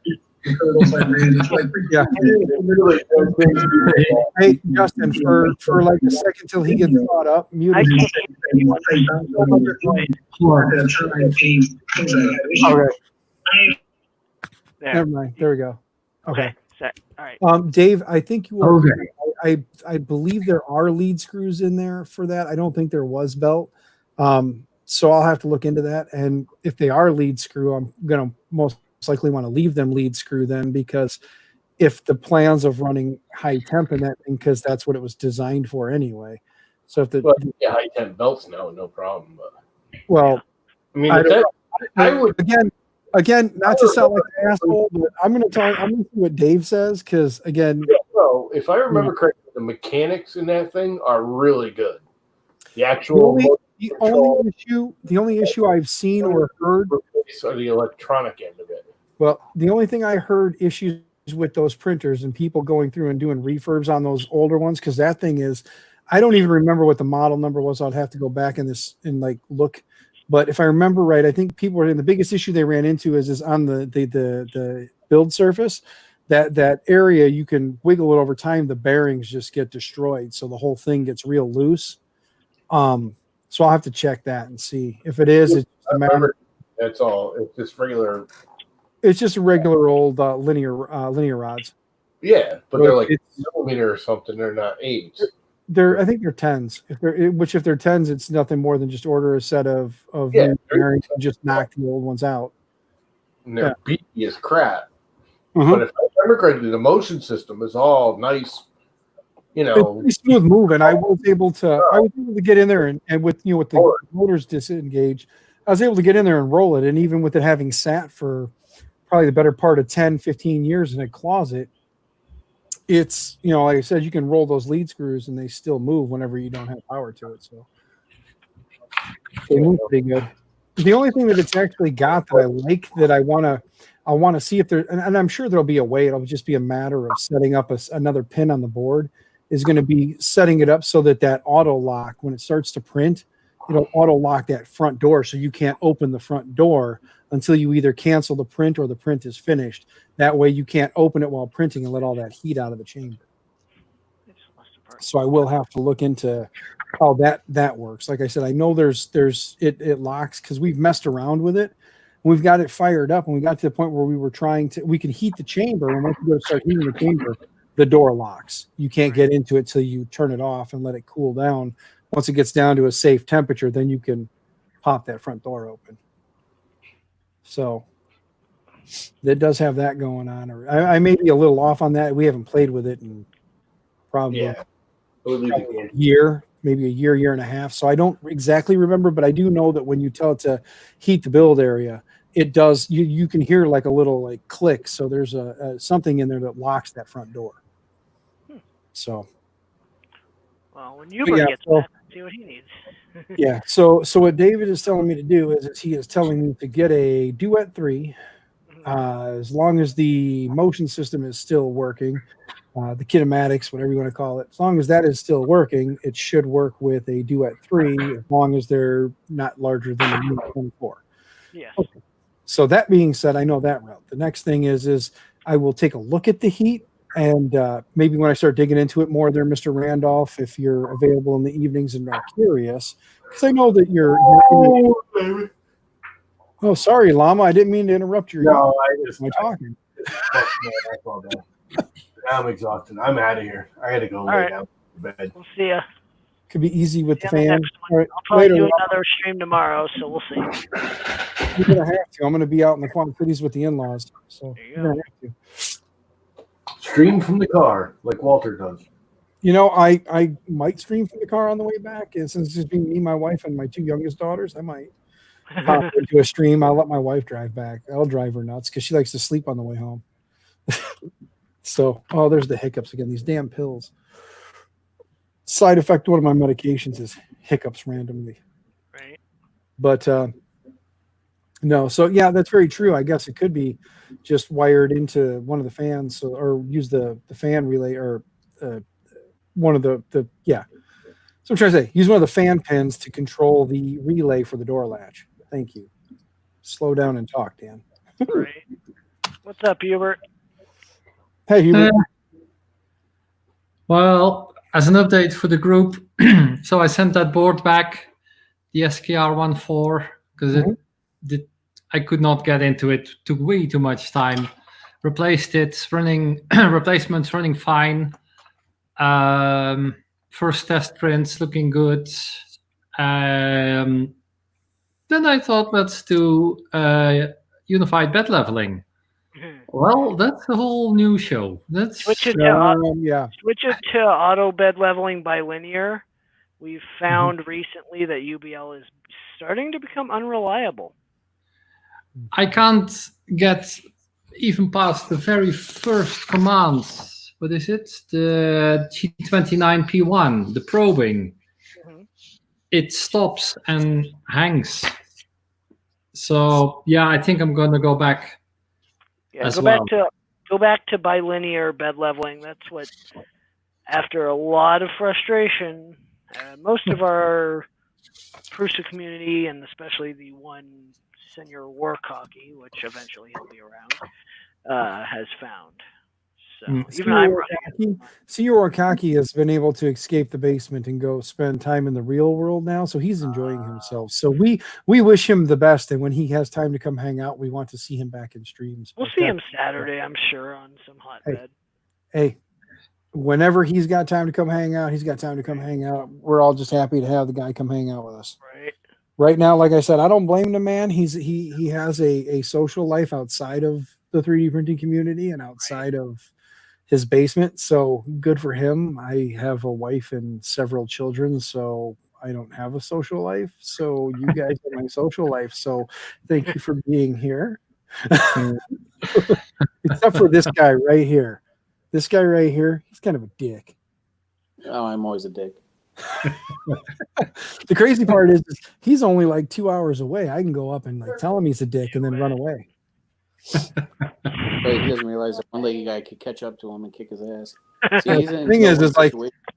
Yeah. Hey, Justin, for like a second till he gets caught up, mute him. Okay. Never mind. There we go. Okay. All right. Dave, I think you are. Okay. I believe there are lead screws in there for that. I don't think there was belt. So I'll have to look into that. And if they are lead screw, I'm going to most likely want to leave them lead screw then, because if the plans of running high temp in that thing, because that's what it was designed for anyway. So if high temp belts now, no problem. But well, I mean, I would again, not to sound like an asshole, but I'm going to see what Dave says, because again, if I remember correctly, the mechanics in that thing are really good. The actual the only issue I've seen or heard are the electronic end of it. Well, the only thing I heard issues with those printers and people going through and doing refurbs on those older ones, because that thing is, I don't even remember what the model number was. I'd have to go back in this and like look. But if I remember right, I think people were in the biggest issue they ran into is on the build surface. That area, you can wiggle it over time, the bearings just get destroyed, so the whole thing gets real loose. So I'll have to check that and see if it is. It's just a matter. That's all. It's just regular. It's just a regular old linear rods. Yeah, but they're like millimeter or something. They're not 8s. I think they're 10s. If they're 10s, it's nothing more than just order a set of new bearings and just knock the old ones out. And they're beefy as crap. But if I remember correctly, the motion system is all nice. It's pretty smooth moving. I was able to get in there and with the motors disengaged, I was able to get in there and roll it. And even with it having sat for probably the better part of 10, 15 years in a closet, it's, like I said, you can roll those lead screws and they still move whenever you don't have power to it. So they move pretty good. The only thing that it's actually got that I like, that I want to see if there, and I'm sure there'll be a way, it'll just be a matter of setting up another pin on the board, is going to be setting it up so that auto lock, when it starts to print, it'll auto lock that front door, so you can't open the front door until you either cancel the print or the print is finished. That way you can't open it while printing and let all that heat out of the chamber. So I will have to look into how that works. Like I said, I know it locks, because we've messed around with it. We've got it fired up, and we got to the point where we can heat the chamber, and once we go to start heating the chamber, the door locks. You can't get into it till you turn it off and let it cool down. Once it gets down to a safe temperature, then you can pop that front door open. So it does have that going on. I may be a little off on that. We haven't played with it in probably a year, maybe a year and a half. So I don't exactly remember, but I do know that when you tell it to heat the build area, it does. You can hear like a little like click. So there's a something in there that locks that front door. So. Well, when Hubert gets that, see what he needs. Yeah. So what David is telling me to do is he is telling me to get a Duet 3 As long as the motion system is still working, the kinematics, whatever you want to call it, as long as that is still working, it should work with a Duet 3 as long as they're not larger than a Unit 24. Yes. Okay. So that being said, I know that route. The next thing is I will take a look at the heat, and maybe when I start digging into it more there, Mr. Randolph, if you're available in the evenings and are curious, because I know that you're oh, sorry, Llama. I didn't mean to interrupt your talking. I'm exhausted. I'm out of here. I gotta go lay down to bed. We'll see ya. Could be easy with the See ya fan. next one. All right, I'll probably later, do Llama. another stream tomorrow, so we'll see. You're gonna have to. I'm gonna be out in the Quad Cities with the in-laws, so There you you're gonna have to. Stream from the car like Walter does. You know, I might stream from the car on the way back, and since it's just me, my wife, and my 2 youngest daughters, I might pop into a stream. I'll let my wife drive back. I'll drive her nuts because she likes to sleep on the way home. So, oh, there's the hiccups again. These damn pills. Side effect of one of my medications is hiccups randomly. Right. But no, so yeah, that's very true. I guess it could be just wired into one of the fans, or use the fan relay, or one of the yeah. So I'm trying to say, use one of the fan pins to control the relay for the door latch. Thank you. Slow down and talk, Dan. Right. What's up, Hubert? Hey, Hubert. Well, as an update for the group, so I sent that board back, the SKR14, because I could not get into it. Took way too much time. Replaced it, running replacements running fine. First test prints looking good. Then I thought, let's do unified bed leveling. Well, that's a whole new show. That's switch it to auto bed leveling by linear. We've found recently that UBL is starting to become unreliable. I can't get even past the very first command. What is it? The G29P1, the probing. It stops and hangs. So yeah, I think I'm gonna go back. Yeah, go back to bilinear bed leveling. That's what, after a lot of frustration, most of our Prusa community, and especially the one Senior War Hockey, which eventually he'll be around, has found. So Senior Wakaki has been able to escape the basement and go spend time in the real world now, so he's enjoying himself. So we wish him the best, and when he has time to come hang out, we want to see him back in streams. We'll see him Saturday, I'm sure, on some hotbed. Hey, whenever he's got time to come hang out, he's got time to come hang out. We're all just happy to have the guy come hang out with us. Right now, like I said, I don't blame the man. He has a social life outside of the 3D printing community and outside of his basement, so good for him. I have a wife and several children, so I don't have a social life. So you guys are my social life. So thank you for being here. Except for this guy right here. This guy right here, he's kind of a dick. Oh, I'm always a dick. The crazy part is he's only like 2 hours away. I can go up and like tell him he's a dick and then run away. But he doesn't realize that one leggy guy could catch up to him and kick his ass. See, the thing is like,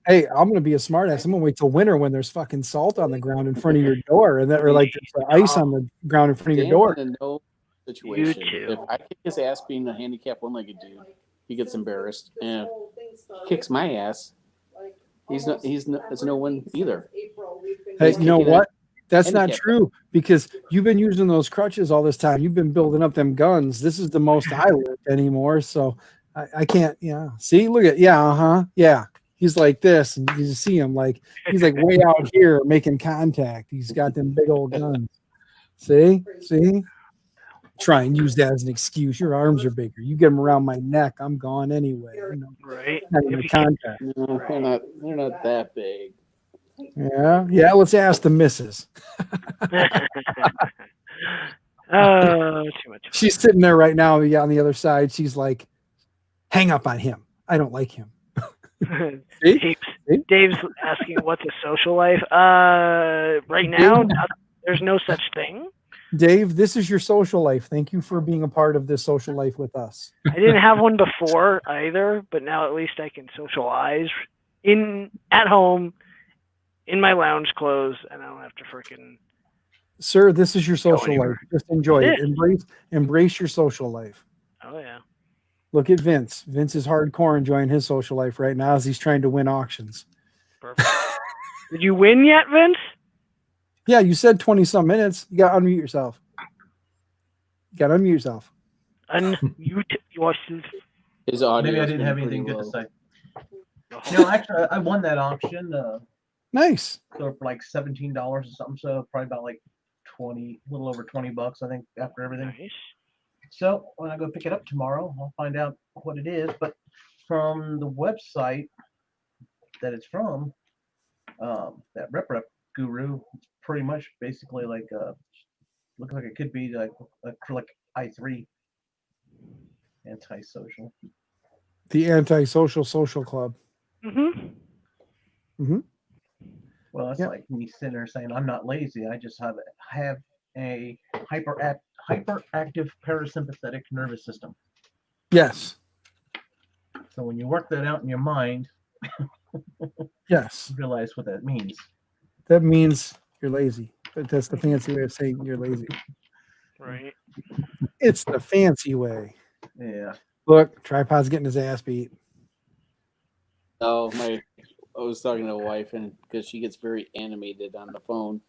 hey, I'm gonna be a smartass. I'm gonna wait till winter when there's fucking salt on the ground in front of your door, and that, or like there's ice on the ground in front of your door. No situation. If I kick his ass being a handicapped one-legged dude, he gets embarrassed, and if he kicks my ass, it's no win either. Hey, you know what? That's not true, because you've been using those crutches all this time. You've been building up them guns. This is the most I lift anymore, so I can't. Yeah, see, look at yeah. He's like this, and you see him like he's like way out here making contact. He's got them big old guns. See. Try and use that as an excuse. Your arms are bigger. You get them around my neck, I'm gone anyway. You know? Right. Not even contact. No, they're not that big. Yeah. Let's ask the missus. Too much. She's sitting there right now on the other side. She's like, hang up on him. I don't like him. Dave's asking what's a social life. Right now, there's no such thing. Dave, this is your social life. Thank you for being a part of this social life with us. I didn't have one before either, but now at least I can socialize at home in my lounge clothes, and I don't have to freaking. Sir, this is your social anywhere. life. Just enjoy It it. Embrace your social life. Oh yeah. Look at Vince. Vince is hardcore enjoying his social life right now as he's trying to win auctions. Perfect. Did you win yet, Vince? Yeah, you said 20-some minutes. You got to unmute yourself. Unmute yourself. Unmute yourself. His audio. Maybe I didn't have anything good low. to say. No, actually, I won that auction. Nice. So for like $17 or something. So probably about like a little over $20, I think, after everything. Nice. So when I go pick it up tomorrow, I'll find out what it is. But from the website that it's from, that Rep Guru, it's pretty much basically like looks like it could be like acrylic i3 antisocial. The antisocial social club. Mm-hmm. Mm-hmm. Well, that's like me sitting there saying I'm not lazy. I just have a hyperactive parasympathetic nervous system. Yes. So when you work that out in your mind, yes, you realize what that means. That means you're lazy. But that's the fancy way of saying you're lazy. Right. It's the fancy way. Yeah. Look, Tripod's getting his ass beat. Oh, I was talking to a wife, and because she gets very animated on the phone,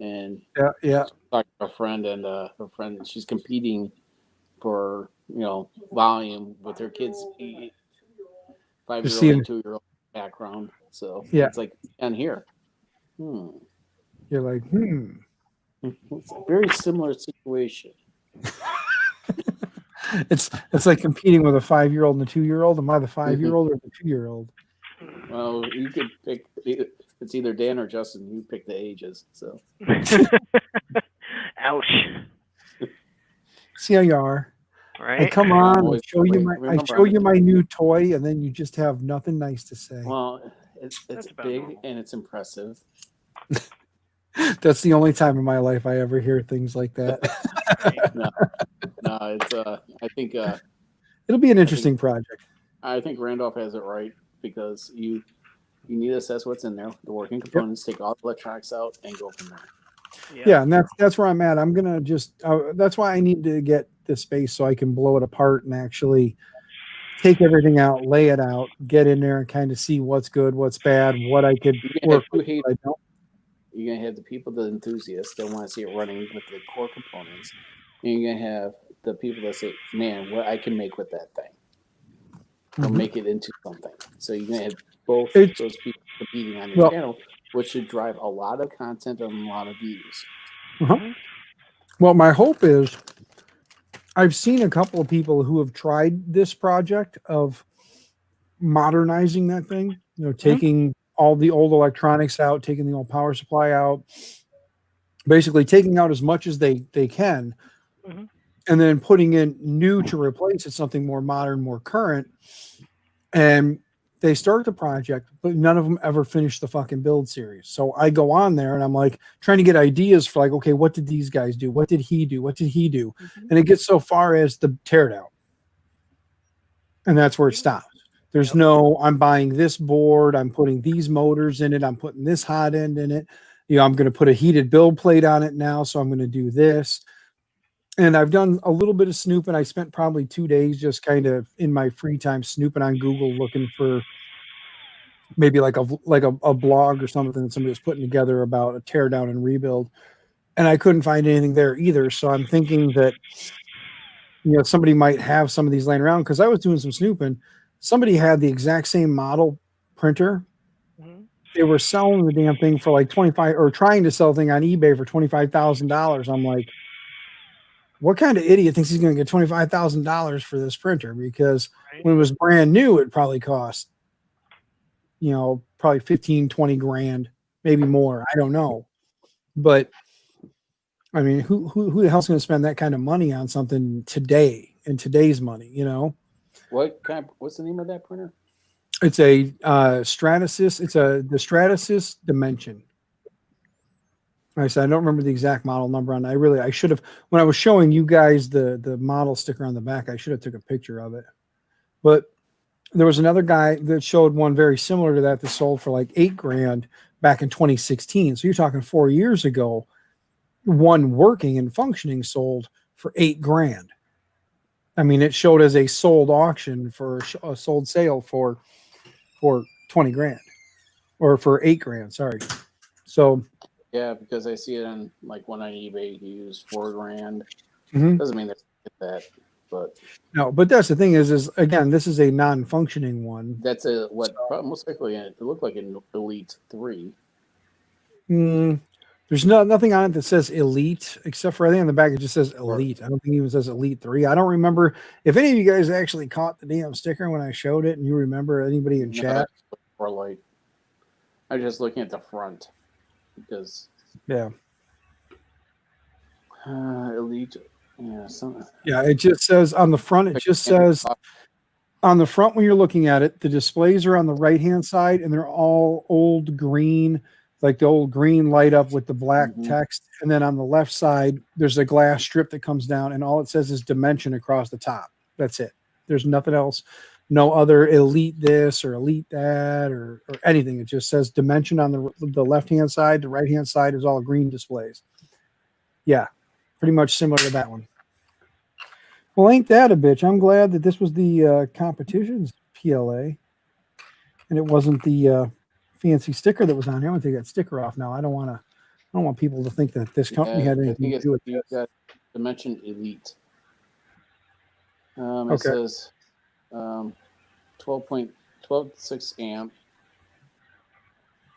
and yeah, talking to a friend, and her friend, she's competing for volume with her kids, 5-year-old and 2-year-old background. So it's like on here. You're like, It's a very similar situation. It's like competing with a 5-year-old and a 2-year-old. Am I the 5-year-old or the 2-year-old? Well, you could pick. It's either Dan or Justin. You pick the ages. So. Ouch. See how you are. Right. I come on. I show you my new toy, and then you just have nothing nice to say. Well, it's big and it's impressive. That's the only time in my life I ever hear things like that. No, it's I think it'll be an interesting project. I think Randolph has it right because you need to assess what's in there, the working components, take all the electronics out, and go from there. Yeah, and that's where I'm at. I'm gonna just that's why I need to get this space so I can blow it apart and actually take everything out, lay it out, get in there, and kind of see what's good, what's bad, what I could work with. I don't. You're going to have the people, the enthusiasts that want to see it running with the core components. And you're going to have the people that say, man, what I can make with that thing. Or make it into something. So you're going to have both those people competing on your channel, which should drive a lot of content and a lot of views. Well, my hope is I've seen a couple of people who have tried this project of modernizing that thing, taking all the old electronics out, taking the old power supply out, basically taking out as much as they can, and then putting in new to replace it, something more modern, more current. And they start the project, but none of them ever finish the fucking build series. So I go on there and I'm like trying to get ideas for like, okay, what did these guys do? What did he do? What did he do? And it gets so far as the teardown. And that's where it stops. There's no, I'm buying this board, I'm putting these motors in it, I'm putting this hot end in it. I'm going to put a heated build plate on it now, so I'm going to do this. And I've done a little bit of snooping. I spent probably 2 days just kind of in my free time snooping on Google looking for maybe like a blog or something that somebody was putting together about a teardown and rebuild. And I couldn't find anything there either. So I'm thinking that, somebody might have some of these laying around because I was doing some snooping. Somebody had the exact same model printer. They were selling the damn thing for like 25 or trying to sell the thing on eBay for $25,000. I'm like, what kind of idiot thinks he's going to get $25,000 for this printer? Because when it was brand new, it probably cost, probably 15, 20 grand, maybe more. I don't know. But I mean, who the hell's going to spend that kind of money on something today in today's money, What's the name of that printer? It's a Stratasys. It's the Stratasys Dimension. Like I said, I don't remember the exact model number on. I should have, when I was showing you guys the model sticker on the back, I should have took a picture of it. But there was another guy that showed one very similar to that sold for like $8,000 back in 2016. So you're talking 4 years ago. One working and functioning sold for $8,000. I mean, it showed as a sold auction for a sold sale for $20,000 or for $8,000. Sorry. So Yeah, because I see it on like one on eBay. You use $4,000. Mhm. Doesn't mean that but no, but that's the thing is again, this is a non-functioning one. that's most likely it looked like an Elite 3. There's nothing on it that says Elite, except for I think on the back it just says Elite. I don't think it even says Elite 3. I don't remember if any of you guys actually caught the damn sticker when I showed it, and you remember anybody in chat. Or like, I'm just looking at the front because yeah, Elite. Yeah, it just says on the front. It just says on the front when you're looking at it, the displays are on the right-hand side, and they're all old green, like the old green light up with the black text. And then on the left side, there's a glass strip that comes down, and all it says is dimension across the top. That's it. There's nothing else. No other Elite this or Elite that or anything. It just says dimension on the left-hand side. The right-hand side is all green displays. Yeah, pretty much similar to that one. Well, ain't that a bitch? I'm glad that this was the competition's PLA, and it wasn't the fancy sticker that was on here. I'm gonna take that sticker off now. I don't want people to think that this company had anything to do with it. Got Dimension Elite. It says 12.6 amp,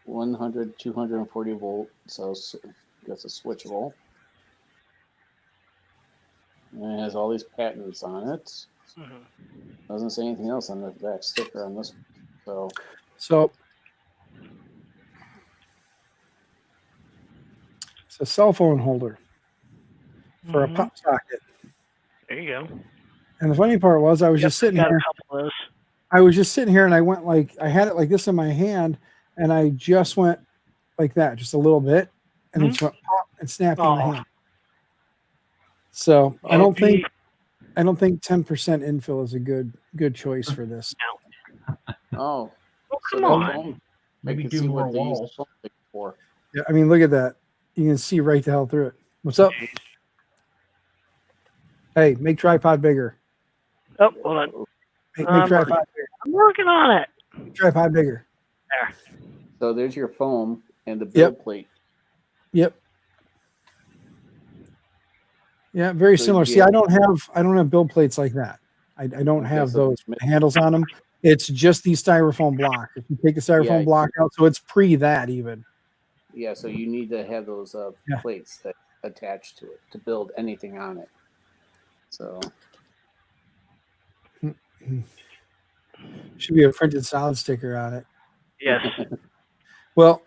100, 240 volt. So that's a switchable. And it has all these patents on it. Doesn't say anything else on the back sticker on this. So it's a cell phone holder for a pop socket. There you go. And the funny part was, I was just sitting here. I was just sitting here, and I went like I had it like this in my hand, and I just went like that, just a little bit, and then just went pop and snapped in my hand. So I don't think 10% infill is a good choice for this. Oh, come on! Maybe do more walls. For. Yeah, I mean, look at that. You can see right the hell through it. What's up? Hey, make tripod bigger. Oh, hold on. Make tripod bigger. I'm working on it. Make tripod bigger. There. So there's your foam and the build plate. Yep. Yeah, very similar. See, I don't have build plates like that. I don't have those handles on them. It's just these styrofoam blocks. If you take the styrofoam block out, so it's pre that even. Yeah, so you need to have those plates that attached to it to build anything on it. So should be a printed solid sticker on it. Yes. Well,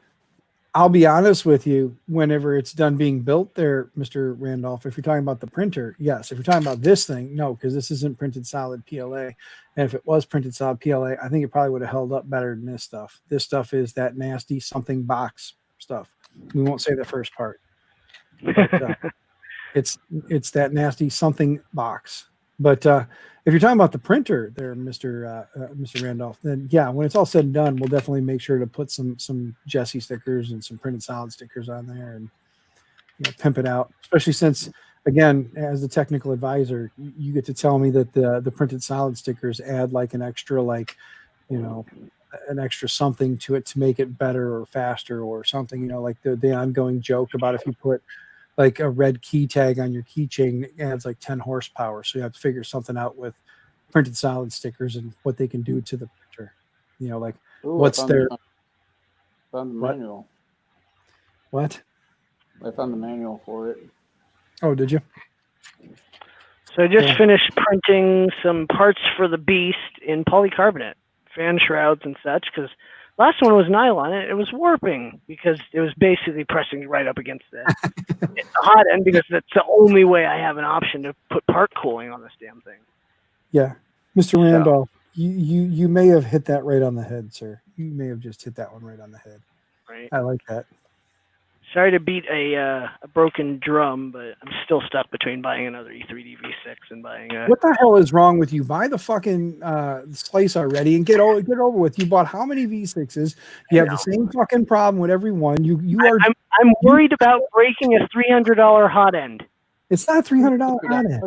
I'll be honest with you, whenever it's done being built there, Mr. Randolph, if you're talking about the printer, yes. If you're talking about this thing, no, because this isn't printed solid PLA. And if it was printed solid PLA, I think it probably would have held up better than this stuff. This stuff is that nasty something box stuff. We won't say the first part. But, it's that nasty something box. But if you're talking about the printer there, Mr. Randolph, then yeah, when it's all said and done, we'll definitely make sure to put some Jesse stickers and some printed solid stickers on there and pimp it out. Especially since, again, as the technical advisor, you get to tell me that the printed solid stickers add like an extra an extra something to it to make it better or faster or something. Like the ongoing joke about if you put like a red key tag on your keychain, it adds like 10 horsepower. So you have to figure something out with printed solid stickers and what they can do to the printer. What's their found the manual. What? I found the manual for it. Oh, did you? So I just finished printing some parts for the Beast in polycarbonate, fan shrouds and such, because last one was nylon. It was warping because it was basically pressing right up against the hot end because that's the only way I have an option to put part cooling on this damn thing. Yeah. Mr. Randolph, you may have hit that right on the head, sir. You may have just hit that one right on the head. Right. I like that. Sorry to beat a broken drum, but I'm still stuck between buying another E3D V6 and buying a. What the hell is wrong with you? Buy the fucking slice already and get over with. You bought how many V6s? You have the same fucking problem with every one. I'm worried about breaking a $300 hot end. It's not $300 hot end.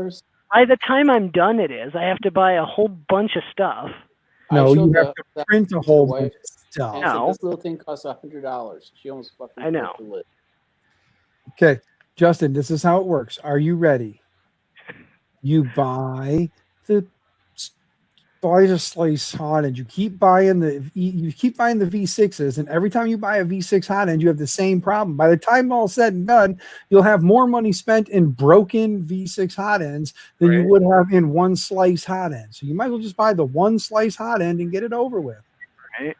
By the time I'm done, it is. I have to buy a whole bunch of stuff. No, you have to print a whole bunch of stuff. No. This little thing costs $100. She almost fucking. I know. Okay, Justin, this is how it works. Are you ready? You buy the slice hot end. You keep buying the V6s, and every time you buy a V6 hot end, you have the same problem. By the time all said and done, you'll have more money spent in broken V6 hot ends than you would have in one slice hot end. So you might as well just buy the one slice hot end and get it over with. Right.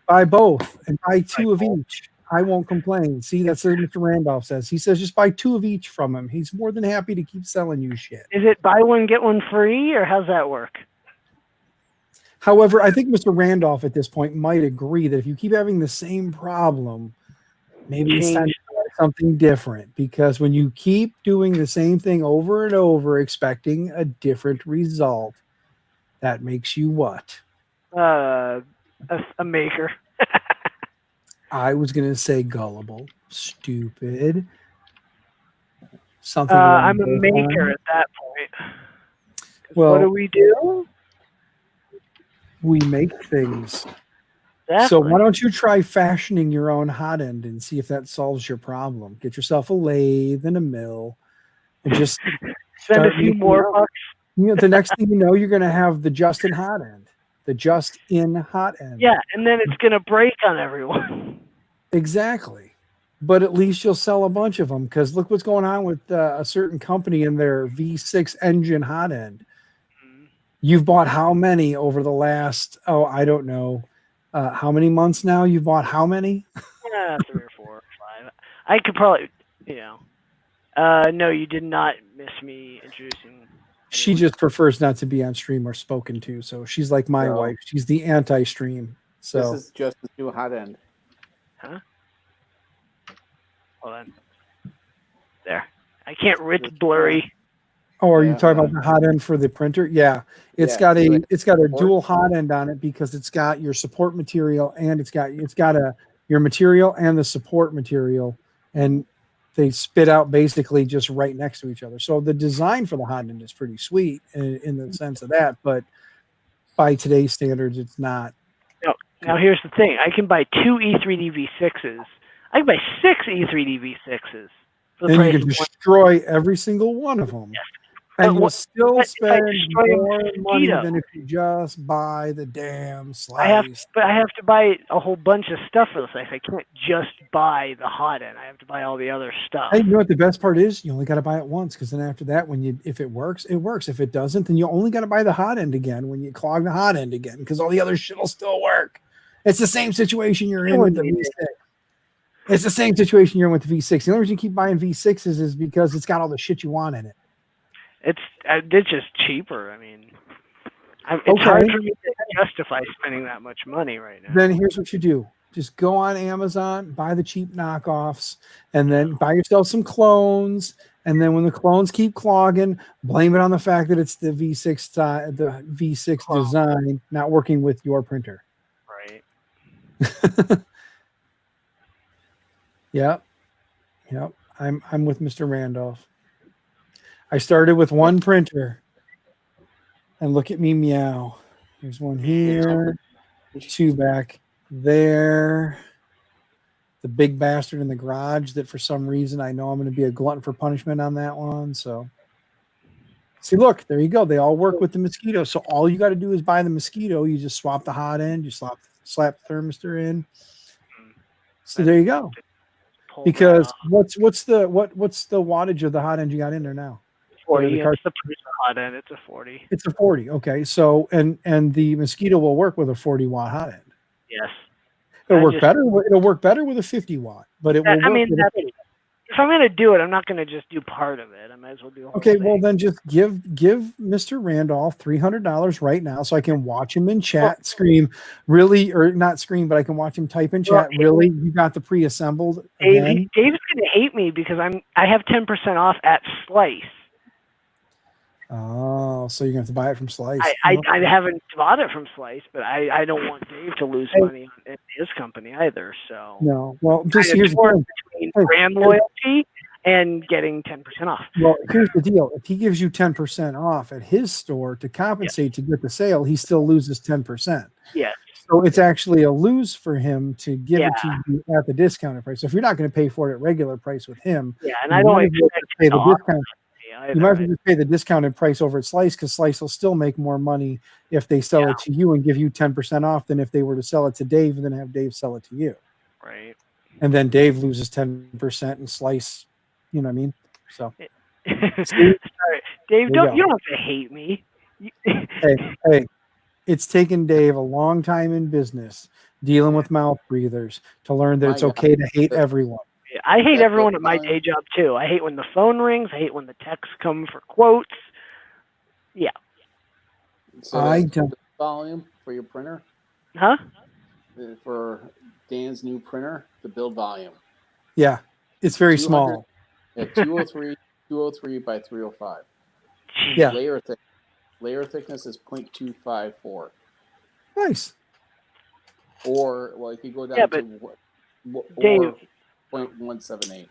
Buy both and buy two of each. I won't complain. See, that's what Mr. Randolph says. He says just buy two of each from him. He's more than happy to keep selling you shit. Is it buy one, get one free, or how's that work? However, I think Mr. Randolph at this point might agree that if you keep having the same problem, maybe it's time to try something different. Because when you keep doing the same thing over and over, expecting a different result, that makes you what? A maker. I was going to say gullible, stupid, something. I'm a maker at that point. Well, what do we do? We make things. Exactly. So why don't you try fashioning your own hot end and see if that solves your problem? Get yourself a lathe and a mill, and just spend a few more bucks. You know, the next thing you know, you're going to have the just in hot end. The just in hot end. Yeah, and then it's going to break on everyone. Exactly. But at least you'll sell a bunch of them, because look what's going on with a certain company in their V6 engine hot end. You've bought how many over the last, I don't know, how many months now? You've bought how many? 3 or 4 or 5. I could probably, no, you did not miss me introducing. She just prefers not to be on stream or spoken to, so she's like my wife. She's the anti-stream. So this is just the new hot end. Huh? Hold on. There. I can't. It's blurry. Oh, are you talking about the hot end for the printer? Yeah, it's got a dual hot end on it because it's got your support material and it's got your material and the support material, and they spit out basically just right next to each other. So the design for the hot end is pretty sweet in the sense of that, but by today's standards, it's not. No. Now here's the thing: I can buy 2 E3D V6s. I can buy 6 E3D V6s. And you can destroy every single one of them. Yes. And you'll still spend more money than if you just buy the damn slice. But I have to buy a whole bunch of stuff for the slice. I can't just buy the hot end. I have to buy all the other stuff. Hey, you know what the best part is? You only got to buy it once, because then after that, if it works, it works. If it doesn't, then you only got to buy the hot end again when you clog the hot end again, because all the other shit will still work. It's the same situation you're in with the V6. It's the same situation you're in with the V6. The only reason you keep buying V6s is because it's got all the shit you want in it. It's just cheaper. I mean, it's hard for me to justify spending that much money right now. Then here's what you do. Just go on Amazon, buy the cheap knockoffs, and then buy yourself some clones. And then when the clones keep clogging, blame it on the fact that it's the V6 design not working with your printer. Right. Yep. I'm with Mr. Randolph. I started with one printer, and look at me meow. There's one here, 2 back there. The big bastard in the garage that for some reason I know I'm going to be a glutton for punishment on that one. So see, look, there you go. They all work with the Mosquito. So all you got to do is buy the Mosquito. You just swap the hot end. You slap the thermistor in. So there you go. Because what's the wattage of the hot end you got in there now? 40. It's the hot end. It's a 40. It's a 40. Okay. So and the Mosquito will work with a 40 watt hot end. Yes. It'll work better. It'll work better with a 50 watt, but it will. if I'm gonna do it, I'm not gonna just do part of it. I might as well do the whole Okay, thing. well then just give Mr. Randolph $300 right now so I can watch him in chat scream, really, or not scream, but I can watch him type in chat. Really, you got the pre-assembled again? Dave's gonna hate me because I have 10% off at Slice. Oh, so you're gonna have to buy it from Slice. I haven't bought it from Slice, but I don't want Dave to lose money on his company either. So no, well, just kind of here's the torn thing. between brand loyalty and getting 10% off. Well, here's the deal. If he gives you 10% off at his store to compensate to get the sale, he still loses 10%. Yes. So it's actually a lose for him to give it to you at the discounted price. So if you're not going to pay for it at regular price with him, and I don't expect pay the discount. Either, you might as well just pay the discounted price over at Slice because Slice will still make more money if they sell it to you and give you 10% off than if they were to sell it to Dave and then have Dave sell it to you. Right. And then Dave loses 10% and Slice, you know what I mean? So sorry, Dave, you don't have to hate me. hey, it's taken Dave a long time in business dealing with mouth breathers to learn that it's okay to hate everyone. I hate everyone at my day job too. I hate when the phone rings. I hate when the texts come for quotes. Yeah. So I don't volume for your printer. Huh? For Dan's new printer, the build volume. Yeah, it's very small. Yeah, 203 by 305. Yeah. Layer thickness is 0.254. Nice. Or if you go down to Dave, 0.178.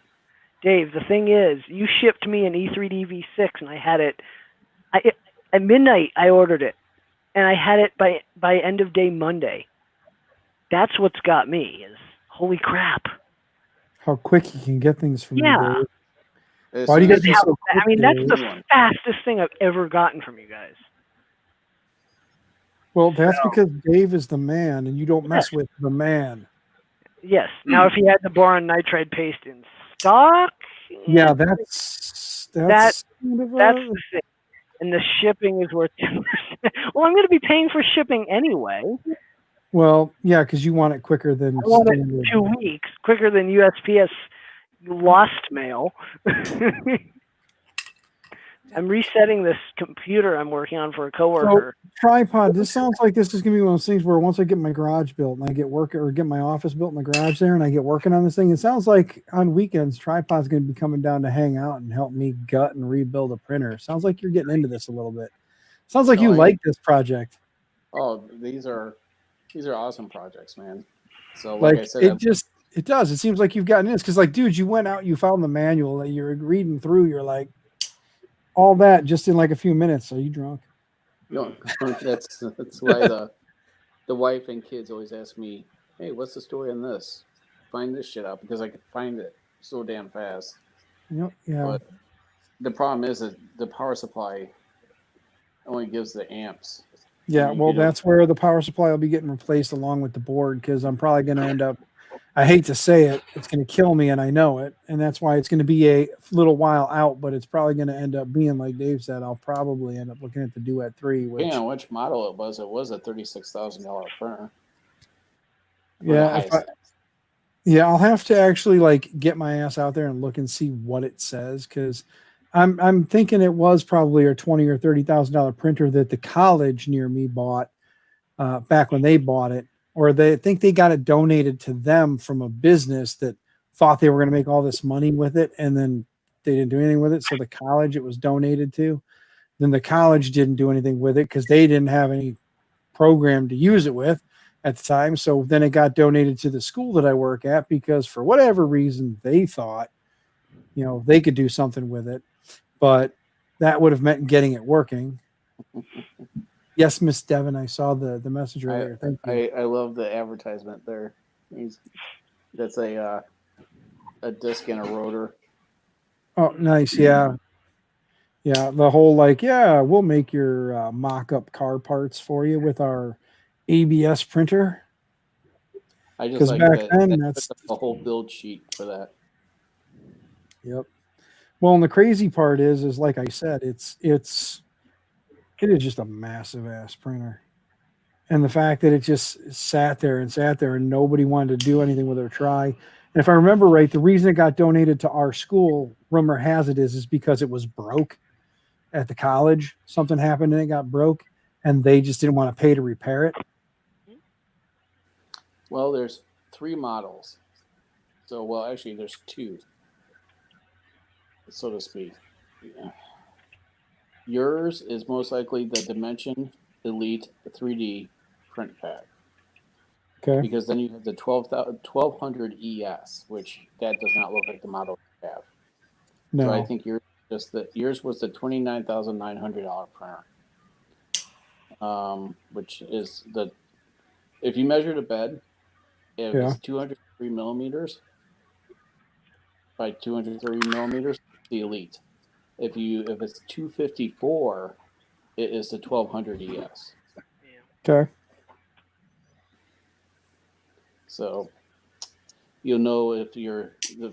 Dave, the thing is, you shipped me an E3D V6, and I had it. At midnight, I ordered it, and I had it by end of day Monday. That's what's got me. Is holy crap! How quick you can get things from you, Dave. Why do you guys be so quick? I mean, that's the fastest thing I've ever gotten from you guys. Well, that's because Dave is the man, and you don't mess with the man. Yes. Now, if he had the boron nitride paste in stock, yeah, that's the thing. And the shipping is worth 10%. Well, I'm going to be paying for shipping anyway. Well, yeah, because you want it quicker than I want it 2 weeks, quicker than USPS lost mail. I'm resetting this computer I'm working on for a coworker. So, tripod. This sounds like this is gonna be one of those things where once I get my garage built and I get get my office built in the garage there, and I get working on this thing, it sounds like on weekends tripod's gonna be coming down to hang out and help me gut and rebuild a printer. Sounds like you're getting into this a little bit. Sounds like you like this project. Oh, these are awesome projects, man. So like I said, it does. It seems like you've gotten in this because, dude, you went out, you found the manual that you're reading through. You're like, all that just in a few minutes. Are you drunk? No, that's why the wife and kids always ask me, "Hey, what's the story on this? Find this shit out," because I can find it so damn fast. Yeah. But the problem is that the power supply only gives the amps. Yeah, well, that's where the power supply will be getting replaced along with the board because I'm probably going to end up. I hate to say it, it's going to kill me, and I know it, and that's why it's going to be a little while out. But it's probably going to end up being like Dave said. I'll probably end up looking at the Duet 3. Which model it was? It was a $36,000 printer. Yeah, I'll have to actually get my ass out there and look and see what it says because I'm thinking it was probably a $20,000 or $30,000 printer that the college near me bought back when they bought it. Or they think they got it donated to them from a business that thought they were going to make all this money with it, and then they didn't do anything with it. So the college it was donated to, then the college didn't do anything with it because they didn't have any program to use it with at the time. So then it got donated to the school that I work at because for whatever reason they thought, they could do something with it, but that would have meant getting it working. Yes, Miss Devon, I saw the message earlier. Thank you. I love the advertisement there. That's a disc and a rotor. Oh, nice. Yeah. Yeah. The whole we'll make your mock-up car parts for you with our ABS printer. I just back then that's a whole build sheet for that. Yep. Well, and the crazy part is like I said, it is just a massive ass printer. And the fact that it just sat there and nobody wanted to do anything with it or try. If I remember right, the reason it got donated to our school, rumor has it, is because it was broke at the college. Something happened and it got broke, and they just didn't want to pay to repair it. Well, there's 3 models. So, well, actually, there's 2, so to speak. Yeah. Yours is most likely the Dimension Elite 3D print pack. Okay. Because then you have the 1200 ES, which that does not look like the model you have. No. So I think yours was the $29,900 printer, which is if you measure the bed, if it's 203 millimeters by 230 millimeters, the Elite. If it's 254, it is the 1200 ES. Okay. So you'll know if the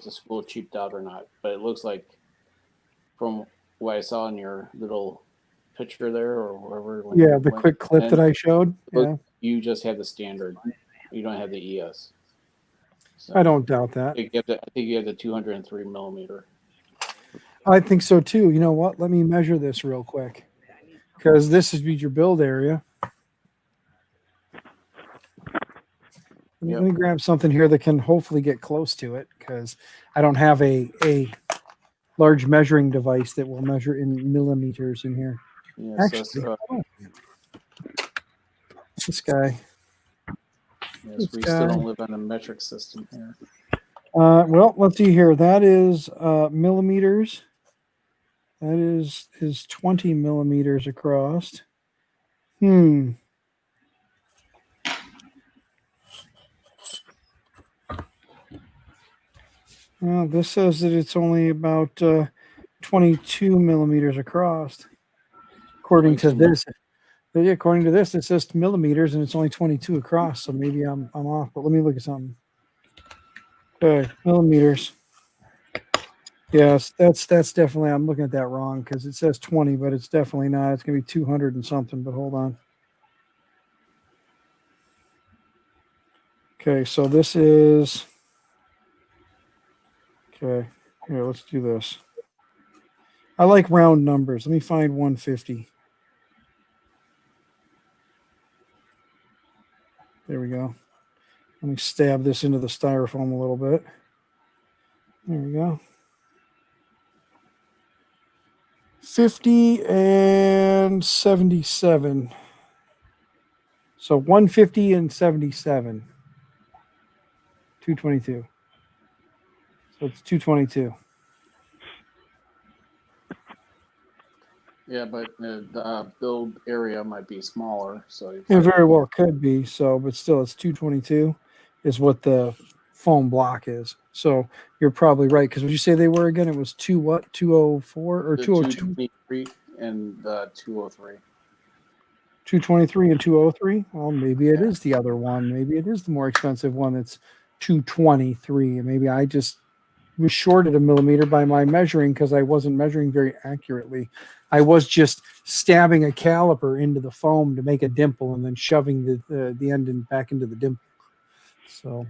school cheaped out or not. But it looks like, from what I saw in your little picture there, or wherever. Yeah, the quick clip that I showed. Yeah. You just have the standard. You don't have the ES. So I don't doubt that. I think you have the 203 millimeter. I think so too. You know what? Let me measure this real quick, because this is your build area. Let me grab something here that can hopefully get close to it, because I don't have a large measuring device that will measure in millimeters in here. Yes, Actually, this guy. Yes, we still don't live on a metric system here. Well, let's see here. That is millimeters. That is 20 millimeters across. Well, this says that it's only about 22 millimeters across. According to this, according to this, it says millimeters and it's only 22 across. So maybe I'm off. But let me look at something. Okay, millimeters. Yes, that's definitely. I'm looking at that wrong, because it says 20, but it's definitely not. It's gonna be 200 and something. But hold on. Okay, so this is. Okay, here, let's do this. I like round numbers. Let me find 150. There we go. Let me stab this into the styrofoam a little bit. There we go. 50 and 77. So 150 and 77. 222. So it's 222. Yeah, but the build area might be smaller, so It very well could be. So, but still, it's 222 is what the foam block is. So you're probably right. Because would you say they were again? It was 204 or 202? 223 and 203. 223 and 203. Well, maybe it is the other one. Maybe it is the more expensive one. That's 223. And maybe I just was shorted a millimeter by my measuring, because I wasn't measuring very accurately. I was just stabbing a caliper into the foam to make a dimple and then shoving the end back into the dimple. So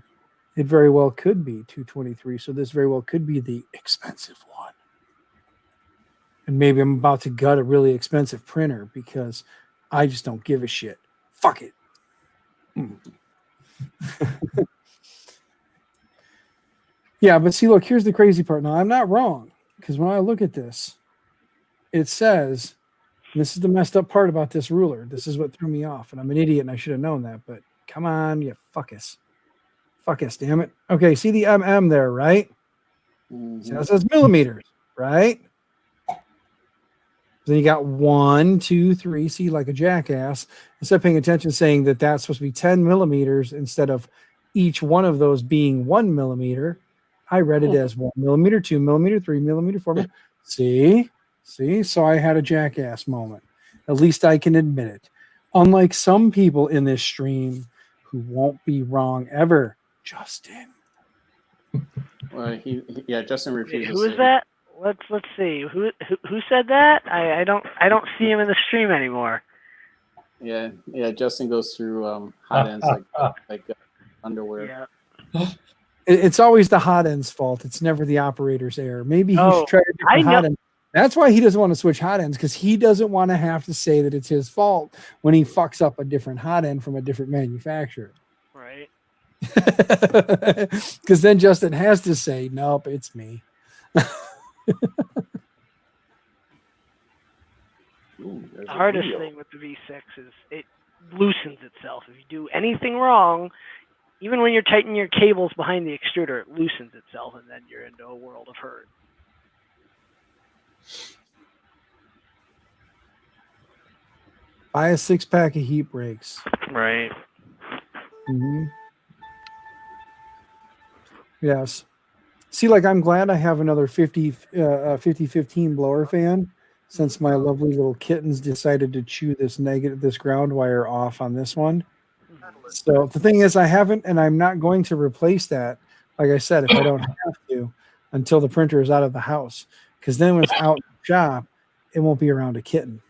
it very well could be 223. So this very well could be the expensive one. And maybe I'm about to gut a really expensive printer because I just don't give a shit. Fuck it. Yeah, but see, look, here's the crazy part. Now, I'm not wrong, because when I look at this, it says, this is the messed up part about this ruler. This is what threw me off, and I'm an idiot, and I should have known that. But come on, you fuckus. Fuckus, damn it. Okay, see the there, right? See, that says millimeters, right? Then you got 1, 2, 3. See, like a jackass. Instead of paying attention, saying that that's supposed to be 10 millimeters instead of each one of those being 1 millimeter, I read it as 1 millimeter, 2 millimeter, 3 millimeter, 4 millimeter. See? So I had a jackass moment. At least I can admit it. Unlike some people in this stream who won't be wrong ever. Justin. Well, Justin refuses. Who is that? Let's see. Who said that? I don't see him in the stream anymore. Yeah. Justin goes through hot ends like underwear. Yeah. It's always the hot end's fault. It's never the operator's error. Maybe he should try a I different know. hot end. That's why he doesn't want to switch hot ends, because he doesn't want to have to say that it's his fault when he fucks up a different hot end from a different manufacturer. Right. Because then Justin has to say, nope, it's me. The hardest thing with the V6 is it loosens itself. If you do anything wrong, even when you're tightening your cables behind the extruder, it loosens itself, and then you're into a world of hurt. Buy a 6-pack of heat brakes. Right. Mm-hmm. Yes. See, like, I'm glad I have another 50-15 blower fan, since my lovely little kittens decided to chew this ground wire off on this one. So the thing is, I haven't, and I'm not going to replace that. Like I said, if I don't have to, until the printer is out of the house, because then when it's out in the shop, it won't be around a kitten.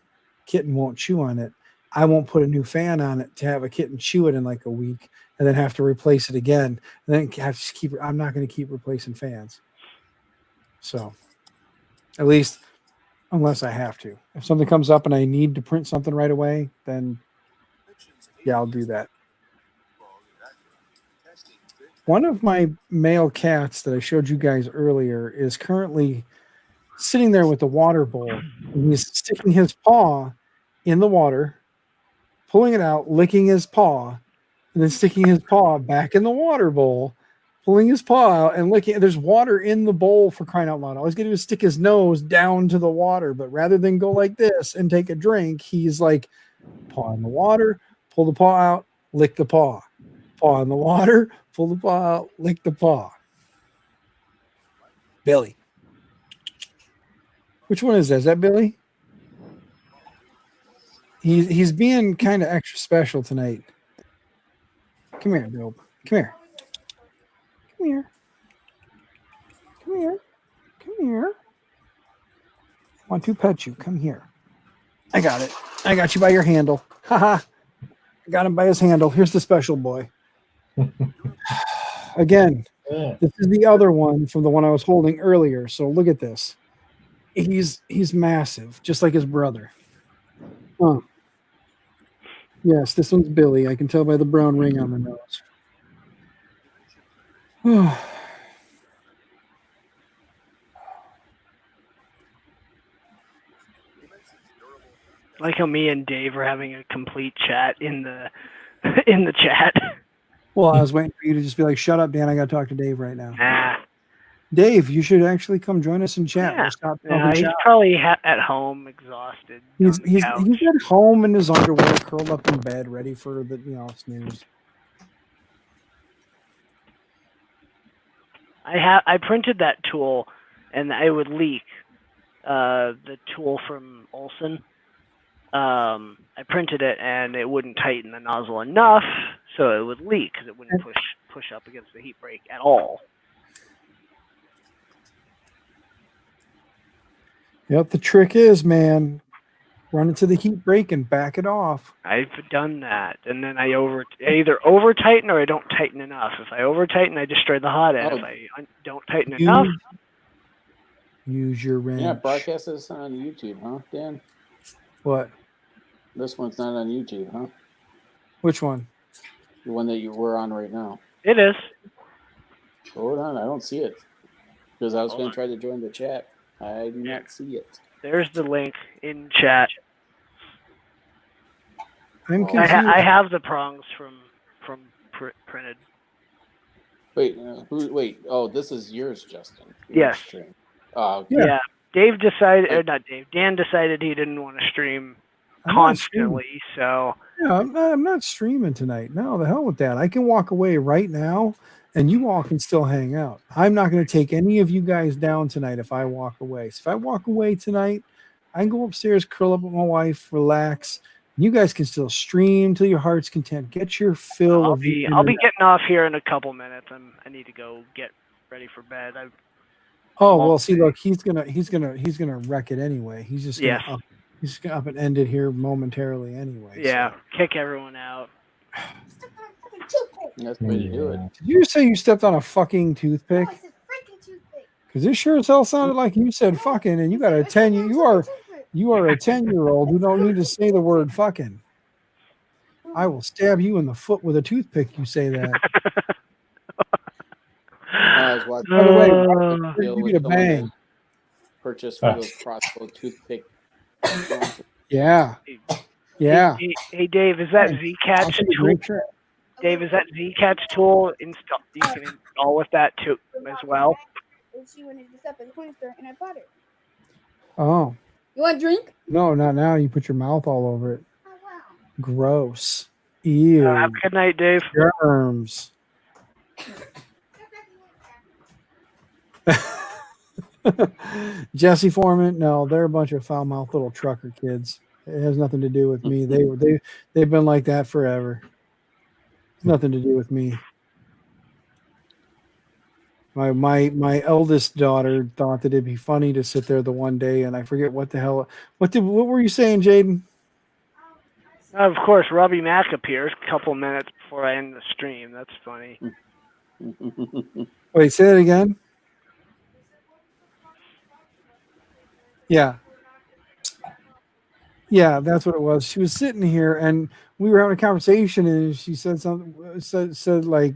Kitten won't chew on it. I won't put a new fan on it to have a kitten chew it in like a week, and then have to replace it again. And then have to keep. I'm not going to keep replacing fans. So, at least, unless I have to. If something comes up and I need to print something right away, then yeah, I'll do that. One of my male cats that I showed you guys earlier is currently sitting there with the water bowl, and he's sticking his paw in the water, pulling it out, licking his paw, and then sticking his paw back in the water bowl, pulling his paw out and licking. There's water in the bowl, for crying out loud. All he's going to do is stick his nose down to the water, but rather than go like this and take a drink, he's like, paw in the water, pull the paw out, lick the paw. Paw in the water, pull the paw out, lick the paw. Billy. Which one is that? Is that Billy? He's being kind of extra special tonight. Come here, Dope. Come here. Come here. Come here. Come here. I want to pet you. Come here. I got it. I got you by your handle. Haha. I got him by his handle. Here's the special boy. Again, this is the other one from the one I was holding earlier. So look at this. He's massive, just like his brother. Oh. Yes, this one's Billy. I can tell by the brown ring on the nose. Like how me and Dave are having a complete chat in the in the chat. Well, I was waiting for you to just be like, "Shut up, Dan. I got to talk to Dave right now." Nah. Dave, you should actually come join us in chat. Yeah. We'll stop He's probably at home, exhausted. He's at home in his underwear, curled up in bed, ready for the snooze. I printed that tool, and it would leak. The tool from Olson. I printed it, and it wouldn't tighten the nozzle enough, so it would leak because it wouldn't push up against the heat brake at all. Yep, the trick is, man, run into the heat brake and back it off. I've done that, and then I either over tighten or I don't tighten enough. If I over tighten, I destroy the hot end. If I don't tighten enough, use your wrench. Yeah, broadcast this on YouTube, huh, Dan? What? This one's not on YouTube, huh? Which one? The one that you were on right now. It is. Hold on, I don't see it. Because I was going to try to join the chat. I do not see it. There's the link in chat. I'm confused. I have the prongs from printed. Wait, wait. Oh, this is yours, Justin. Yes. Oh, okay. Yeah. Dave decided, or not Dave. Dan decided he didn't want to stream constantly. So. Yeah, I'm not streaming tonight. No, the hell with that. I can walk away right now, and you all can still hang out. I'm not going to take any of you guys down tonight if I walk away. So if I walk away tonight, I can go upstairs, curl up with my wife, relax. You guys can still stream till your heart's content. Get your fill I'll of be getting off here in a couple minutes. I need to go get ready for bed. See, look, he's gonna wreck it anyway. He's just gonna up and end it here momentarily anyway. Yeah, so. Kick everyone out. That's the way to do it. Did you say you stepped on a fucking toothpick? No, I said freaking toothpick. Because this sure as hell sounded like you said fucking, and you got a 10. You are a 10-year-old who don't need to say the word fucking. I will stab you in the foot with a toothpick. You say that. I was watching. By the way, deal give with you the someone that bang. purchased one of those crossbow toothpick. Yeah. Yeah. Hey, Dave, is that Zcat's tool? Dave, is that Zcat's tool install? You can install with that too as well. And she wanted this up in the corner store, and I bought it. Oh. You want a drink? No, not now. You put your mouth all over it. Oh, wow. Gross. Ew. Have a good night, Dave. Germs. Jesse Foreman, no, they're a bunch of foul-mouthed little trucker kids. It has nothing to do with me. They've been like that forever. It's nothing to do with me. My eldest daughter thought that it'd be funny to sit there the one day, and I forget what the hell. What were you saying, Jaden? Of course, Robbie Mack appears a couple minutes before I end the stream. That's funny. Wait, say that again. Yeah. Yeah, that's what it was. She was sitting here, and we were having a conversation, and she said something. Said like,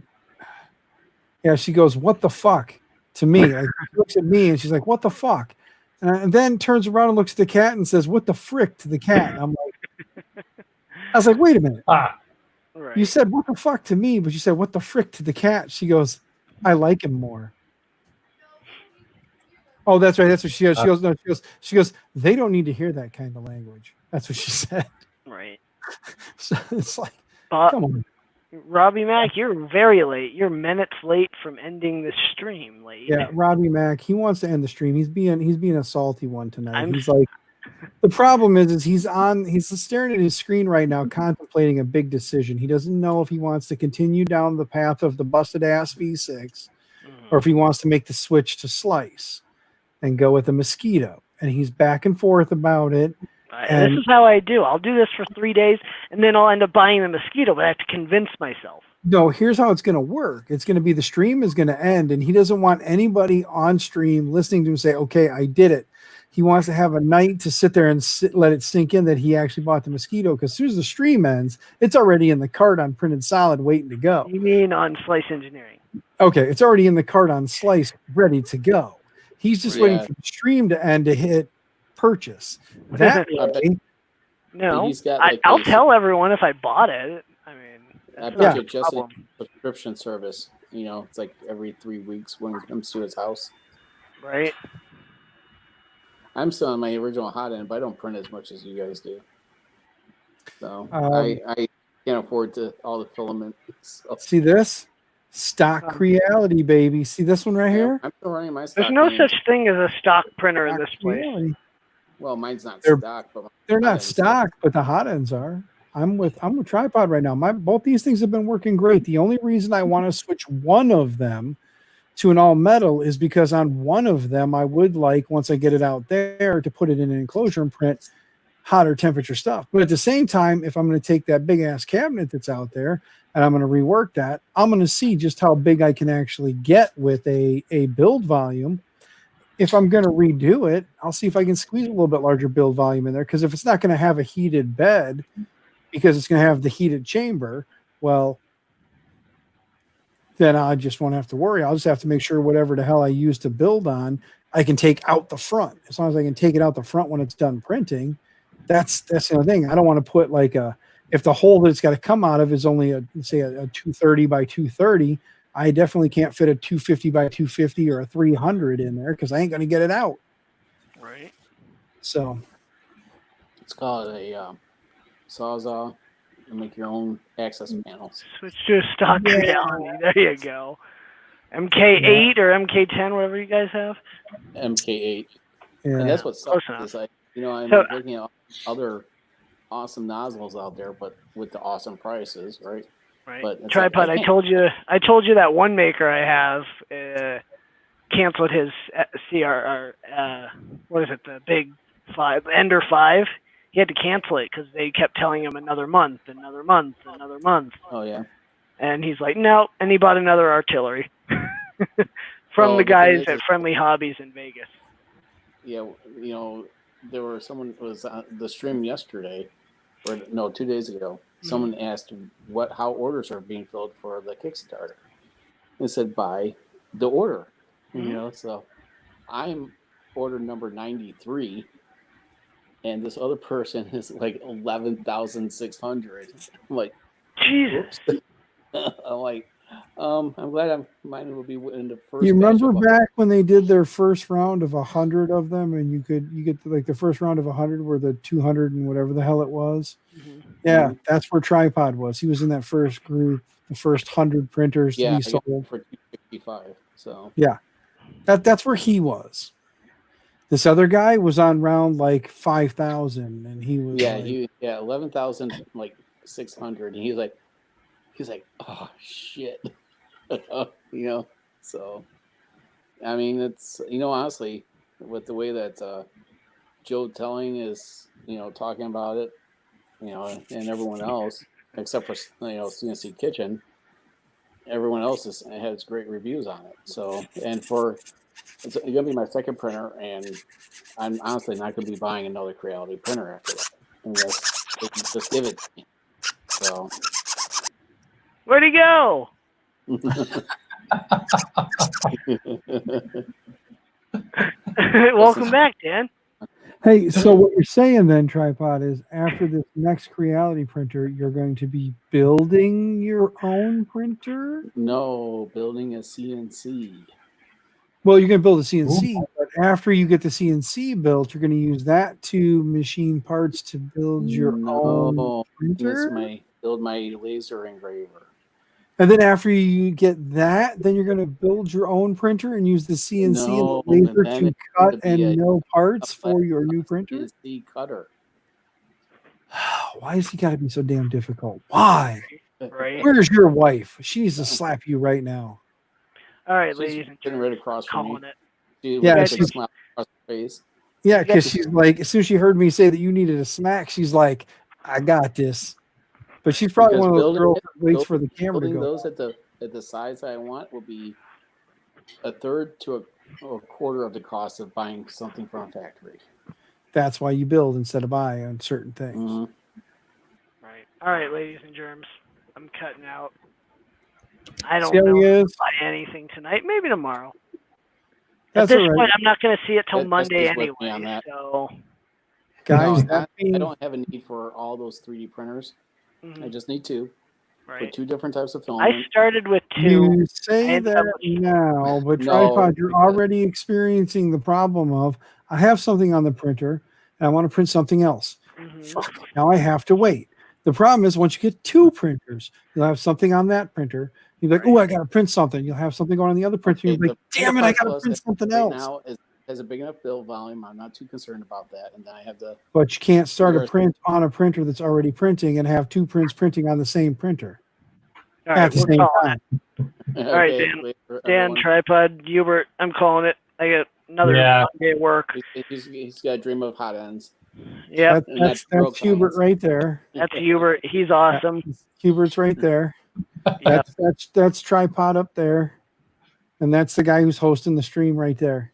yeah. She goes, "What the fuck?" to me. Like, she looks at me, and she's like, "What the fuck?" And then turns around and looks at the cat and says, "What the frick?" to the cat. And I'm like, I was like, "Wait a minute. Right. You said what the fuck to me, but you said what the frick to the cat." She goes, "I like him more." Oh, that's right. That's what she goes. She goes, no, she goes, they don't need to hear that kind of language. That's what she said. Right. So it's like, come on. Robbie Mack, you're very late. You're minutes late from ending the stream late. Yeah, Robbie Mack, he wants to end the stream. He's being a salty one tonight. He's like, the problem is he's staring at his screen right now, contemplating a big decision. He doesn't know if he wants to continue down the path of the busted ass V6 or if he wants to make the switch to Slice and go with a Mosquito. And he's back and forth about it. This is how I do. I'll do this for 3 days, and then I'll end up buying the Mosquito, but I have to convince myself. No, here's how it's going to work. It's going to be the stream is going to end, and he doesn't want anybody on stream listening to him say, okay, I did it. He wants to have a night to sit there and let it sink in that he actually bought the Mosquito, because as soon as the stream ends, it's already in the cart on Printed Solid waiting to go. You mean on Slice Engineering? Okay, it's already in the cart on Slice ready to go. He's just waiting for the stream to end to hit purchase. That way, no, I'll tell everyone if I bought it. I mean, I bet you just a subscription service. You know, it's like every 3 weeks when it comes to his house. Right. I'm still on my original hot end, but I don't print as much as you guys do. So I can't afford to all the filaments. So. See this? Stock reality, baby. See this one right here? I'm still running my stock. There's no such thing as a stock printer in this place. Reality. Well, mine's not stock, but they're not stock, but the hot ends are. I'm with Tripod right now. Both these things have been working great. The only reason I want to switch one of them to an all metal is because on one of them I would like, once I get it out there, to put it in an enclosure and print hotter temperature stuff. But at the same time, if I'm going to take that big ass cabinet that's out there and I'm going to rework that, I'm going to see just how big I can actually get with a build volume. If I'm going to redo it, I'll see if I can squeeze a little bit larger build volume in there. Because if it's not going to have a heated bed, because it's going to have the heated chamber, well, then I just won't have to worry. I'll just have to make sure whatever the hell I use to build on, I can take out the front. As long as I can take it out the front when it's done printing, that's the other thing. I don't want to put like if the hole that it's got to come out of is only a 230 by 230, I definitely can't fit a 250 by 250 or a 300 in there because I ain't going to get it out. Right. So it's called a Sawzall and make your own access panels. Switch to a stock reality. There you go. MK8 or MK10, whatever you guys have. MK8. Yeah. And that's what sucks is like, I'm looking at other awesome nozzles out there, but with the awesome prices, right? Right. But Tripod, I told you that one maker I have canceled his CRR. What is it? The big 5, Ender 5. He had to cancel it because they kept telling him another month. Oh yeah. And he's like, no, and he bought another artillery from the guys at Friendly Hobbies in Vegas. Yeah, there were someone was on the stream yesterday, or no, 2 days ago. Someone asked how orders are being filled for the Kickstarter. It said by the order, So I'm order number 93, and this other person is like 11,600. I'm like, Jesus. I'm like, I'm glad mine will be in the first. You remember back when they did their first round of 100 of them, and you get like the first round of 100 were the 200 and whatever the hell it was. Yeah, that's where Tripod was. He was in that first group, the first 100 printers to be sold for 265. So yeah, that's where he was. This other guy was on round like 5,000, and he was 11,600, and he's like, oh shit, So, I mean, it's honestly, with the way that Joe Telling is talking about it, and everyone else except for CNC Kitchen, everyone else has great reviews on it. So, and it's gonna be my second printer, and I'm honestly not gonna be buying another Creality printer after that unless they can just give it to me. So, where'd he go? Welcome back, Dan. Hey, so what you're saying then, Tripod, is after this next Creality printer, you're going to be building your own printer? No, building a CNC. Well, you're going to build a CNC, but after you get the CNC built, you're going to use that to machine parts to build your own printer? Build my laser engraver. And then after you get that, then you're going to build your own printer and use the CNC and the laser to cut and mill parts for your new printer? CNC cutter. Why has he got to be so damn difficult? Why? Right. Where's your wife? She needs to slap you right now. All right, ladies and gentlemen, right across from me. Yeah, she's smile across her face. Yeah, because she's like, as soon as she heard me say that you needed a smack, she's like, I got this. But she's probably one of those girls that waits for the camera to go. Those at the size I want will be a third to a quarter of the cost of buying something from a factory. That's why you build instead of buy on certain things. Right. All right, ladies and germs. I'm cutting out. I don't See how know he if is? I'll buy anything tonight. Maybe tomorrow. That's At this all right. point, I'm not going to see it till That- Monday that's with me on anyway. that. So, Guys, No, I don't have a need for all those 3D printers. I just need two. For right. two different types of I filament. started with 2. You I say ended up that with- now, but No, Tripod, you're already experiencing the problem of, I have something on the printer and I want to print something else. Fuck, now I have to wait. The problem is once you get 2 printers, you'll have something on that printer. You'll be like, oh, I got to print something. You'll have something going on the other printer. You'll be like, damn it, I got to print something right else. now has a big enough build volume. I'm not too concerned about that. And then I have the But you can't start a Yours. print on a printer that's already printing and have 2 prints printing on the same printer All at right, the we're same calling time. it. All right, Dan, Tripod, Hubert, I'm calling it. I got another day at work. He's got a dream of hot ends. Yep. That's Hubert right there. That's Hubert. He's awesome. Hubert's right there. That's Tripod up there. And that's the guy who's hosting the stream right there.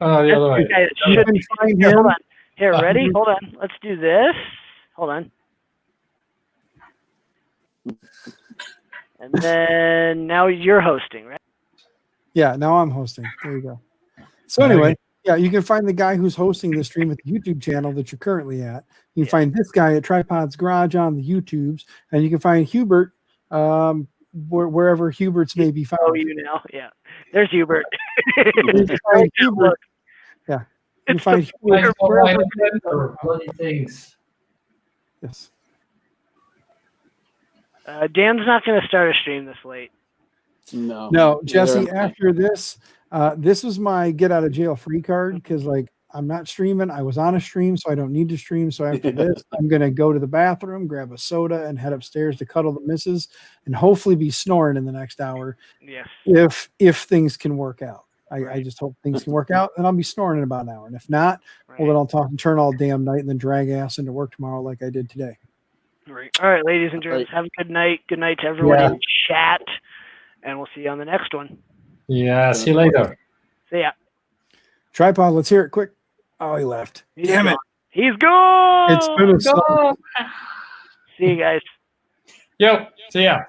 Oh, the other way. Okay, it You should can be. find Here, him. hold on. Here, ready? Hold on. Let's do this. Hold on. And then now you're hosting, right? Yeah, now I'm hosting. There you go. So anyway, yeah, you can find the guy who's hosting the stream at the YouTube channel that you're currently at. You can find this guy at Tripod's Garage on the YouTubes, and you can find Hubert wherever Hubert's may be found. Oh, you now? Yeah. There's Hubert. You can find Hubert. Yeah. You can find Hubert wherever. Bloody things. Yes. Dan's not going to start a stream this late. No, Jesse, after this, this was my get out of jail free card because like I'm not streaming. I was on a stream, so I don't need to stream. So after this, I'm gonna go to the bathroom, grab a soda, and head upstairs to cuddle the missus and hopefully be snoring in the next hour. Yes. If things can work out. I just hope things can work out and I'll be snoring in about an hour. And if not, well then I'll turn all damn night and then drag ass into work tomorrow like I did today. Right. All right, ladies and gents, have a good night. Good night to everyone in chat, and we'll see you on the next one. Yeah, see you later. See ya. Tripod, let's hear it quick. Oh, he left. Damn it. He's gone. It's been a See you guys. Yo, see ya.